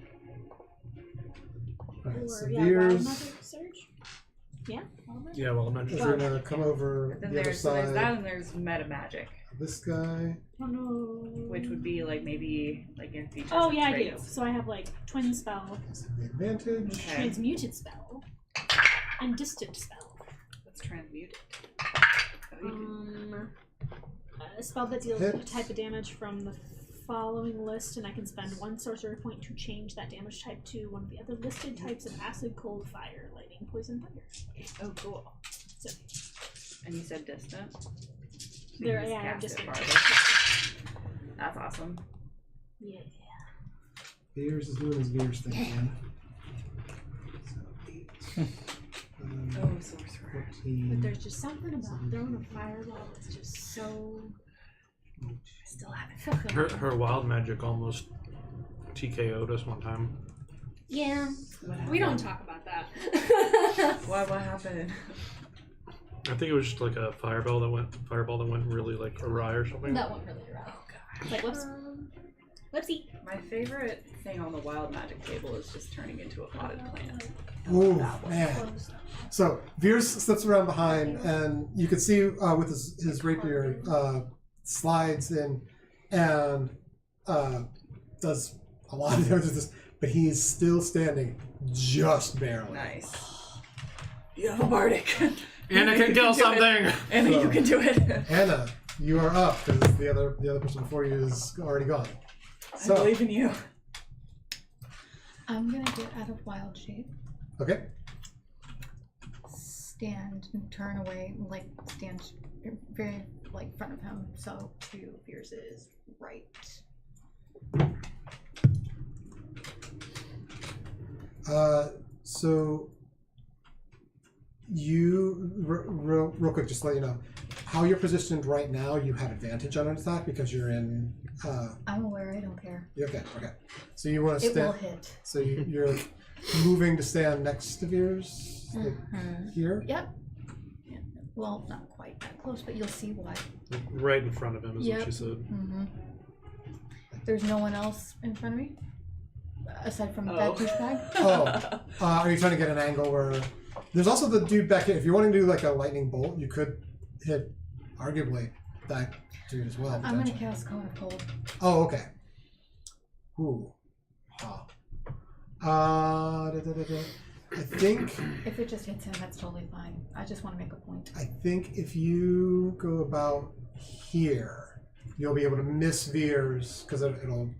Alright, Or so yeah, wild Veers magic surge? Yeah, wild magic. Yeah, well, I'm is gonna come over But then the other there's that side. and there's meta magic, This guy. Oh no. which would be like maybe like in features. Oh and yeah, I do. traits. So I have like twin spell, The advantage. Okay. transmuted spell, and distant spell. Let's transmute it. A spell that deals Hits. a type of damage from the following list, and I can spend 1 sorcery point to change that damage type to one of the other listed types of acid, cold, fire, lightning, poison, thunder. Oh, cool. So And you said distant. So there, you yeah, I have cast it distant. farther. That's awesome. Yeah. Veers is doing his Veers thing again. So 8. Oh, sorcerer. 14. But there's just something about throwing a fireball that's just so. I still haven't fulfilled. Her wild magic almost TKO'd us one time. Yeah. We don't talk about that. What happened? I think it was just like a fireball that went really like awry or something. That one really right. Oh god. Like whoops. Whoopsie. My favorite thing on the wild magic table is just turning into a potted plant. Oh man! So Veers slips around behind, and you can see with his rapier slides in and does a lot of damage with this, but he's still standing just barely. Nice. You have a bardic. Anna can kill something. Anna, you can do it. Anna, you are up because the other person before you is already gone. I believe in you. I'm gonna get out of wild shape. Okay. Stand and turn away, like stand very like front of him. So to Veers' right. So you real quick, just to let you know how you're positioned right now. You have advantage on an attack because you're in. I'm aware. I don't care. Okay. So you want to It stand. will hit. So you're moving to stand next to Veers, like here. Yep. Yeah. Well, not quite that close, but you'll see why. Right in front of him is Yep. what she said. Mm-hmm. There's no one else in front of me, aside from that douchebag. Are you trying to get an angle where? There's also the dude back here. If you're wanting to do like a lightning bolt, you could hit, arguably, that dude as well. I'm gonna potentially. cast Cone of Cold. Oh, okay. Ooh. I think. If it just hits him, that's totally fine. I just want to make a point. I think if you go about here, you'll be able to miss Veers because it'll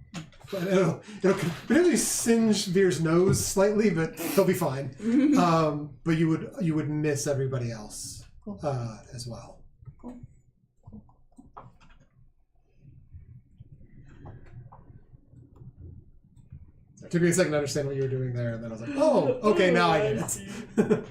potentially singe Veers' nose slightly, but he'll be fine. But you would miss everybody else as well. Cool. It took me a second to understand what you were doing there, and then I was like, "Oh, okay, now I get it."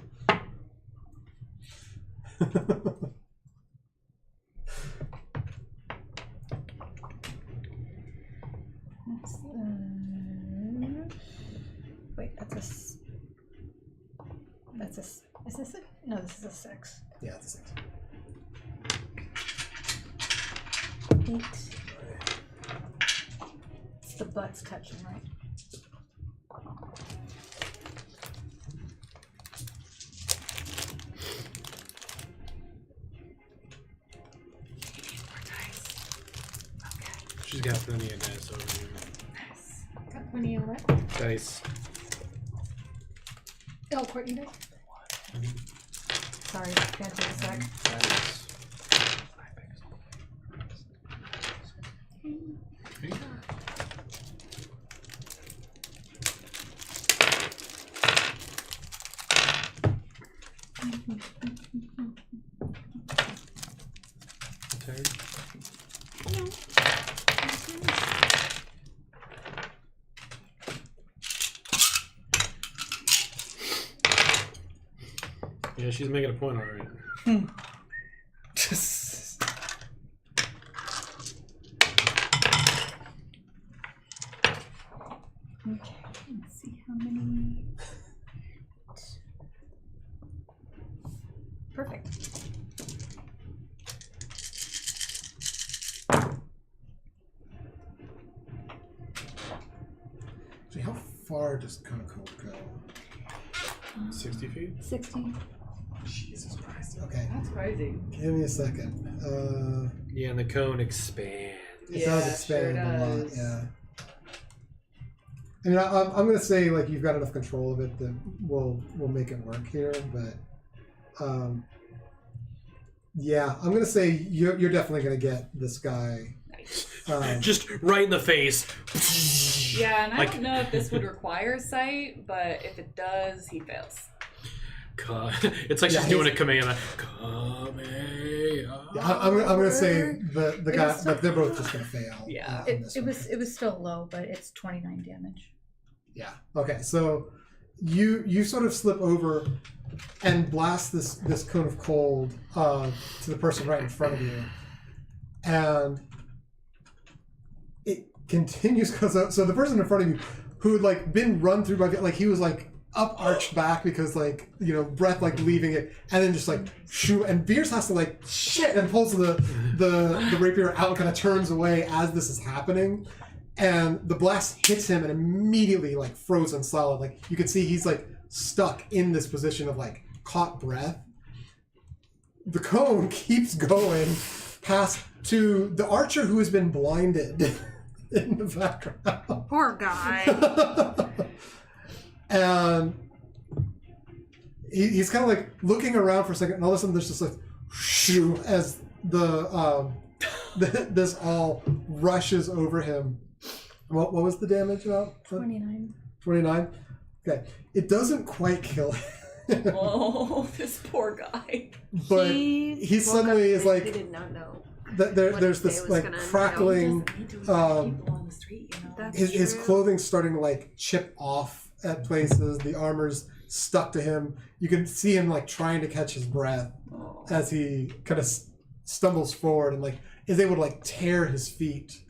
Wait, that's a. Is this a? No, this is a 6. Yeah, it's a 6. 8. It's the butts touching, right? She's got plenty of dice over here. Got plenty of what? Dice. Oh, Courtney does. Sorry, can't take a sec. Tired? Yeah, she's making a point already. Okay, let's see how many. Perfect. So how far does Cone of Cold go? 60 feet? 60. Jesus Christ. Okay. That's crazy. Give me a second. Yeah, and the cone expands. It does expand a lot, yeah. I mean, I'm gonna say like you've got enough control of it that we'll make it work here, but yeah, I'm gonna say you're definitely gonna get this guy. Just right in the face. Yeah, and I Like- don't know if this would require sight, but if it does, he fails. It's like Yeah, she's doing a he's- Kamehameha. Yeah, I'm gonna say the guy like they're both just gonna fail. Yeah. on this one. It was still low, but it's 29 damage. Yeah. Okay. So you sort of slip over and blast this cone of cold to the person right in front of you, and it continues because so the person in front of you who had like been run through by like he was like up arched back because like breath like leaving it and then just like shoot and Beers has to like shit and pulls the rapier out and kind of turns away as this is happening. And the blast hits him and immediately like frozen solid. Like you can see he's like stuck in this position of like caught breath. The cone keeps going past to the archer who has been blinded in the background. Poor guy. And he's kind of like looking around for a second, and all of a sudden there's just like shoo as this all rushes over him. What was the damage about? 29. 29? Okay. It doesn't quite kill him. Oh, this poor guy. But he suddenly is like, He did not know. there's this like crackling, On the street, That's his true. clothing's starting to like chip off at places. The armor's stuck to him. You can see him like trying to catch his breath as he kind of stumbles forward and like is able to like tear his feet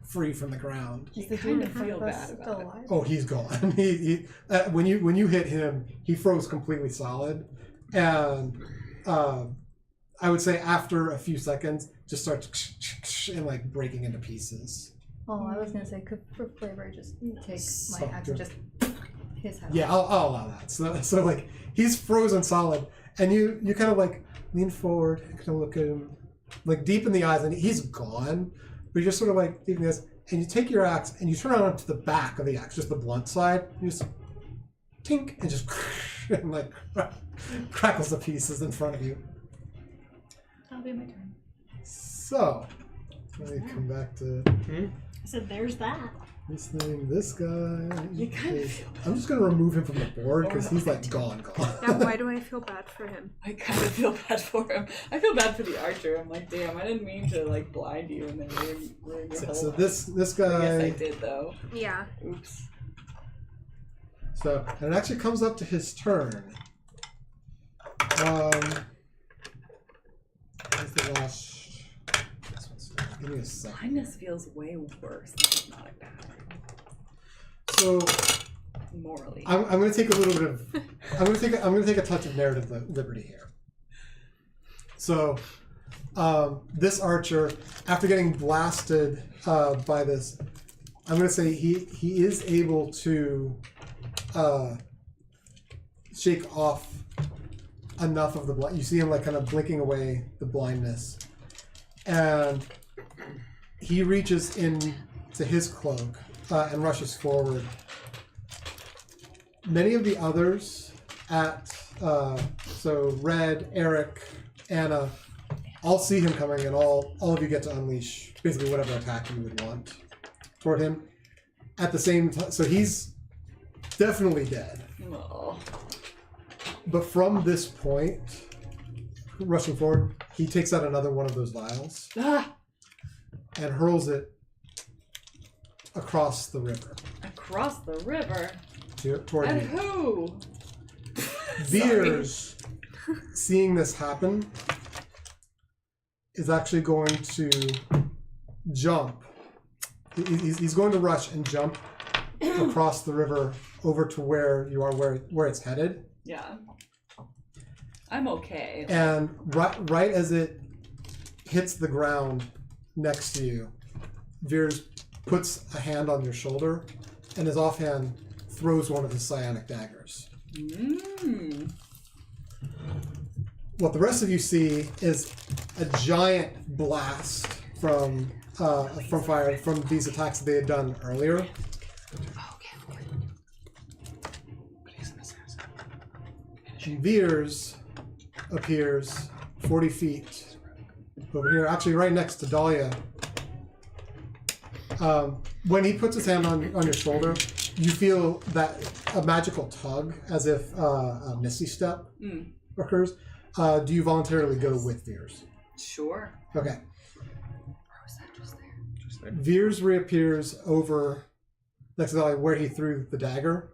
free from the ground. Is the kind dude of in front feel of us bad about still it. alive? Oh, he's gone. He when you hit him, he froze completely solid, and I would say after a few seconds, just starts and like breaking into pieces. Oh, I was gonna say, could for flavor just take my axe and just his head. Yeah, I'll allow that. So like he's frozen solid, and you kind of like lean forward and kind of look at him, like deep in the eyes, and he's gone. But you're just sort of like deep in the eyes, and you take your axe and you turn it on to the back of the axe, just the blunt side. You just tink and just and like crackles to pieces in front of you. That'll be my turn. So let me come back to I said, there's that. this thing. This guy. You kind of feel I'm just gonna remove him from the board because he's like gone. Now, why do I feel bad for him? I kind of feel bad for him. I feel bad for the archer. I'm like, damn, I didn't mean to like blind you and then ruin your whole So life. this I guy. guess I did though. Yeah. Oops. So, and it actually comes up to his turn. Where's the last? This one's give me a second. Blindness feels way worse than hypnotic power. So, Morally. I'm going to take a little bit of. I'm going to take a touch of narrative liberty here. So, this archer, after getting blasted by this, I'm going to say he is able to shake off enough of the blind. You see him like kind of blinking away the blindness, and he reaches into his cloak and rushes forward. Many of the others at so Red, Errik, Anna, all see him coming, and all of you get to unleash basically whatever attack you would want toward him. At the same time, so he's definitely dead. Oh. But from this point, rushing forward, he takes out another one of those vials Ah! and hurls it across the river. Across the river? Toward And you. who? Beers seeing this happen, is actually going to jump. He's going to rush and jump across the river over to where you are, where it's headed. Yeah. I'm okay. And right as it hits the ground next to you, Veers puts a hand on your shoulder, and his offhand throws one of his psionic daggers. Mm. What the rest of you see is a giant blast from fire from these attacks that they had done earlier. Veers appears 40 feet over here, actually right next to Dahlia. When he puts his hand on your shoulder, you feel that a magical tug, as if a misty step occurs. Do you voluntarily go with Veers? Sure. Okay. Or was that just there? Veers reappears over next to Dahlia where he threw the dagger.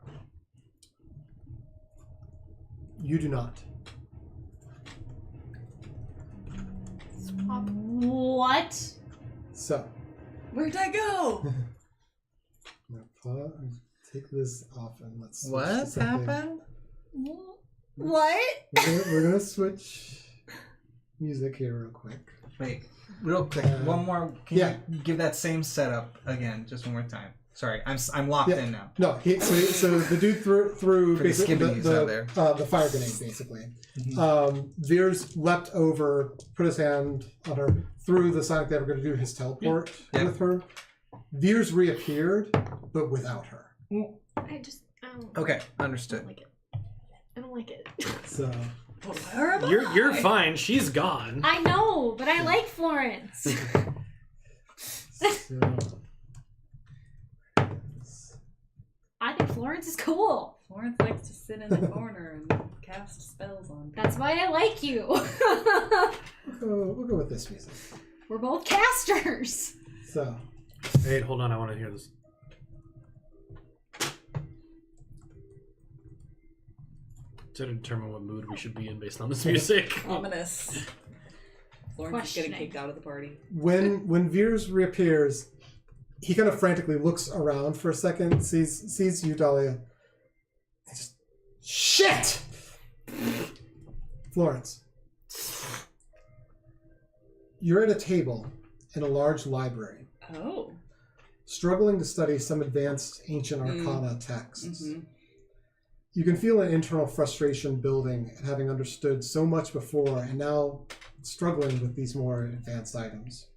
You do not. What? So. Where'd I go? Take this off and let's switch What to something. happened? What? We're gonna switch music here real quick. Wait, real quick, one more. Can you give that same setup again, just one more time? Sorry, I'm locked in now. No, so the dude threw For the basically skibbities out there. the fire grenade, basically. Veers leapt over, put his hand on her, threw the sonic they were going to do his teleport with her. Veers reappeared, but without her. I don't. Okay, understood. I don't like it. So. You're fine. She's gone. I know, but I like Florence. I think Florence is cool. Florence likes to sit in the corner and cast spells on people. That's why I like you. We'll go with this music. We're both casters. So. Wait, hold on. I want to hear this. To determine what mood we should be in based on this music. Ominous. Florence is getting kicked out of the party. When Veers reappears, he kind of frantically looks around for a second, sees you, Dahlia. And just, shit! Florence. You're at a table in a large library. Oh. Struggling to study some advanced ancient arcana texts. Mm-hmm. You can feel an internal frustration building at having understood so much before and now struggling with these more advanced items.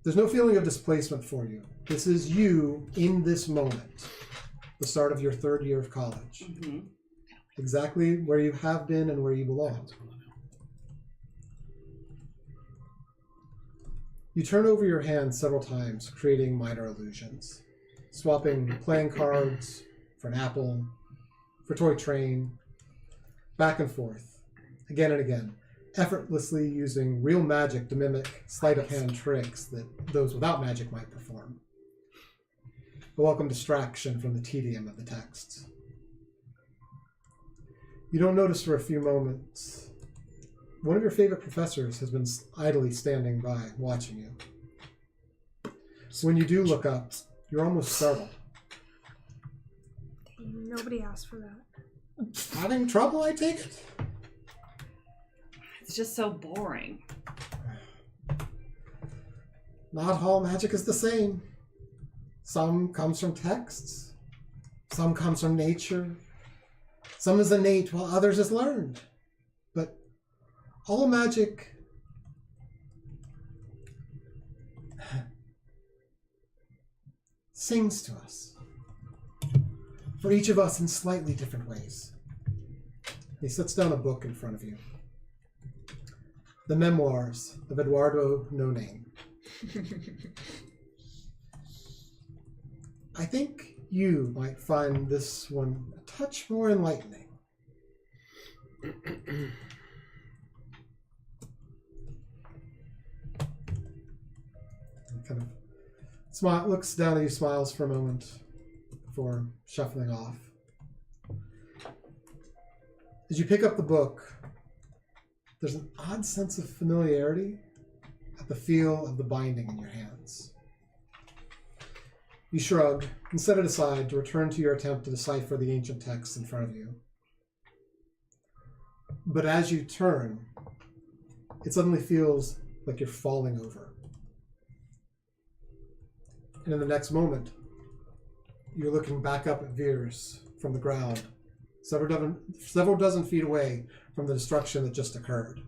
There's no feeling of displacement for you. This is you in this moment, the start of your third year of college. Mm-hmm. Exactly where you have been and where you belong. You turn over your hand several times, creating minor illusions, swapping playing cards for an apple, for toy train, back and forth, again and again, effortlessly using real magic to mimic sleight of hand tricks that those without magic might perform. A welcome distraction from the tedium of the texts. You don't notice for a few moments. One of your favorite professors has been idly standing by, watching you. When you do look up, you're almost startled. Nobody asked for that. Having trouble, I take it? It's just so boring. Not all magic is the same. Some comes from texts. Some comes from nature. Some is innate while others is learned. But all magic sings to us. For each of us in slightly different ways. He sets down a book in front of you. The Memoirs of Eduardo No Name. I think you might find this one a touch more enlightening. Kind of looks down at you, smiles for a moment before shuffling off. As you pick up the book, there's an odd sense of familiarity at the feel of the binding in your hands. You shrug and set it aside to return to your attempt to decipher the ancient text in front of you. But as you turn, it suddenly feels like you're falling over. And in the next moment, you're looking back up at Veers from the ground, several dozen feet away from the destruction that just occurred.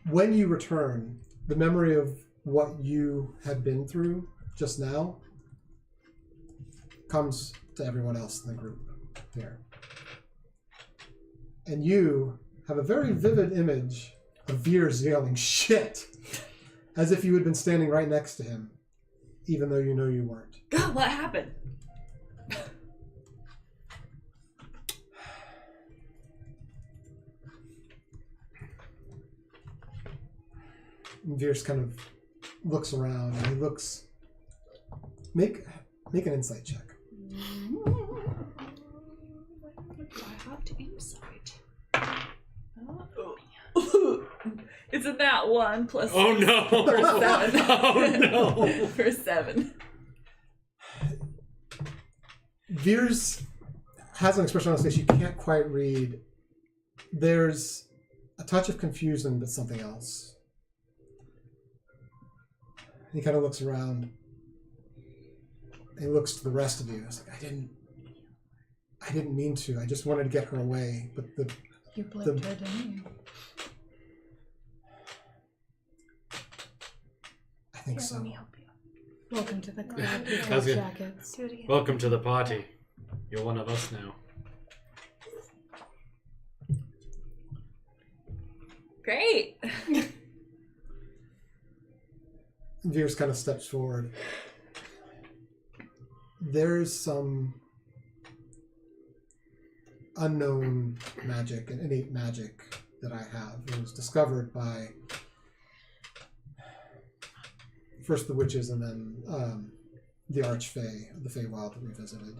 When you return, the memory of what you had been through just now comes to everyone else in the group here. And you have a very vivid image of Veers yelling, "Shit!" as if you had been standing right next to him, even though you know you weren't. God, what happened? And Veers kind of looks around and he looks. Make an insight check. I have to insight. It's a nat 1 plus. Oh no! For 7. Oh no! For 7. Veers has an expression on his face you can't quite read. There's a touch of confusion, but something else. He kind of looks around. He looks to the rest of you. It's like, I didn't mean to. I just wanted to get her away, but You blipped her, didn't you? I think so. Let me help you. Welcome to the club. With How's it? jackets. Do it again. Welcome to the party. You're one of us now. Great. Veers kind of steps forward. There's some unknown magic, an innate magic that I have. It was discovered by first the witches and then the Archfey of the Feywild that we visited.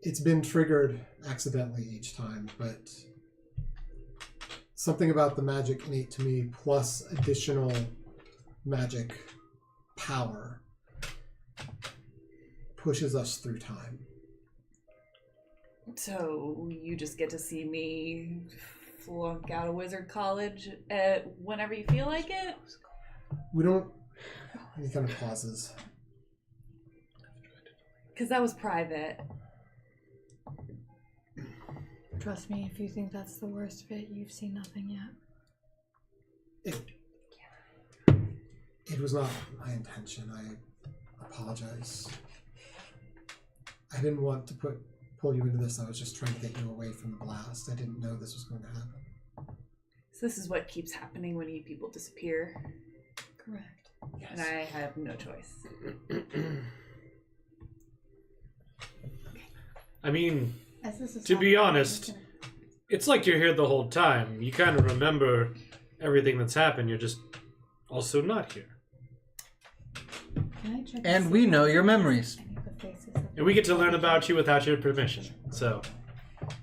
It's been triggered accidentally each time, but something about the magic innate to me plus additional magic power pushes us through time. So you just get to see me flunk out of wizard college whenever you feel like it? We don't... He kind of pauses. Because that was private. Trust me, if you think that's the worst fit, you've seen nothing yet. It was not my intention. I apologize. I didn't want to pull you into this. I was just trying to get you away from the blast. I didn't know this was going to happen. So this is what keeps happening when you people disappear. Correct. Yes. And I have no choice. I mean, As this is to be happening, honest, it's like you're here the whole time. You kind of remember everything that's happened. You're just also not here. Can I check And see we if know your memories. any of the faces of And we get to learn about you without your permission. So,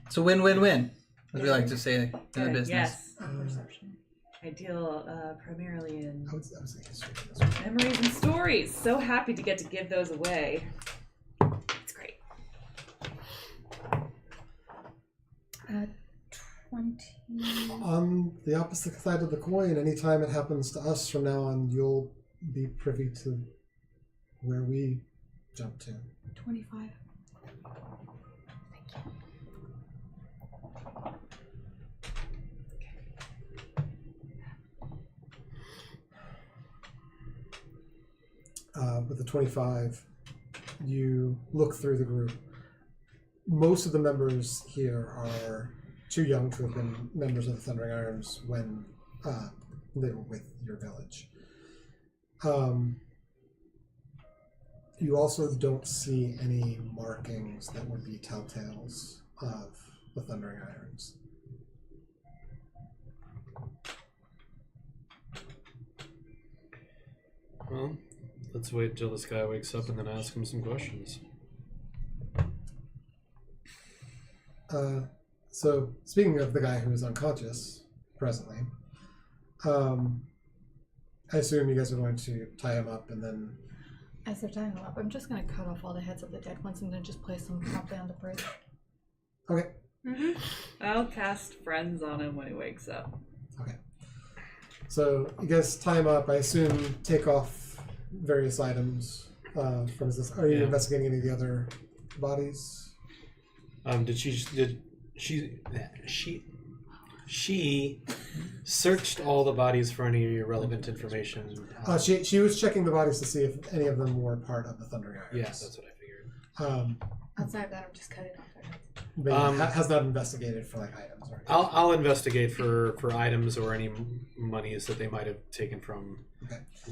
It's a win-win-win, as we like to say in the business. Yes. perception? I deal primarily in I would say history for this one. memories and stories. So happy to get to give those away. It's great. 20. On the opposite side of the coin, anytime it happens to us from now on, you'll be privy to where we jump to. 25. With the 25, you look through the group. Most of the members here are too young to have been members of the Thundering Irons when they were with your village. You also don't see any markings that would be telltales of the Thundering Irons. well, let's wait till this guy wakes up and then ask him some questions. So speaking of the guy who is unconscious presently, I assume you guys are going to tie him up and then. As they're tying him up, I'm just gonna cut off all the heads of the dead ones and then just place them promptly on the bridge. Okay. I'll cast Friends on him when he wakes up. Okay. So you guys tie him up. I assume take off various items from his. Are you investigating any of the other bodies? She searched all the bodies for any relevant information. She was checking the bodies to see if any of them were part of the Thundering Irons. Yeah, that's what I figured. Outside of that, I'm just cutting off their heads. But has not investigated for like items. Or I'll investigate for items or any monies that they might have taken from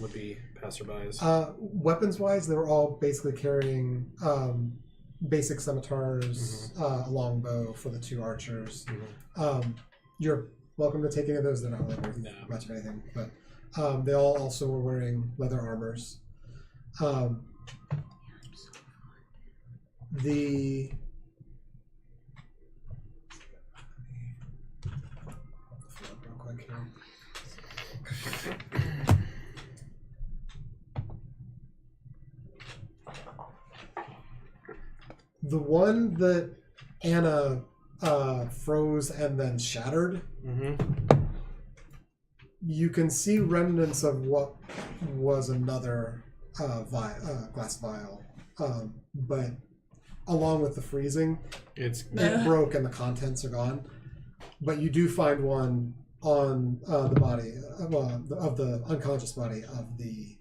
would-be passerbys. Weapons-wise, they were all basically carrying basic scimitars, a longbow for the 2 archers. You're welcome to take any of those. They're not really worth much of anything, but they all also were wearing leather armors. The one that Anna froze and then shattered, you can see remnants of what was another glass vial, but along with the freezing, it broke and the contents are gone. But you do find one on the body of the unconscious body of the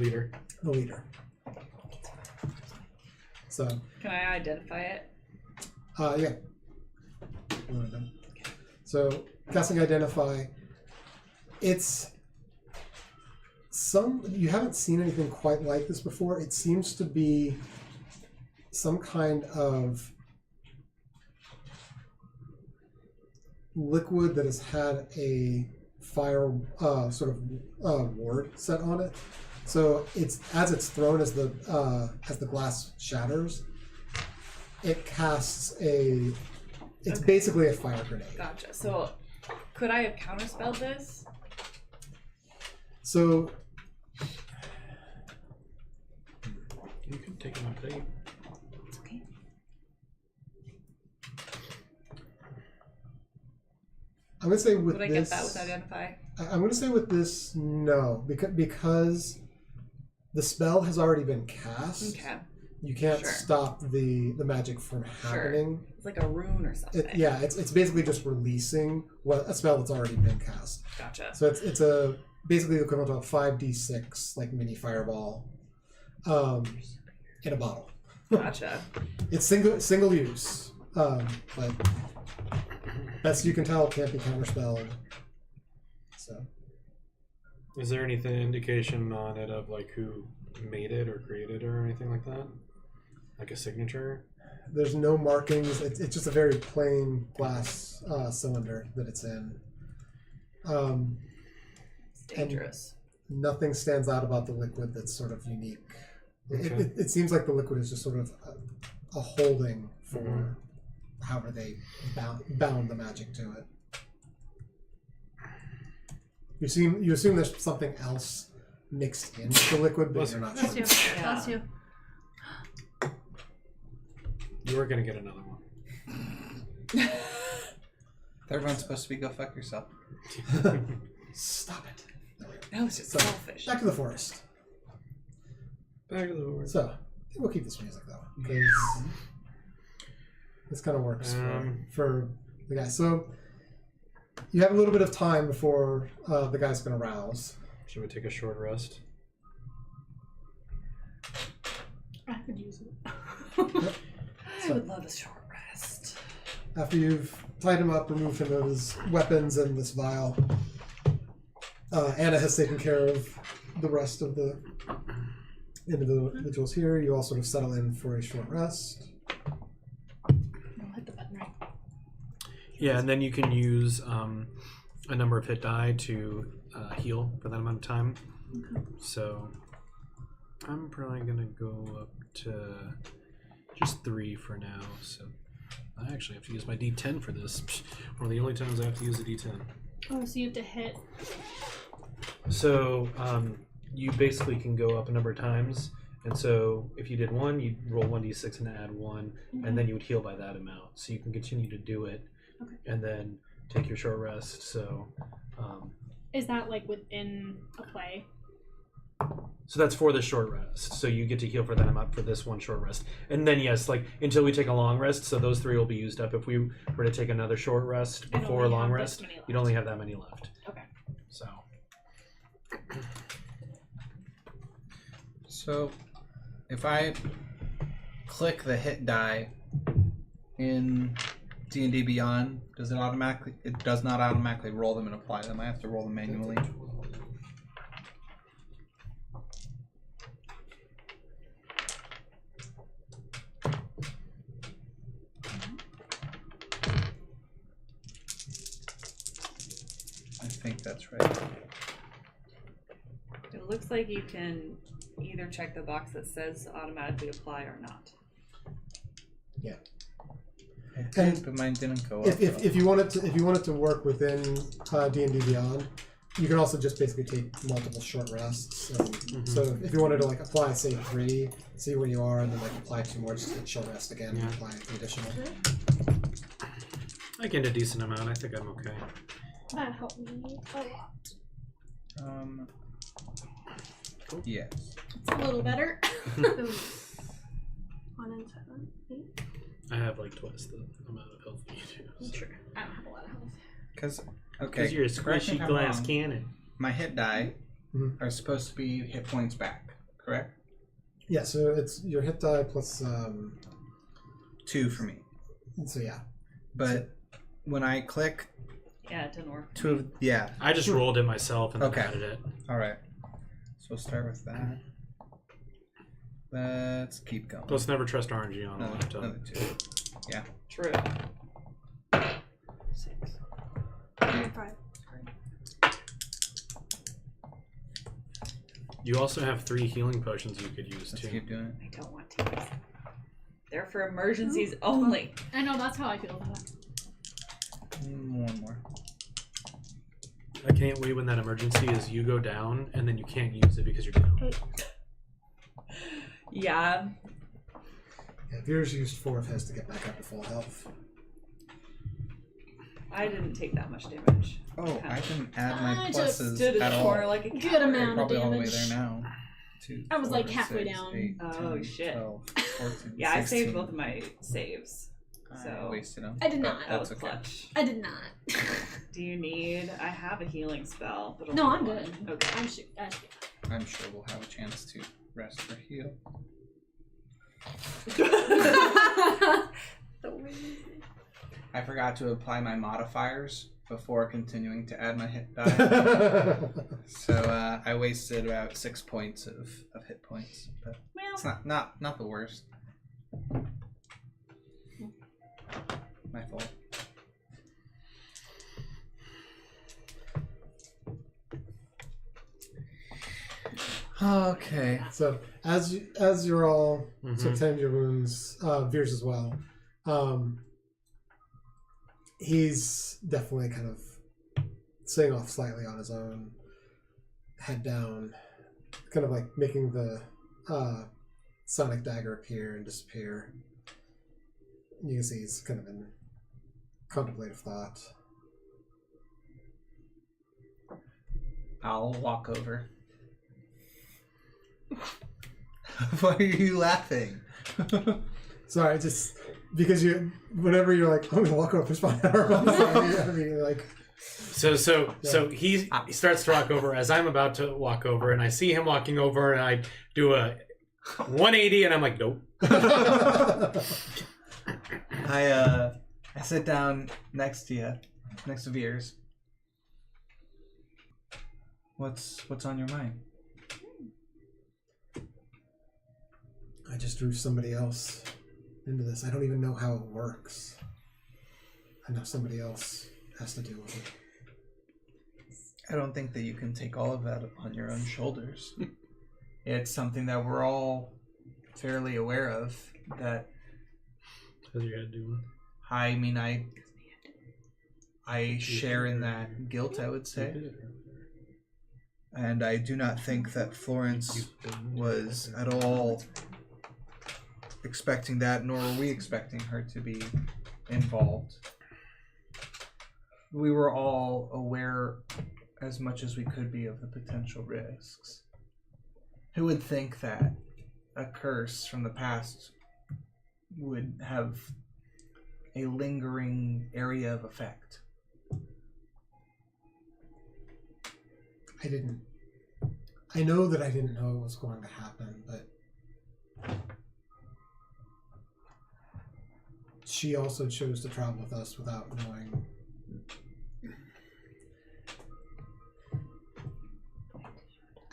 leader. The leader. So can I identify it? Yeah. So casting identify, it's you haven't seen anything quite like this before. It seems to be some kind of liquid that has had a fire ward set on it. So it's as it's thrown as the glass shatters, it casts it's basically a fire grenade. Gotcha. So could I have counterspelled this? So you can take him up there. It's okay. I'm gonna say with Would I this, get that with identify? I'm gonna say with this no, because the spell has already been cast. Okay. You can't stop the magic from happening. It's like a rune or something. It's basically just releasing a spell that's already been cast. Gotcha. So it's basically the equivalent of a 5d6 like mini fireball in a bottle. Gotcha. It's single use, but best you can tell, can't be counterspelled. So, is there anything indication on it of like who made it or created it or anything like that? Like a signature? There's no markings. It's just a very plain glass cylinder that it's in. It's dangerous. And nothing stands out about the liquid that's sort of unique. Okay. It seems like the liquid is just sort of a holding for however they bound the magic to it. You assume there's something else mixed into the liquid, but you're not sure. Bless you. You are gonna get another one. Everyone's supposed to be go fuck yourself. Stop it. That was just selfish. Back to the forest. Back to the forest. So, I think we'll keep this music though, because this kind of works for the guy. So, you have a little bit of time before the guy's going to rouse. Should we take a short rest? I could use it. I would love a short rest. After you've tied him up, removed him of his weapons and this vial, Anna has taken care of the rest of the individuals here. You all sort of settle in for a short rest. I'll hit the button right. Yeah, and then you can use a number of hit die to heal for that amount of time. Okay. So I'm probably gonna go up to just 3 for now. So I actually have to use my D10 for this. One of the only times I have to use a D10. Oh, so you have to hit. So you basically can go up a number of times. And so if you did 1, you'd roll 1d6 and add 1, and then you would heal by that amount. So you can continue to do it, and then take your short rest. So Is that like within a play? so that's for the short rest. So you get to heal for that amount for this one short rest. And then yes, like until we take a long rest, so those 3 will be used up. If we were to take another short rest before a long rest, you'd only have that many left. Okay. So if I click the hit die in D&D Beyond, does it automatically? It does not automatically roll them and apply them. I have to roll them manually. I think that's right. It looks like you can either check the box that says automatically apply or not. Yeah. I did, but mine didn't go up. If you want it to work within D&D Beyond, you can also just basically take multiple short rests. So if you wanted to like apply say 3, see where you are, and then like apply 2 more, just take short rest again and apply the additional. I get a decent amount. I think I'm okay. That helped me a lot. Yes. It's a little better. 1 and 7, 8. I have like twice the amount of health that you do. So. Sure. I don't have a lot of health. Because you're a squishy glass cannon. My hit die are supposed to be hit points back, correct? Yeah, so it's your hit die plus 2 for me. So yeah. But when I click, yeah, it didn't work. I just rolled it myself and then added it. All right. So we'll start with that. Let's keep going. Let's never trust RNG on a laptop. Another 2. Yeah. True. 6. 5. You also have 3 healing potions you could use Let's too. keep doing it. I don't want to use them. They're for emergencies only. I know, that's how I feel about it. One more. I can't wait when that emergency is you go down and then you can't use it because you're down. Yeah. Yeah, Veer's used 4 of his to get back up to full health. I didn't take that much damage. Oh, I can add my I just pluses stood in at the all. corner like a Good coward. amount of Probably all the way damage. there now. 2, I was 4, like halfway 6, down. 8, Oh, 10, shit. 12, 14, Yeah, I 16. saved both of my saves. So I wasted them. I did but not. that That's was okay. clutch. I did not. Do you need? I have a healing spell. But No, only I'm one. good. Okay. I'm sure. I'm sure we'll have a chance to rest or heal. I forgot to apply my modifiers before continuing to add my hit die. So I wasted about 6 points of hit points. But it's not the worst. My fault. Okay. So as you're all sort of tending your wounds, Veers as well. He's definitely kind of staying off slightly on his own, head down, kind of like making the sonic dagger appear and disappear. You can see he's kind of in contemplative thought. I'll walk over. Why are you laughing? Sorry, just because whenever you're like, I'm gonna walk over, push my arm on I mean, like. So he starts to walk over as I'm about to walk over, and I see him walking over, and I do a 180, and I'm like, nope. I sit down next to you, next to Veers. What's on your mind? I just drew somebody else into this. I don't even know how it works. I know somebody else has to deal with it. I don't think that you can take all of that upon your own shoulders. It's something that we're all fairly aware of. That how's your head doing? I mean, I share in that guilt, I would say. And I do not think that Florence was at all expecting that, nor were we expecting her to be involved. We were all aware as much as we could be of the potential risks. Who would think that a curse from the past would have a lingering area of effect? I know that I didn't know it was going to happen, but she also chose to travel with us without knowing.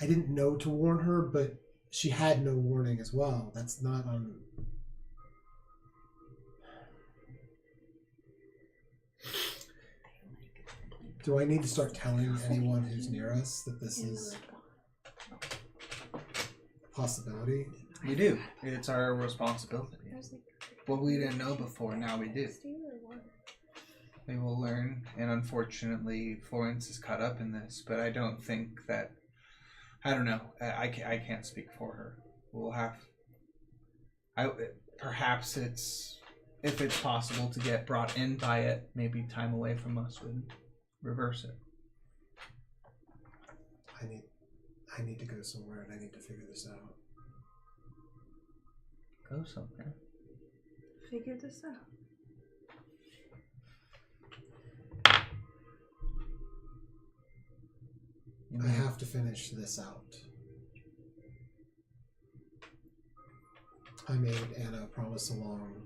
I didn't know to warn her, but she had no warning as well. That's not on... Do I need to start telling anyone who's near us that this is a possibility? We do. It's our responsibility. What we didn't know before, now we do. We will learn, and unfortunately, Florence is caught up in this, but I don't think that... I don't know. I can't speak for her. We'll have... perhaps if it's possible to get brought in by it, maybe time away from us would reverse it. I need to go somewhere, and I need to figure this out. Go somewhere. Figure this out. I have to finish this out. I made Anna a promise a long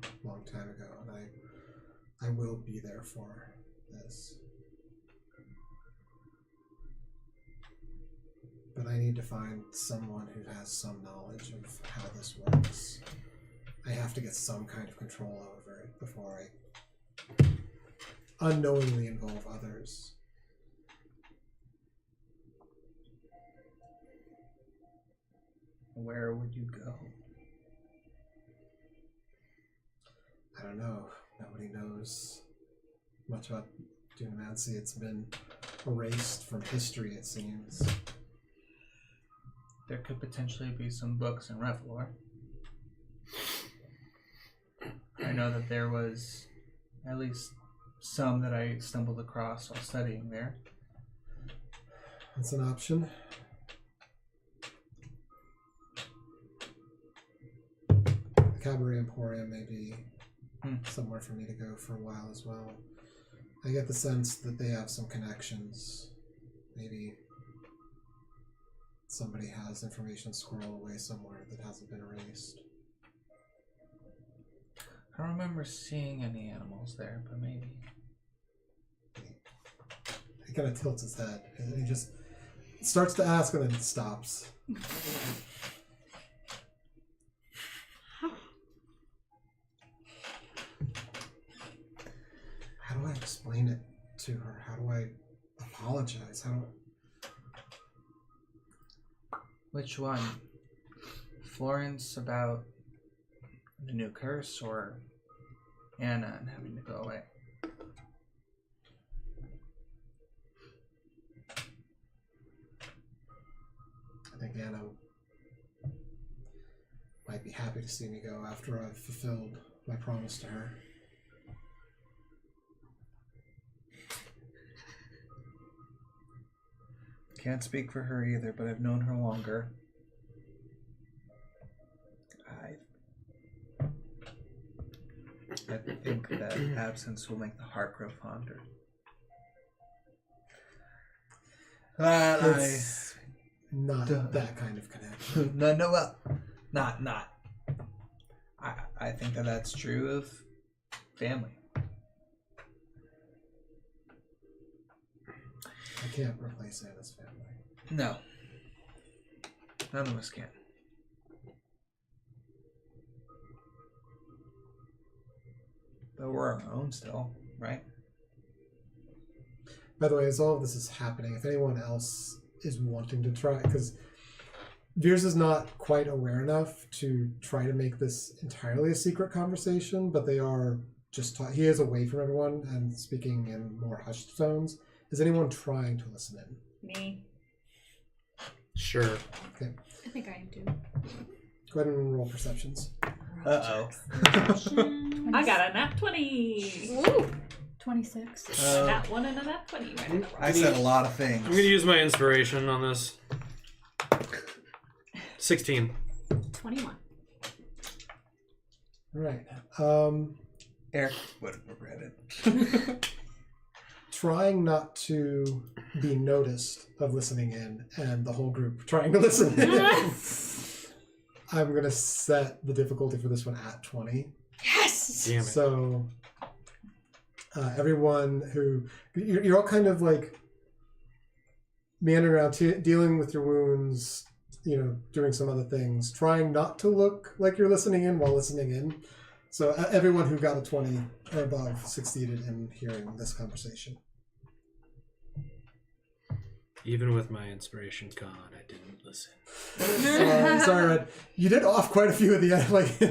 time ago, and I will be there for this. But I need to find someone who has some knowledge of how this works. I have to get some kind of control over it before I unknowingly involve others. Where would you go? I don't know. Nobody knows much about Dunamancy. It's been erased from history, it seems. There could potentially be some books in Revelor. I know that there was at least some that I stumbled across while studying there. That's an option. The Cabaret Emporium may be somewhere for me to go for a while as well. I get the sense that they have some connections. Maybe somebody has information squirreled away somewhere that hasn't been erased. I don't remember seeing any animals there, but maybe. He kind of tilts his head, and he just starts to ask and then stops. How do I explain it to her? How do I apologize? How do Which one? Florence about the new curse, or Anna and having to go away? I think Anna might be happy to see me go after I've fulfilled my promise to her. Can't speak for her either, but I've known her longer. I think that absence will make the heart grow fonder. It's not that kind of connection. No, well, not. I think that that's true of family. I can't replace Anna's family. No. None of us can. But we're our own still, right? By the way, as all of this is happening, if anyone else is wanting to try, because Veers is not quite aware enough to try to make this entirely a secret conversation, but they are just talk. He is away from everyone and speaking in more hushed tones. Is anyone trying to listen in? Me. Sure. Okay. I think I am too. Go ahead and roll perceptions. Uh-oh. I got a nat 20. Ooh. 26. A nat 1 and a nat 20. Right in a row. I said a lot of things. I'm going to use my inspiration on this. 16. 21. All right. Errik would have regretted. Trying not to be noticed of listening in, and the whole group trying to listen in. I'm going to set the difficulty for this one at 20. Yes! Damn it. So, everyone who... You're all kind of like meandering around, dealing with your wounds, you know, doing some other things, trying not to look like you're listening in while listening in. So everyone who got a 20 or above succeeded in hearing this conversation. Even with my inspiration gone, I didn't listen. Sorry, Red. You did off quite a few of the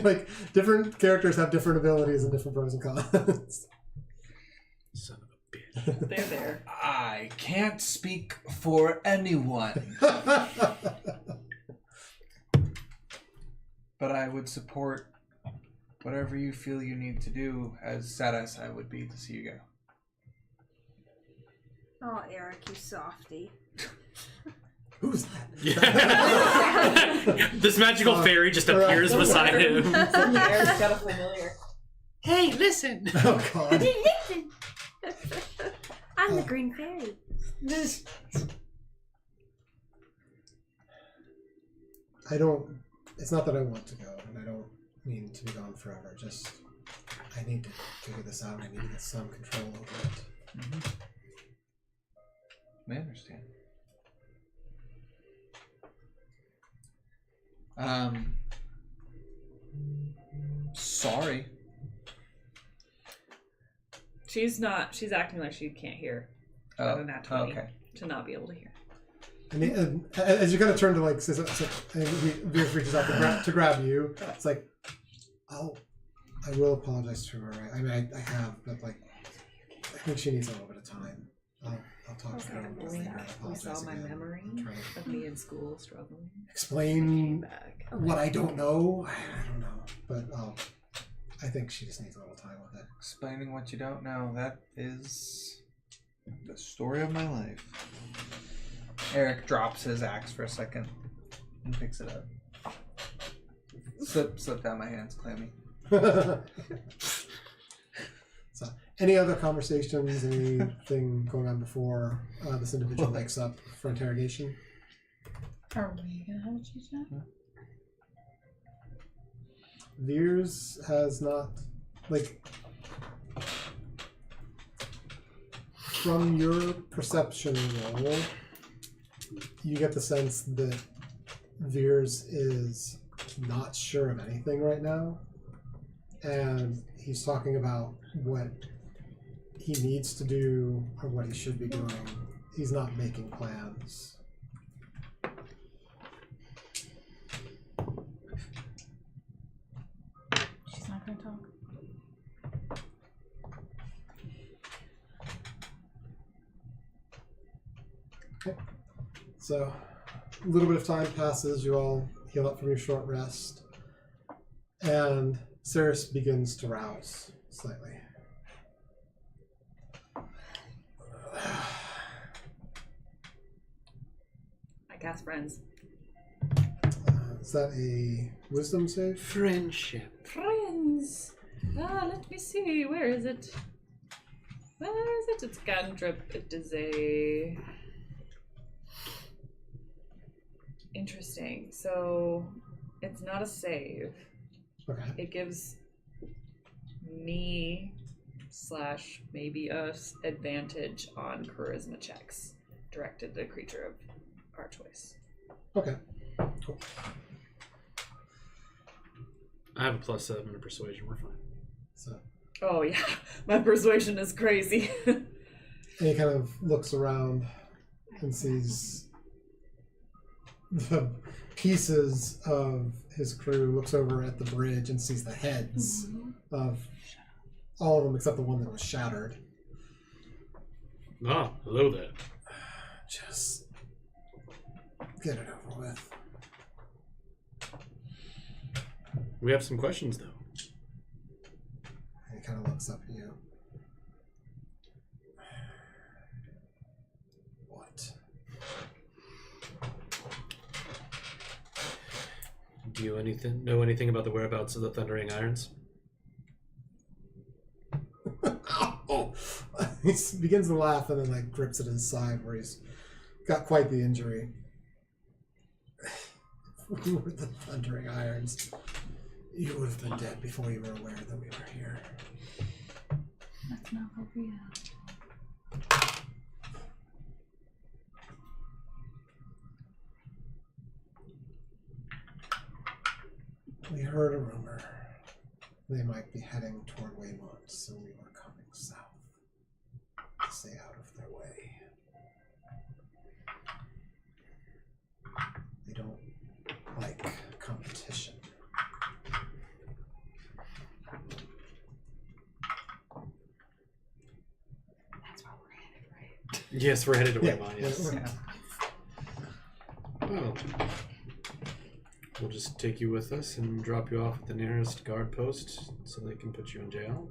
like different characters have different abilities and different pros and cons. Son of a bitch. They're there. I can't speak for anyone. But I would support whatever you feel you need to do, as sad as I would be to see you go. Oh, Errik, you softy. Who's that? Yeah. This magical fairy just appears beside him. Erik's got a familiar. Hey, listen! Oh, God. Listen! I'm the green fairy. It's not that I want to go, and I don't mean to be gone forever. Just, I need to figure this out. I need to get some control over it. Mm-hmm. I understand. Sorry. She's acting like she can't hear. Oh, Than that 20 okay. To not be able to hear. And as you kind of turn to like, and Veers reaches out to grab you. It's like, I will apologize to her. I mean, I have, but like, I think she needs a little bit of time. I'll talk to her. We saw my memory of me in school struggling. Explain what I don't know. I don't know, but I think she just needs a little time with it. Explaining what you don't know, that is the story of my life. Errik drops his axe for a second and picks it up. Slip down my hands, clammy. So, any other conversations, anything going on before this individual wakes up for interrogation? Are we gonna have a chit chat? Veers has not, like, from your perception roll, you get the sense that Veers is not sure of anything right now, and he's talking about what he needs to do or what he should be doing. He's not making plans. She's not gonna talk. Okay. So, a little bit of time passes, you all heal up from your short rest, and Cirrus begins to rouse slightly. I cast friends. Is that a wisdom save? Friendship. Friends. Let me see. Where is it? Where is it? It's cantrip. It is a... Interesting. So, it's not a save. Okay. It gives me / maybe us advantage on charisma checks directed to a creature of our choice. Okay. Cool. I have a +7 in persuasion. We're fine. So, Oh yeah, my persuasion is crazy. and he kind of looks around and sees the pieces of his crew, looks over at the bridge and sees the heads of all of them except the one that was shattered. Ah, hello there. Just get it over with. We have some questions, though. And he kind of looks up at you. What? Do you know anything about the whereabouts of the Thundering Irons? Oh. He begins to laugh and then like grips at his side where he's got quite the injury. If we were the Thundering Irons, you would have been dead before you were aware that we were here. That's not what we have. We heard a rumor. They might be heading toward Weymont, so we were coming south to stay out of their way. They don't like competition. That's where we're headed, right? Yes, we're headed to Yeah, Weymont, yes. Well, we'll just take you with us and drop you off at the nearest guard post so they can put you in jail.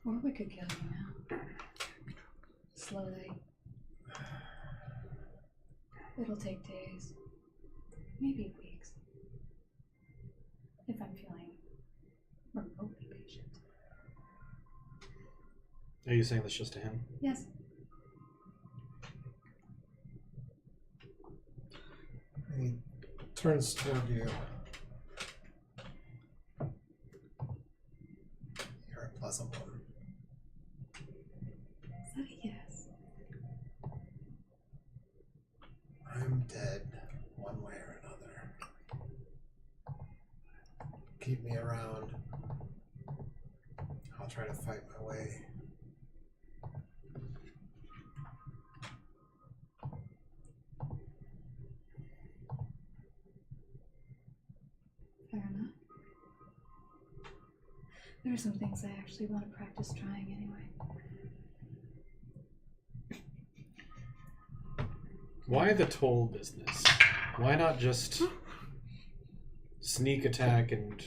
Or we could kill you now. Slowly. It'll take days. Maybe weeks. If I'm feeling remotely patient. Are you saying this just to him? Yes. He turns toward you. You're a pleasant one. Is that a yes? I'm dead one way or another. Keep me around. I'll try to fight my way. Fair enough. There are some things I actually want to practice trying anyway. Why the toll business? Why not just sneak attack and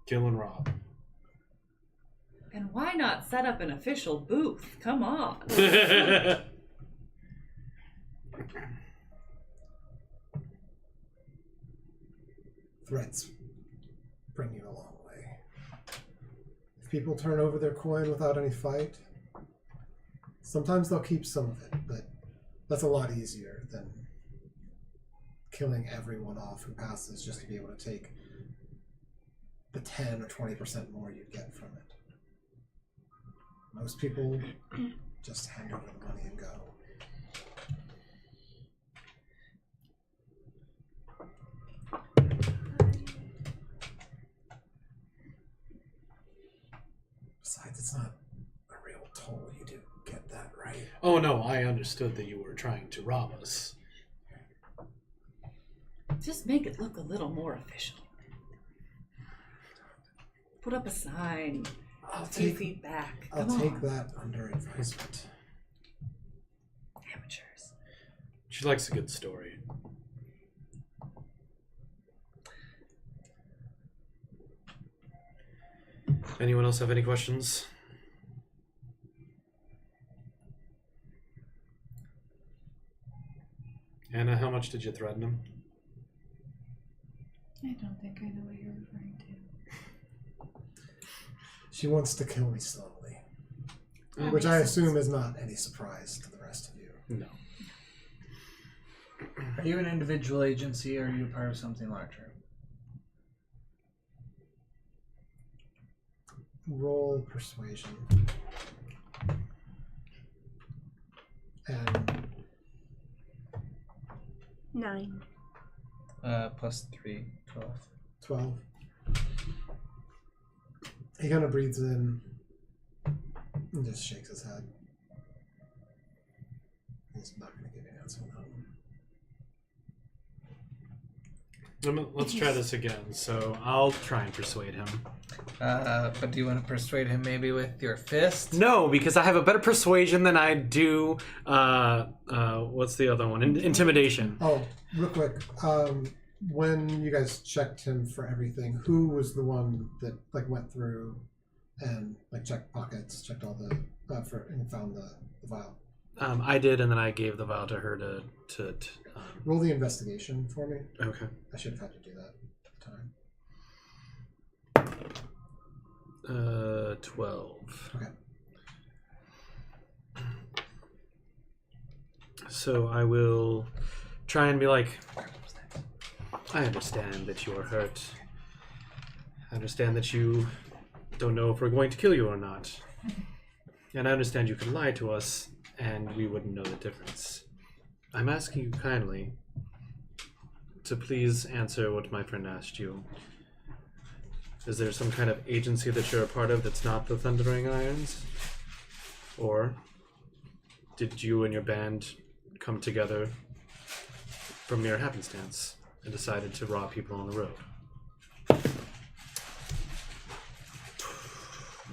kill and rob? And why not set up an official booth? Come on. Threats bring you a long way. If people turn over their coin without any fight, sometimes they'll keep some of it, but that's a lot easier than killing everyone off who passes just to be able to take the 10 or 20% more you'd get from it. Most people just hand over the money and go. Besides, it's not a real toll. You do get that, right? Oh no, I understood that you were trying to rob us. Just make it look a little more official. Put up a sign. I'll A few take feet back. I'll Come take on. that under advisement. Amateurs. She likes a good story. Anyone else have any questions? Anna, how much did you threaten him? I don't think I know what you're referring to. She wants to kill me slowly, That which makes I sense. assume is not any surprise to the rest of you. No. Are you an individual agency or are you part of something larger? Roll persuasion. And 9. Plus 3, 12. 12. He kind of breathes in and just shakes his head. He's not going to give you an answer on that one. Let's try this again. So I'll try and persuade him. But do you want to persuade him maybe with your fist? No, because I have a better persuasion than I do. What's the other one? Intimidation. Oh, real quick. When you guys checked him for everything, who was the one that like went through and like checked pockets, checked all the and found the vial? I did, and then I gave the vial to her to roll the investigation for me. Okay. I should have had to do that at the time. 12. Okay. So I will try and be like, I understand that you are hurt. I understand that you don't know if we're going to kill you or not. And I understand you could lie to us, and we wouldn't know the difference. I'm asking you kindly to please answer what my friend asked you. Is there some kind of agency that you're a part of that's not the Thundering Irons? Or did you and your band come together from mere happenstance and decided to rob people on the road?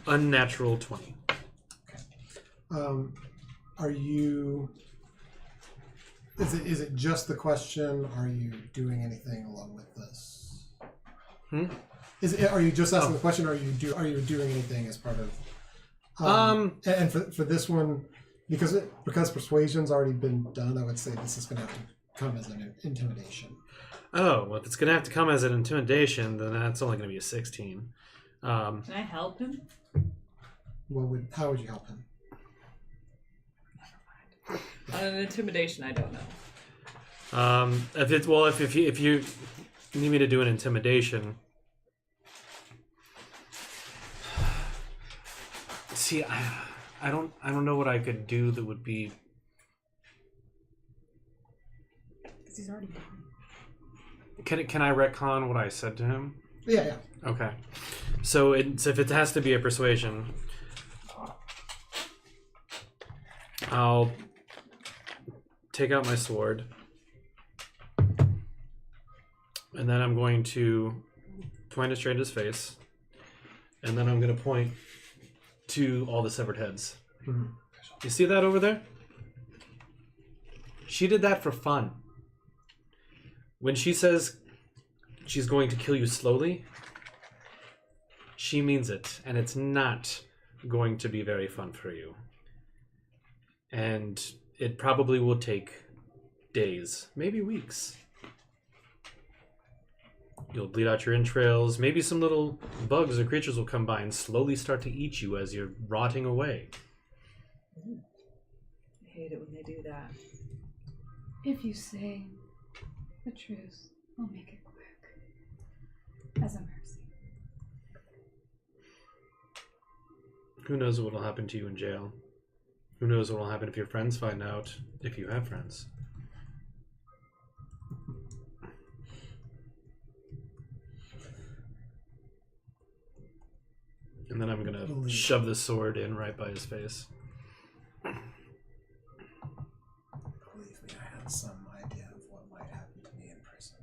Unnatural 20. Are you? Is it just the question? Are you doing anything along with this? Are you just asking the question? Or are you doing anything as part of? And for this one, because persuasion's already been done, I would say this is going to have to come as an intimidation. Oh, well, if it's going to have to come as an intimidation, then that's only going to be a 16. Can I help him? How would you help him? On an intimidation, I don't know. If you need me to do an intimidation, see, I don't know what I could do that would be. Because he's already done. Can I retcon what I said to him? Yeah. Okay. So if it has to be a persuasion, I'll take out my sword, and then I'm going to point it straight at his face, and then I'm going to point to all the severed heads. Mm-hmm. You see that over there? She did that for fun. When she says she's going to kill you slowly, she means it, and it's not going to be very fun for you. And it probably will take days, maybe weeks. You'll bleed out your entrails. Maybe some little bugs or creatures will come by and slowly start to eat you as you're rotting away. I hate it when they do that. If you say the truth, I'll make it quick. As a mercy. Who knows what will happen to you in jail? Who knows what will happen if your friends find out, if you have friends? And then I'm gonna shove the sword in right by his face. Believe me, I had some idea of what might happen to me in prison.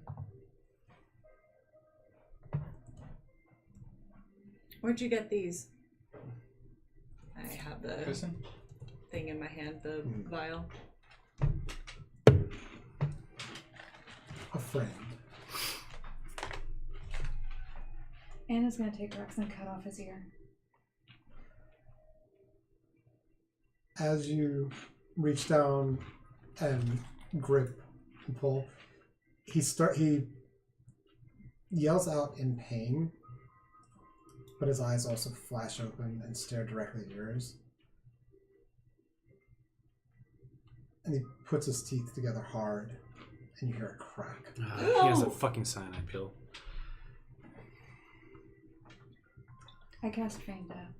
Where'd you get these? I have the Prison? thing in my hand, the vial. A friend. Anna's gonna take Rex and cut off his ear. As you reach down and grip and pull, he yells out in pain, but his eyes also flash open and stare directly at yours. And he puts his teeth together hard, and you hear a crack. He has a fucking cyanide pill. I cast Feign Death.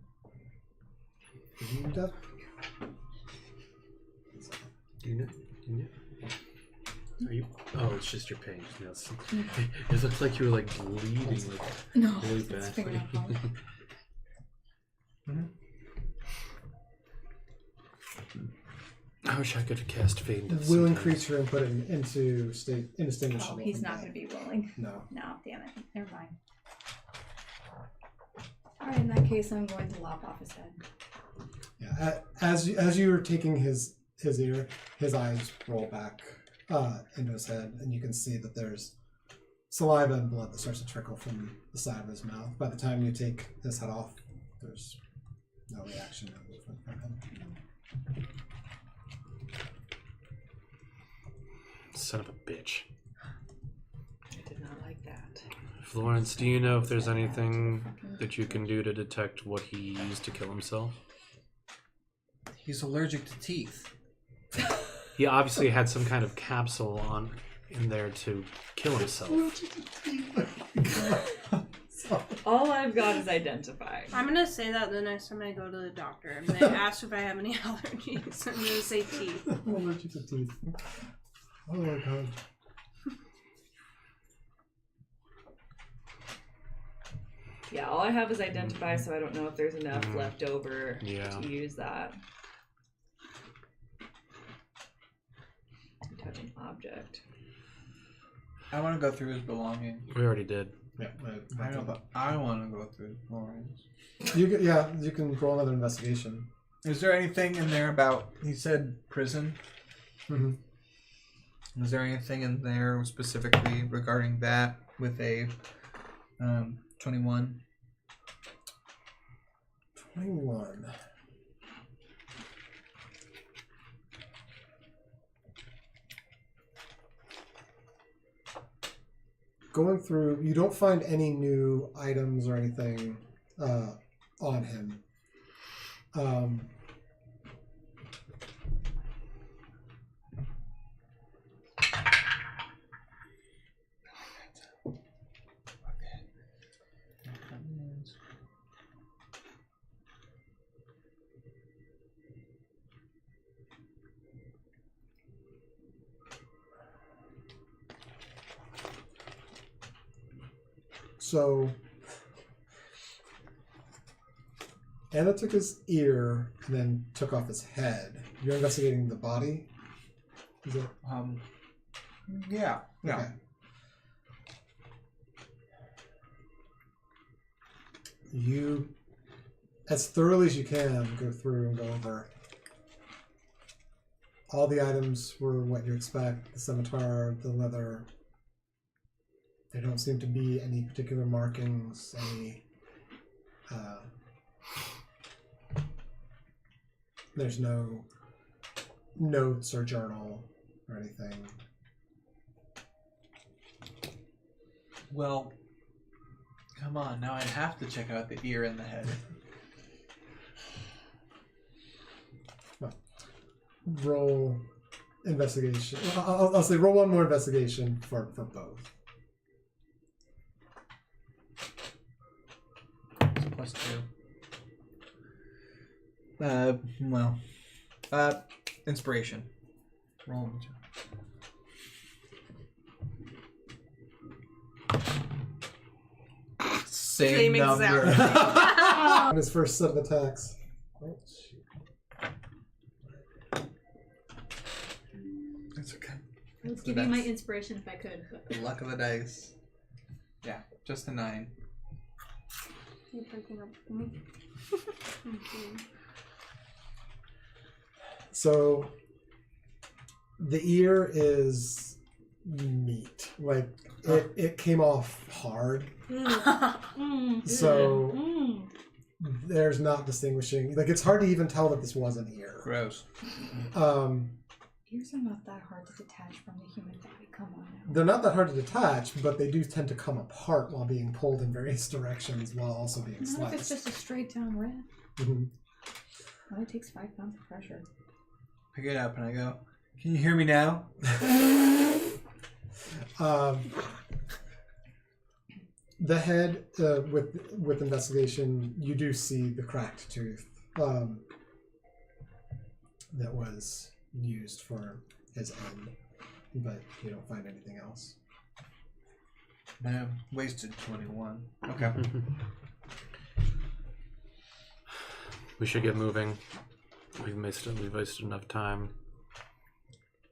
You death? Are you? Oh, it's just your pain. Yes. It looked like you were like bleeding, like No, really it's badly. figured out how. I wish I could cast Fade into the Will Sea. increase your input into indistinguishable. Oh, he's from not that. going to be willing. No. No, damn it. Never mind. Alright, in that case, I'm going to lop off his head. Yeah. As you're taking his ear, his eyes roll back into his head, and you can see that there's saliva and blood that starts to trickle from the side of his mouth. By the time you take his head off, there's no reaction, no movement from him. Son of a bitch. I did not like that. Florence, do you know if there's anything that you can do to detect what he used to kill himself? He's allergic to teeth. He obviously had some kind of capsule in there to kill himself. All I've got is identify. I'm gonna say that the next time I go to the doctor. I'm gonna ask if I have any allergies. I'm gonna say teeth. I'm allergic to teeth. Oh my god. Yeah, all I have is identify, so I don't know if there's enough left over to use that. Touch an object. I want to go through his belongings. We already did. Yeah, I know, but I want to go through his belongings. You can roll another investigation. Is there anything in there about? He said prison. Mm-hmm. Is there anything in there specifically regarding that with a 21? 21. Going through, you don't find any new items or anything on him. So Anna took his ear and then took off his head. You're investigating the body? Is it? Yeah. Okay. You, as thoroughly as you can, go through and go over. All the items were what you expect. The scimitar, the leather. There don't seem to be any particular markings, any... there's no notes or journal or anything. Well, come on, now I have to check out the ear and the head. Roll investigation. I'll say roll one more investigation for both. It's +2. Inspiration. Roll. Same number. On his first set of attacks. Oh, shoot. That's okay. I would give you my inspiration if I could. But... The luck of the dice. Yeah, just a 9. You're breaking up with me. So the ear is meat. Like it came off hard. So there's not distinguishing. Like it's hard to even tell that this was an ear. Gross. Ears are not that hard to detach from the human body. Come on now. They're not that hard to detach, but they do tend to come apart while being pulled in various directions while also being Not sliced. if it's just a straight down rip. Mm-hmm. It only takes 5 pounds of pressure. I get up and I go, can you hear me now? The head, with investigation, you do see the cracked tooth that was used for his end, but you don't find anything else. Man, wasted 21. Okay. We should get moving. We've wasted enough time.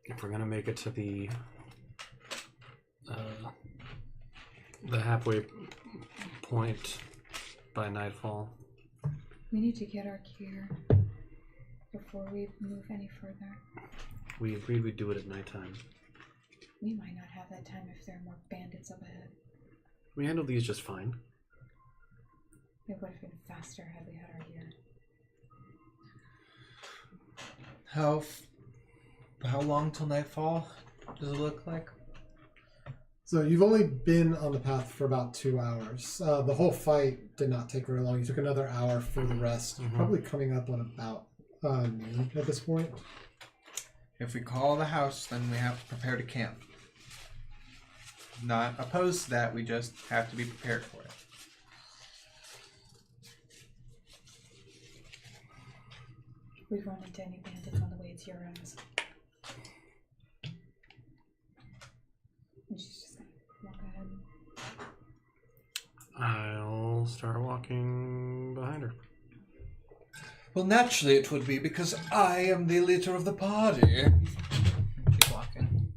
if we're gonna make it to the halfway point by nightfall. We need to get our gear before we move any further. We agreed we'd do it at nighttime. We might not have that time if there are more bandits up ahead. We handled these just fine. It would have been faster had we had our gear. How long till nightfall does it look like? So you've only been on the path for about 2 hours. The whole fight did not take very long. You took another hour for the rest. Probably coming up on about noon at this point. If we call the house, then we have to prepare to camp. Not opposed to that, we just have to be prepared for it. We run into any bandits on the way to your house. And she's just gonna walk ahead. I'll start walking behind her. Well, naturally it would be, because I am the leader of the party. She's walking.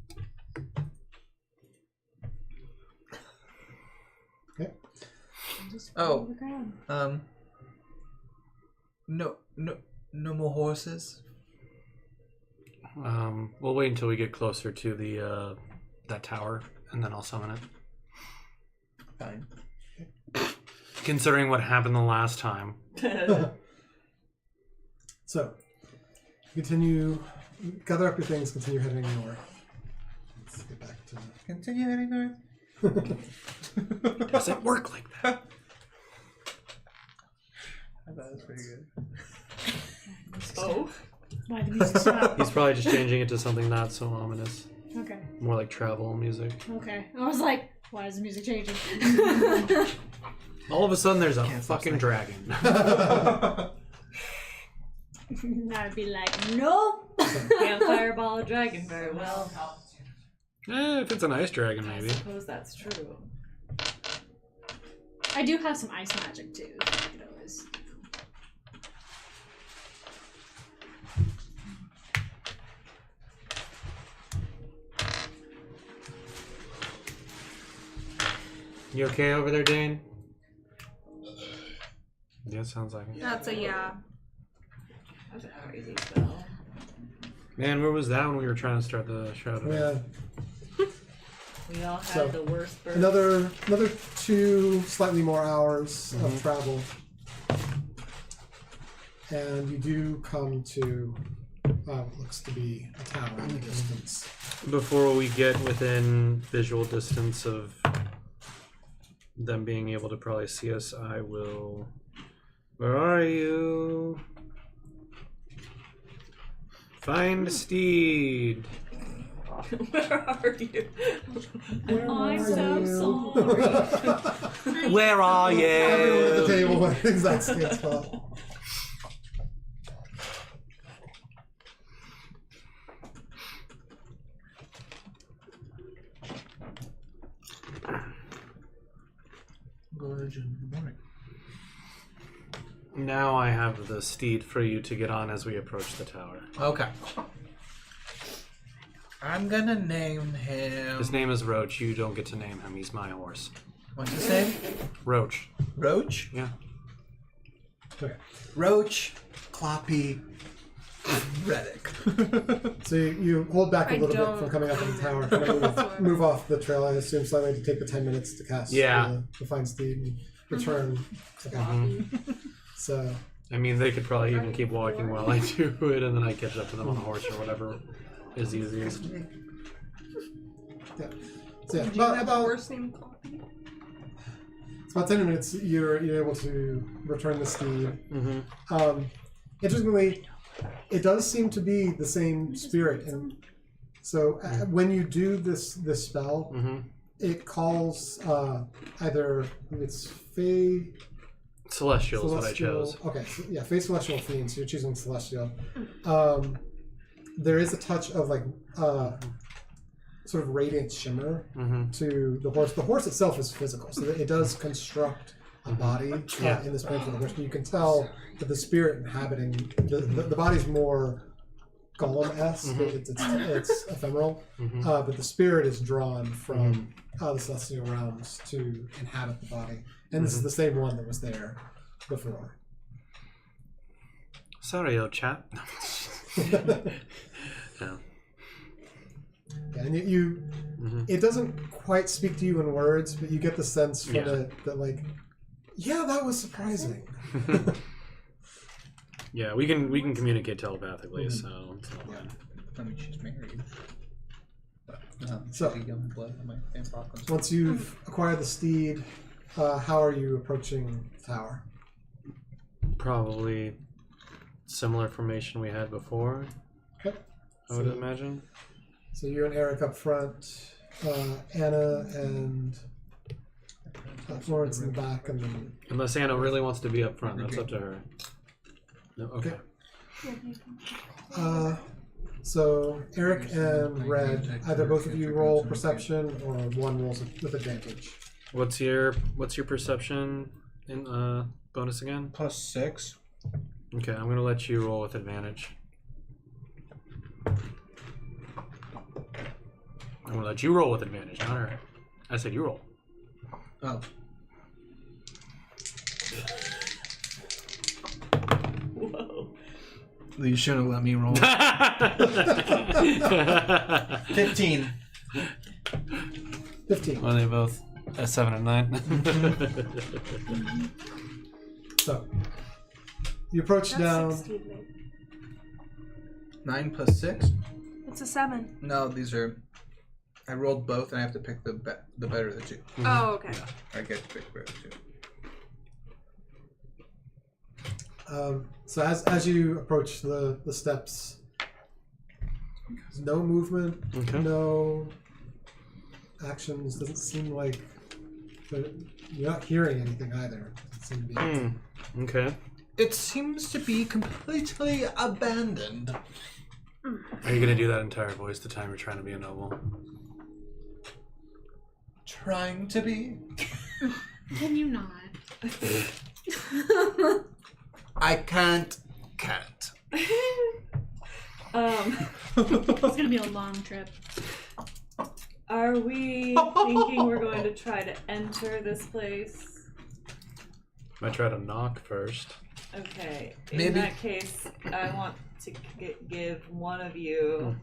Okay. Just Oh, follow the crowd. No more horses. We'll wait until we get closer to the that tower, and then I'll summon it. Fine. Considering what happened the last time. So, continue, gather up your things, continue heading north. Let's get back to... Continue heading north. It doesn't work like that. I thought that was pretty good. Oh. Why the music stop? He's probably just changing it to something not so ominous. Okay. More like travel music. Okay. I was like, why is the music changing? All of a sudden there's a fucking dragon. I'd be like, nope. Can't fireball a dragon very well. If it's an ice dragon, I maybe. suppose that's true. I do have some ice magic too. So I could always. You okay over there, Dane? Yeah, sounds like it. That's a yeah. That's a crazy spell. Man, where was that when we were trying to start the show today? Yeah. We all had So, the worst birth. Another 2 slightly more hours of travel. And you do come to what looks to be a tower in the distance. Before we get within visual distance of them being able to probably see us, I will... Where are you? Find a steed. Where are you? I'm so sorry. Where are you? Everyone at the table went the exact same spot. Good morning. Now I have the steed for you to get on as we approach the tower. Okay. I'm gonna name him. His name is Roach. You don't get to name him. He's my horse. What's his name? Roach. Roach? Yeah. Okay. Roach, Cloppy, Reddick. So you hold back a I little bit don't from coming up on the tower. remember. Move off the trail, I assume, slightly to take the 10 minutes to cast the Find Steed and return. Okay. So... I mean, they could probably even keep walking while I do it, and then I catch up to them on the horse or whatever is easiest. Yeah. So yeah, Did you have a horse named Cloppy? It's about 10 minutes. You're able to return the steed. Mm-hmm. Interestingly, it does seem to be the same spirit, and so when you do this spell, it calls either it's Fey. Celestial is what I chose. Okay, so yeah, Fey Celestial Fiend, so you're choosing Celestial. There is a touch of like sort of radiant shimmer to the horse. The horse itself is physical, so it does construct a body in this painting of the horse, but you can tell that the spirit inhabiting the body's more golem-esque. It's ephemeral, Mhm. but the spirit is drawn from the celestial realms to inhabit the body, and this is the same one that was there before. Sorry, old chap. Yeah. And you it doesn't quite speak to you in words, but you get the sense from it that, like, yeah, that was surprising. Yeah, we can communicate telepathically, so it's not bad. I mean, she's married. But, So- she's a young blood. I might have problems. Once you've acquired the steed, how are you approaching the tower? Probably similar formation we had before. Okay. I would imagine. So you and Errik up front, Anna and Florence in the back, and then Unless Anna really wants to be up front, that's up to her. No, okay. So Errik and Red, either both of you roll perception or one rolls with advantage. What's your perception in bonus again? +6. Okay, I'm gonna let you roll with advantage. I'm gonna let you roll with advantage, not her. I said you roll. Oh. Whoa. You shouldn't have let me roll. 15. 15. Well, they both a 7 and 9. So you approach down. 9 + 6? It's a 7. No, these are. I rolled both, and I have to pick the better of the two. Oh, okay. I get to pick the better of the two. So as you approach the steps, there's no movement, no actions. Doesn't seem like you're not hearing anything either. Doesn't seem to be. Okay. It seems to be completely abandoned. Are you gonna do that entire voice the time you're trying to be a noble? Trying to be. Can you not? I can't. It's gonna be a long trip. Are we thinking we're going to try to enter this place? Might try to knock first. Okay. In Maybe. that case, I want to give one of you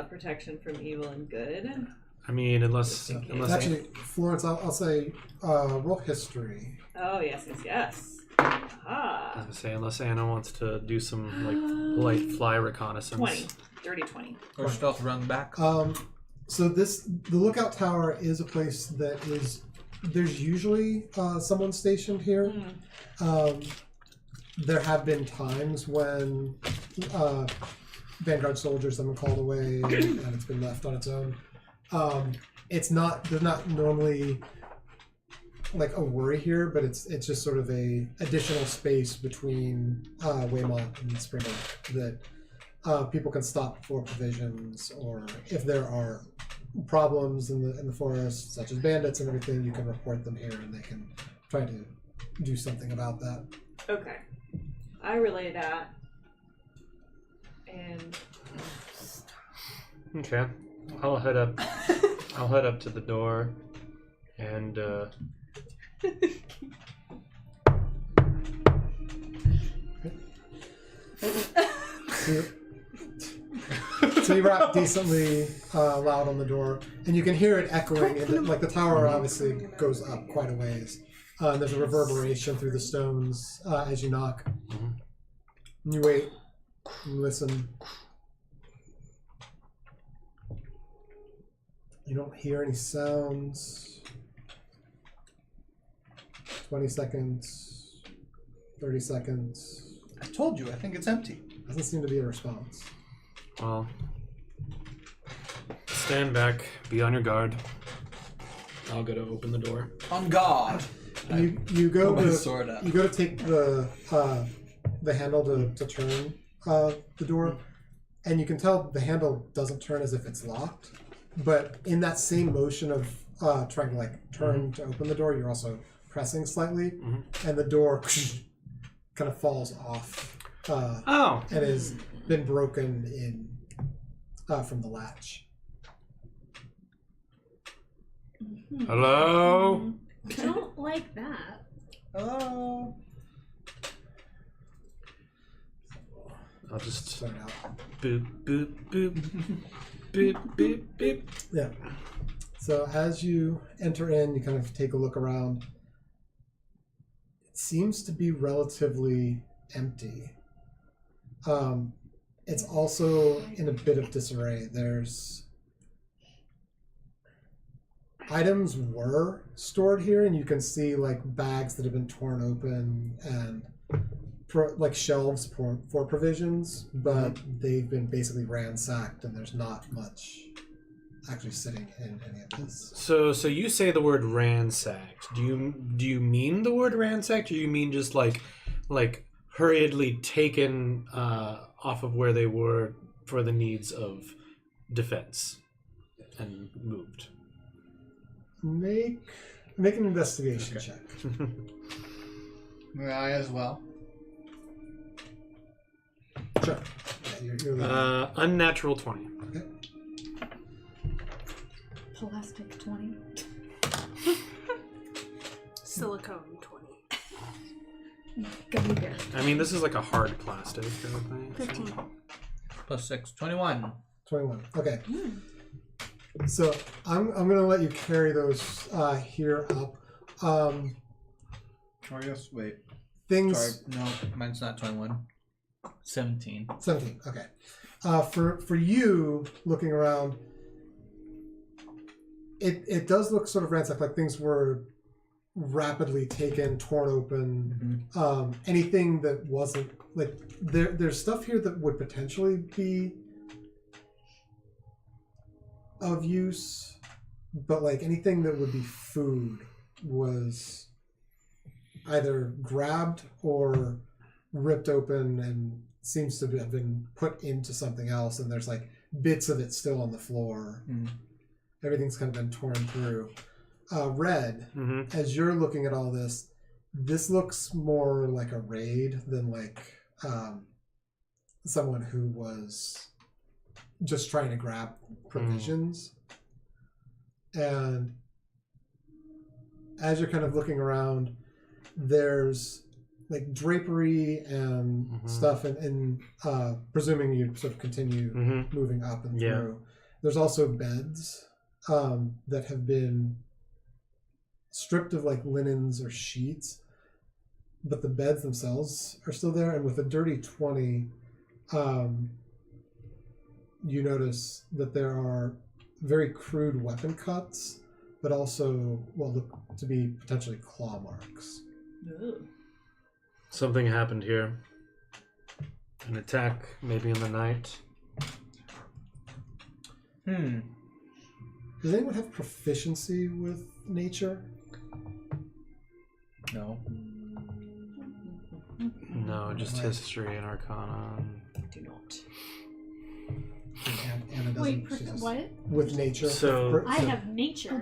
protection from evil and good. I mean, unless Actually, Florence, I'll say roll history. Oh, yes. I was gonna say, unless Anna wants to do some like light fly reconnaissance. 20. Dirty 20. Or stealth run back. So the lookout tower is a place that is. There's usually someone stationed here. There have been times when Vanguard soldiers have been called away and it's been left on its own. It's not. There's not normally like a worry here, but it's just sort of a additional space between Weymont and Springbrook that people can stop for provisions, or if there are problems in the forest, such as bandits and everything, you can report them here, and they can try to do something about that. Okay. I relay that. And Okay. I'll head up to the door and So you rap decently loud on the door, and you can hear it echoing. Like the tower obviously goes up quite a ways. There's a reverberation through the stones as you knock. And you wait, you listen. You don't hear any sounds. 20 seconds, 30 seconds. I told you, I think it's empty. Doesn't seem to be a response. well, stand back, be on your guard. I'll go to open the door. On guard. You go Put my to sword up. you go to take the handle to turn the door, and you can tell the handle doesn't turn as if it's locked. But in that same motion of trying to like turn to open the door, you're also pressing slightly, and the door kind of falls off. And is been broken in from the latch. Hello? Don't like that. Hello. I'll just Start out. boop, boop, boop. Boop, boop, boop. Yeah. So as you enter in, you kind of take a look around. It seems to be relatively empty. It's also in a bit of disarray. There's items were stored here, and you can see like bags that have been torn open and like shelves for provisions, but they've been basically ransacked, and there's not much actually sitting in any of this. So you say the word ransacked. Do you mean the word ransacked, or do you mean just like hurriedly taken off of where they were for the needs of defense and moved? Make an investigation check. I as well. Sure. Yeah, you're unnatural 20. Okay. Plastic 20. Silicone 20. Gummy bear. I mean, this is like a hard plastic kind of thing. 15. Plus 6, 21. 21. Okay. So I'm gonna let you carry those here up. Or yes, wait. Things. Sorry, no, mine's not 21. 17. 17. Okay. For you looking around, it does look sort of ransacked, like things were rapidly taken, torn open. Anything that wasn't like there's stuff here that would potentially be of use, but like anything that would be food was either grabbed or ripped open and seems to have been put into something else, and there's like bits of it still on the floor. Everything's kind of been torn through. Red, as you're looking at all this looks more like a raid than like someone who was just trying to grab provisions. And as you're kind of looking around, there's like drapery and stuff, and presuming you sort of continue moving up and through. There's also beds that have been stripped of like linens or sheets, but the beds themselves are still there. And with a dirty 20, you notice that there are very crude weapon cuts, but also what look to be potentially claw marks. Something happened here. An attack, maybe in the night. Does anyone have proficiency with nature? No. No, just history and arcana. Do not. Anna doesn't. Wait, She's just what? with nature. So I have nature.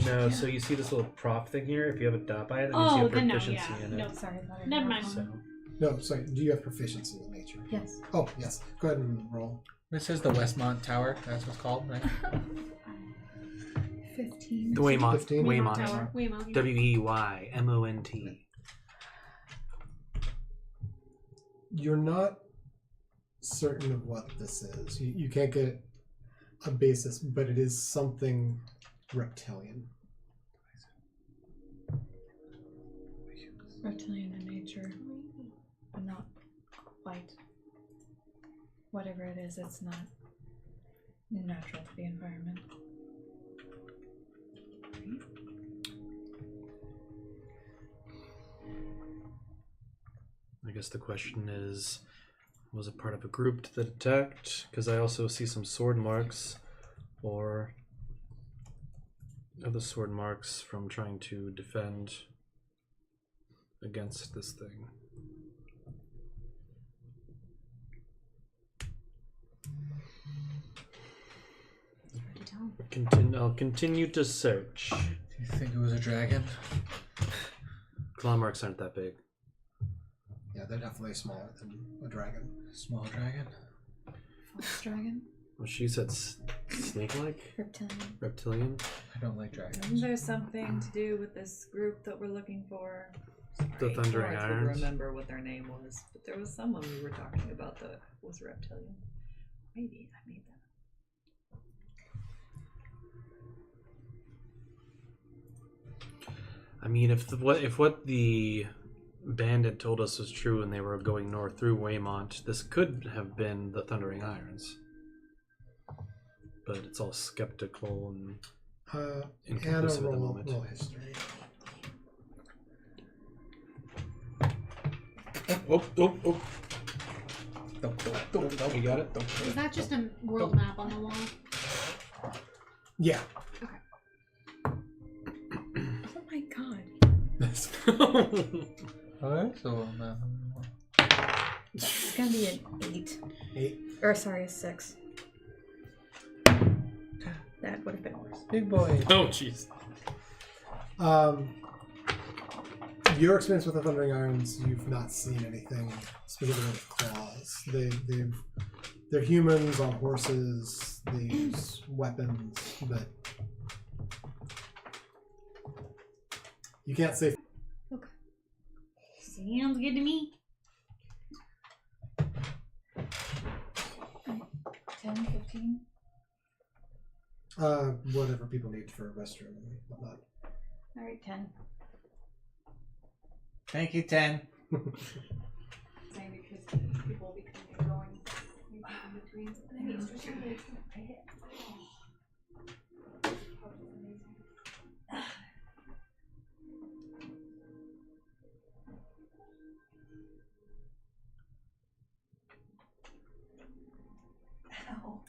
no, so you see this little prop thing here. If you have a dot by it, then Oh, you see a then no, proficiency yeah. in it. No, Sorry about it. Never mind. So No, sorry. Do you have proficiency with nature? Yes. Oh, yes. Go ahead and roll. This is the Weymont Tower. That's what's called, right? 15. the Weymont. 15? Weymont Weymont. Tower. Weymont. Weymont. You're not certain of what this is. You can't get a basis, but it is something reptilian. Reptilian in nature, but not quite. Whatever it is, it's not natural to the environment. I guess the question is, was it part of a group that attacked? Because I also see some sword marks, or other sword marks from trying to defend against this thing. I'll continue to search. Do you think it was a dragon? Claw marks aren't that big. Yeah, they're definitely smaller than a dragon. Small dragon? False dragon? Well, she said snake-like? Reptilian? I don't like dragons. Isn't there something to do with this group that we're looking for? The Thundering Lawrence Irons? would remember what their name was, but there was someone we were talking about that was reptilian. Maybe I made that. I mean, if what the bandit told us was true and they were going north through Weymont, this could have been the Thundering Irons. But it's all skeptical and inconclusive at the moment. Roll history. Oh. You got it? Is that just a world map on the wall? Yeah. Oh my god. Alright, so It's gonna be an 8. 8. Or sorry, a 6. That would have been worse. big boy. Oh, jeez. Your experience with the Thundering Irons, you've not seen anything specifically with claws. They're humans on horses. They use weapons, but you can't say. Okay. Sounds good to me. 10, 15. Whatever people need for a restroom and whatnot. Alright, 10. Thank you, 10. Saying because people will be coming and going in between. Ow.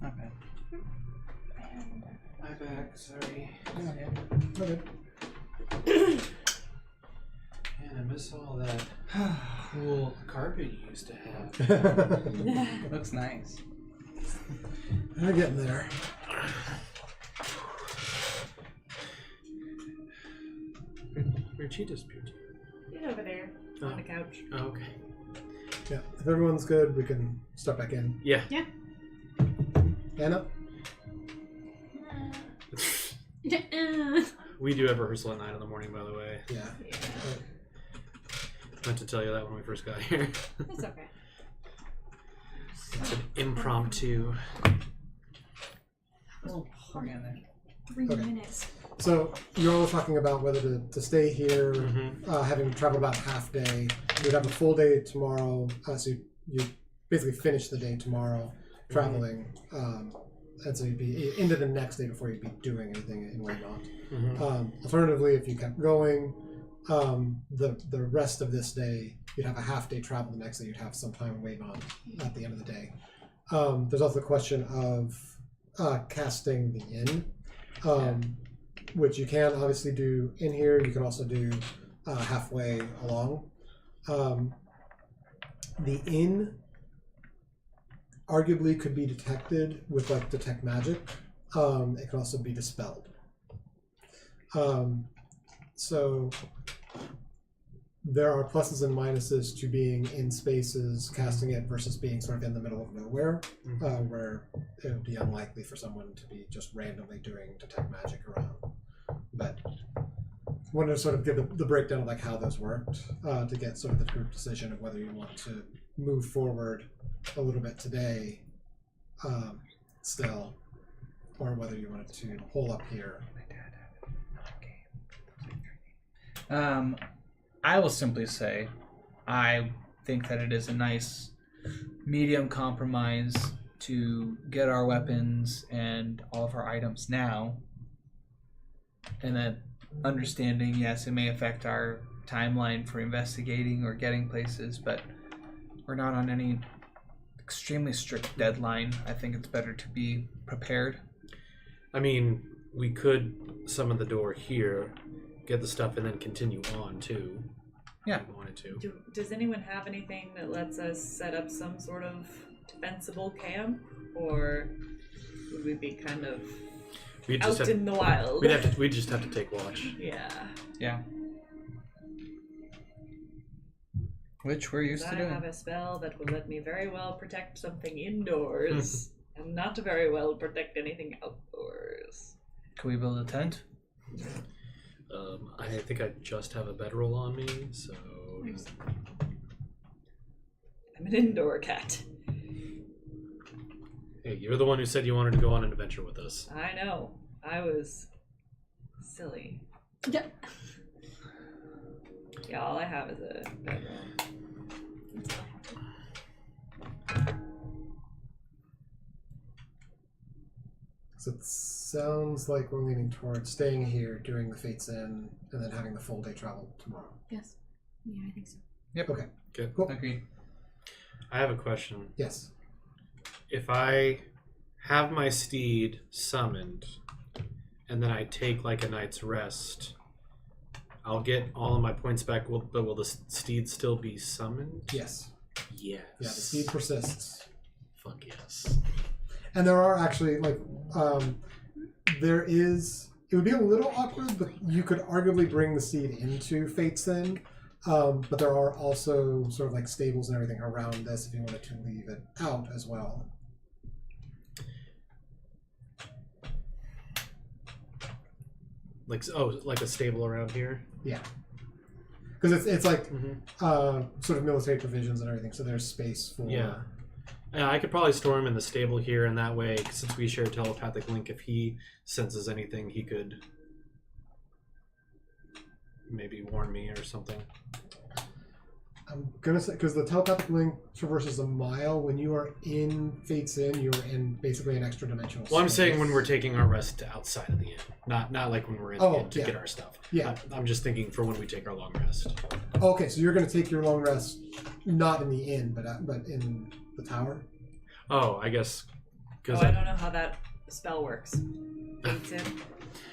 Okay. My back, sorry. Okay. Man, I miss all that cool carpet you used to have. Looks nice. We're getting there. Where'd she disappear to? Get over there on the couch. Oh, okay. Yeah. If everyone's good, we can start back in. Yeah. Yeah. Anna? We do have rehearsal at 9 in the morning, by the way. Yeah. Meant to tell you that when we first got here. That's okay. It's an impromptu. Oh, we're getting there. 3 Okay. minutes. So you're all talking about whether to stay here, Mm-hmm. having traveled about half day. You'd have a full day tomorrow, so you basically finish the day tomorrow traveling, and so you'd be into the next day before you'd be doing anything in Weymont. Mm-hmm. Alternatively, if you kept going, the rest of this day, you'd have a half day travel. The next day, you'd have some time in Weymont at the end of the day. There's also the question of casting the inn. Which you can obviously do in here. You can also do halfway along. The inn arguably could be detected with like detect magic. It can also be dispelled. So there are pluses and minuses to being in spaces, casting it, versus being sort of in the middle of nowhere, where it would be unlikely for someone to be just randomly doing detect magic around. But I wanted to sort of give the breakdown of like how those worked to get sort of the group decision of whether you want to move forward a little bit today still, or whether you wanted to hole up here. I will simply say I think that it is a nice medium compromise to get our weapons and all of our items now. And that understanding, yes, it may affect our timeline for investigating or getting places, but we're not on any extremely strict deadline. I think it's better to be prepared. I mean, we could summon the door here, get the stuff, and then continue on too. Yeah. If we wanted to. Does anyone have anything that lets us set up some sort of defensible camp, or would we be kind of out in the wild? We'd just have to take watch. Yeah. Yeah. Which we're used to I doing. have a spell that will let me very well protect something indoors, and not very well protect anything outdoors. Can we build a tent? I think I just have a bedroll on me, so... I'm an indoor cat. Hey, you're the one who said you wanted to go on an adventure with us. I know. I was silly. Yeah. Yeah, all I have is a bedroll. So it sounds like we're leaning towards staying here, doing the Fates Inn, and then having the full day travel tomorrow. Yes. Yeah, I think so. Yep. Okay. Good. Cool. Agreed. I have a question. Yes. If I have my steed summoned, and then I take like a night's rest, I'll get all of my points back, but will the steed still be summoned? Yes. Yes. Yeah, the steed persists. Fuck yes. And there are actually, like, there is, it would be a little awkward, but you could arguably bring the steed into Fates Inn. But there are also sort of like stables and everything around this if you wanted to leave it out as well. Like a stable around here? Yeah. Because it's like sort of military provisions and everything, so there's space for... Yeah. I could probably store him in the stable here, and that way, since we share telepathic link, if he senses anything, he could maybe warn me or something. I'm gonna say, because the telepathic link traverses a mile. When you are in Fates Inn, you're in basically an extra dimensional Well, I'm space. saying when we're taking our rest outside of the inn, not like when we're in the inn to get our stuff. Yeah. I'm just thinking for when we take our long rest. Okay, so you're gonna take your long rest not in the inn, but in the tower. Oh, I guess because I don't know how that spell works. Fates Inn.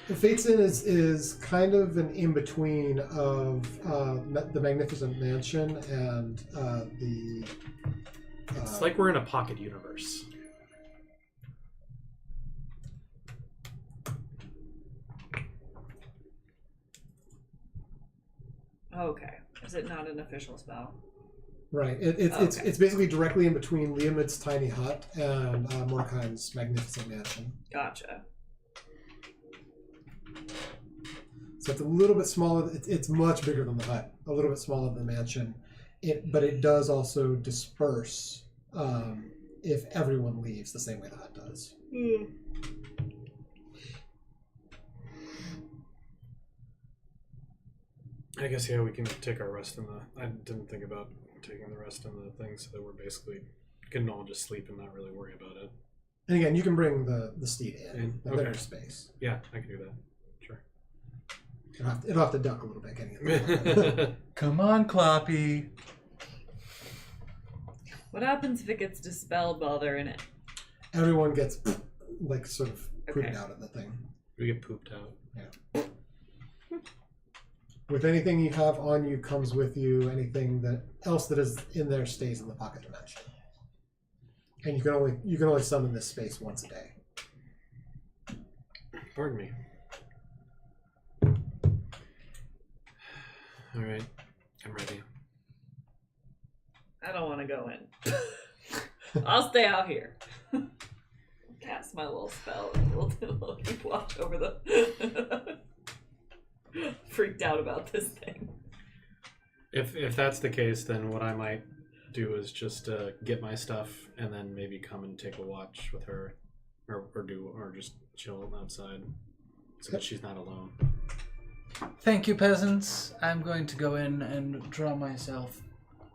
The Fates Inn is kind of an in-between of the Magnificent Mansion and the... it's like we're in a pocket universe. Okay. Is it not an official spell? Right. It's basically directly in between Liamid's tiny hut and Morkheim's magnificent mansion. Gotcha. So it's a little bit smaller. It's much bigger than the hut. A little bit smaller than the mansion. But it does also disperse if everyone leaves the same way the hut does. I guess, yeah, we can take our rest in the... I didn't think about taking the rest in the thing, so that we're basically... can all just sleep and not really worry about it. And again, you can bring the steed in. Okay. There's space. Yeah, I can do that. Sure. It'll have to duck a little bit getting in. Come on, Cloppy. What happens if it gets dispelled while they're in it? Everyone gets, like, sort of pooped Okay. out of the thing. We get pooped out. Yeah. With anything you have on you comes with you. Anything else that is in there stays in the pocket dimension. And you can only summon this space once a day. Pardon me. All right, I'm ready. I don't want to go in. I'll stay out here. Cast my little spell and we'll keep watch over the... Freaked out about this thing. If that's the case, then what I might do is just get my stuff and then maybe come and take a watch with her, or just chill outside so that she's not alone. Thank you, peasants. I'm going to go in and draw myself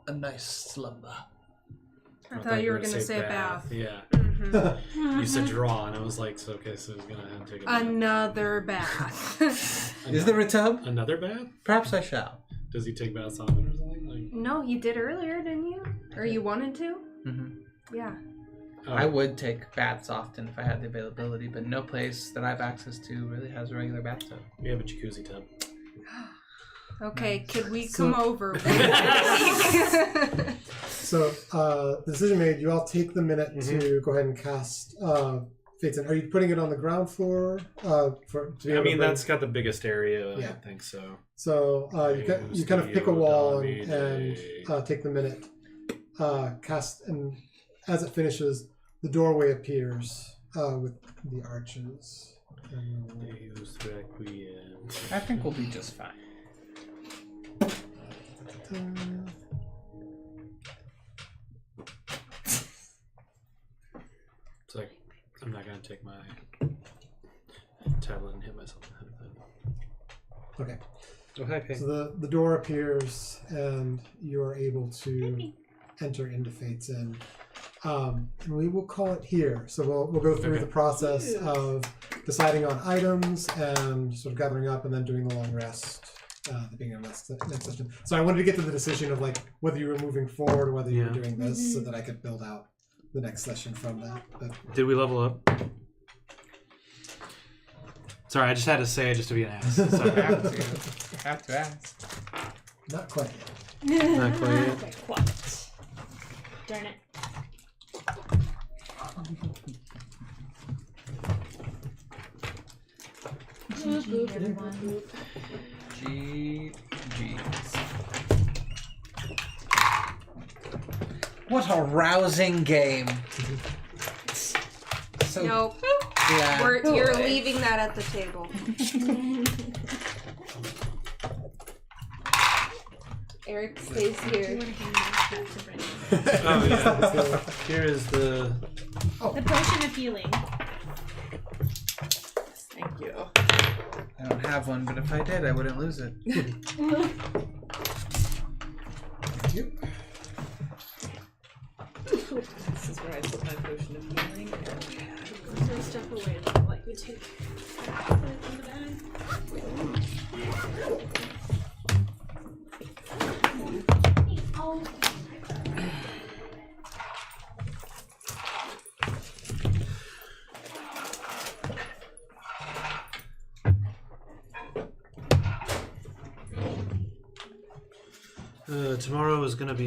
a nice slumber. I thought you were going to say bath. Yeah. Mm-hmm. You said draw, and I was like, so okay, so he's going to take a bath. Another bath. Is there a tub? Another bath? Perhaps I shall. Does he take baths often or something? Like... No, you did earlier, didn't you? Or you wanted to? Mm-hmm. Yeah. I would take baths often if I had the availability, but no place that I have access to really has a regular bathtub. We have a jacuzzi tub. Okay, could we come over? So, decision made. You all take the minute to go ahead and cast Fates. Are you putting it on the ground floor? That's got the biggest area. Yeah. I think so. So you kind of pick a wall and take the minute, cast, and as it finishes, the doorway appears with the arches. I think we'll be just fine. It's like, I'm not going to take my tablet and hit myself in the head with it. Okay. Oh, hi, Pay. So the door appears, and you are able to enter into Fates Inn. And we will call it here. So we'll go through the process of deciding on items and sort of gathering up and then doing the long rest. The beginning of next session. So I wanted to get to the decision of like whether you were moving forward or whether you were doing this so that I could build out the next session from that. But did we level up? Sorry, I just had to say it just to be an ass. Sorry. Have to ask. Not quite yet. Not quite yet. Okay, quite. Darn it. GG, everyone. GG's. What a rousing game. So Nope. glad. You're leaving that at the table. Errik stays here. Oh, yeah. So here is the... The potion of healing. Thank you. I don't have one, but if I did, I wouldn't lose it. Thank you. This is where I put my potion of healing. So step away and I'll let you take it in the bag. Tomorrow is going to be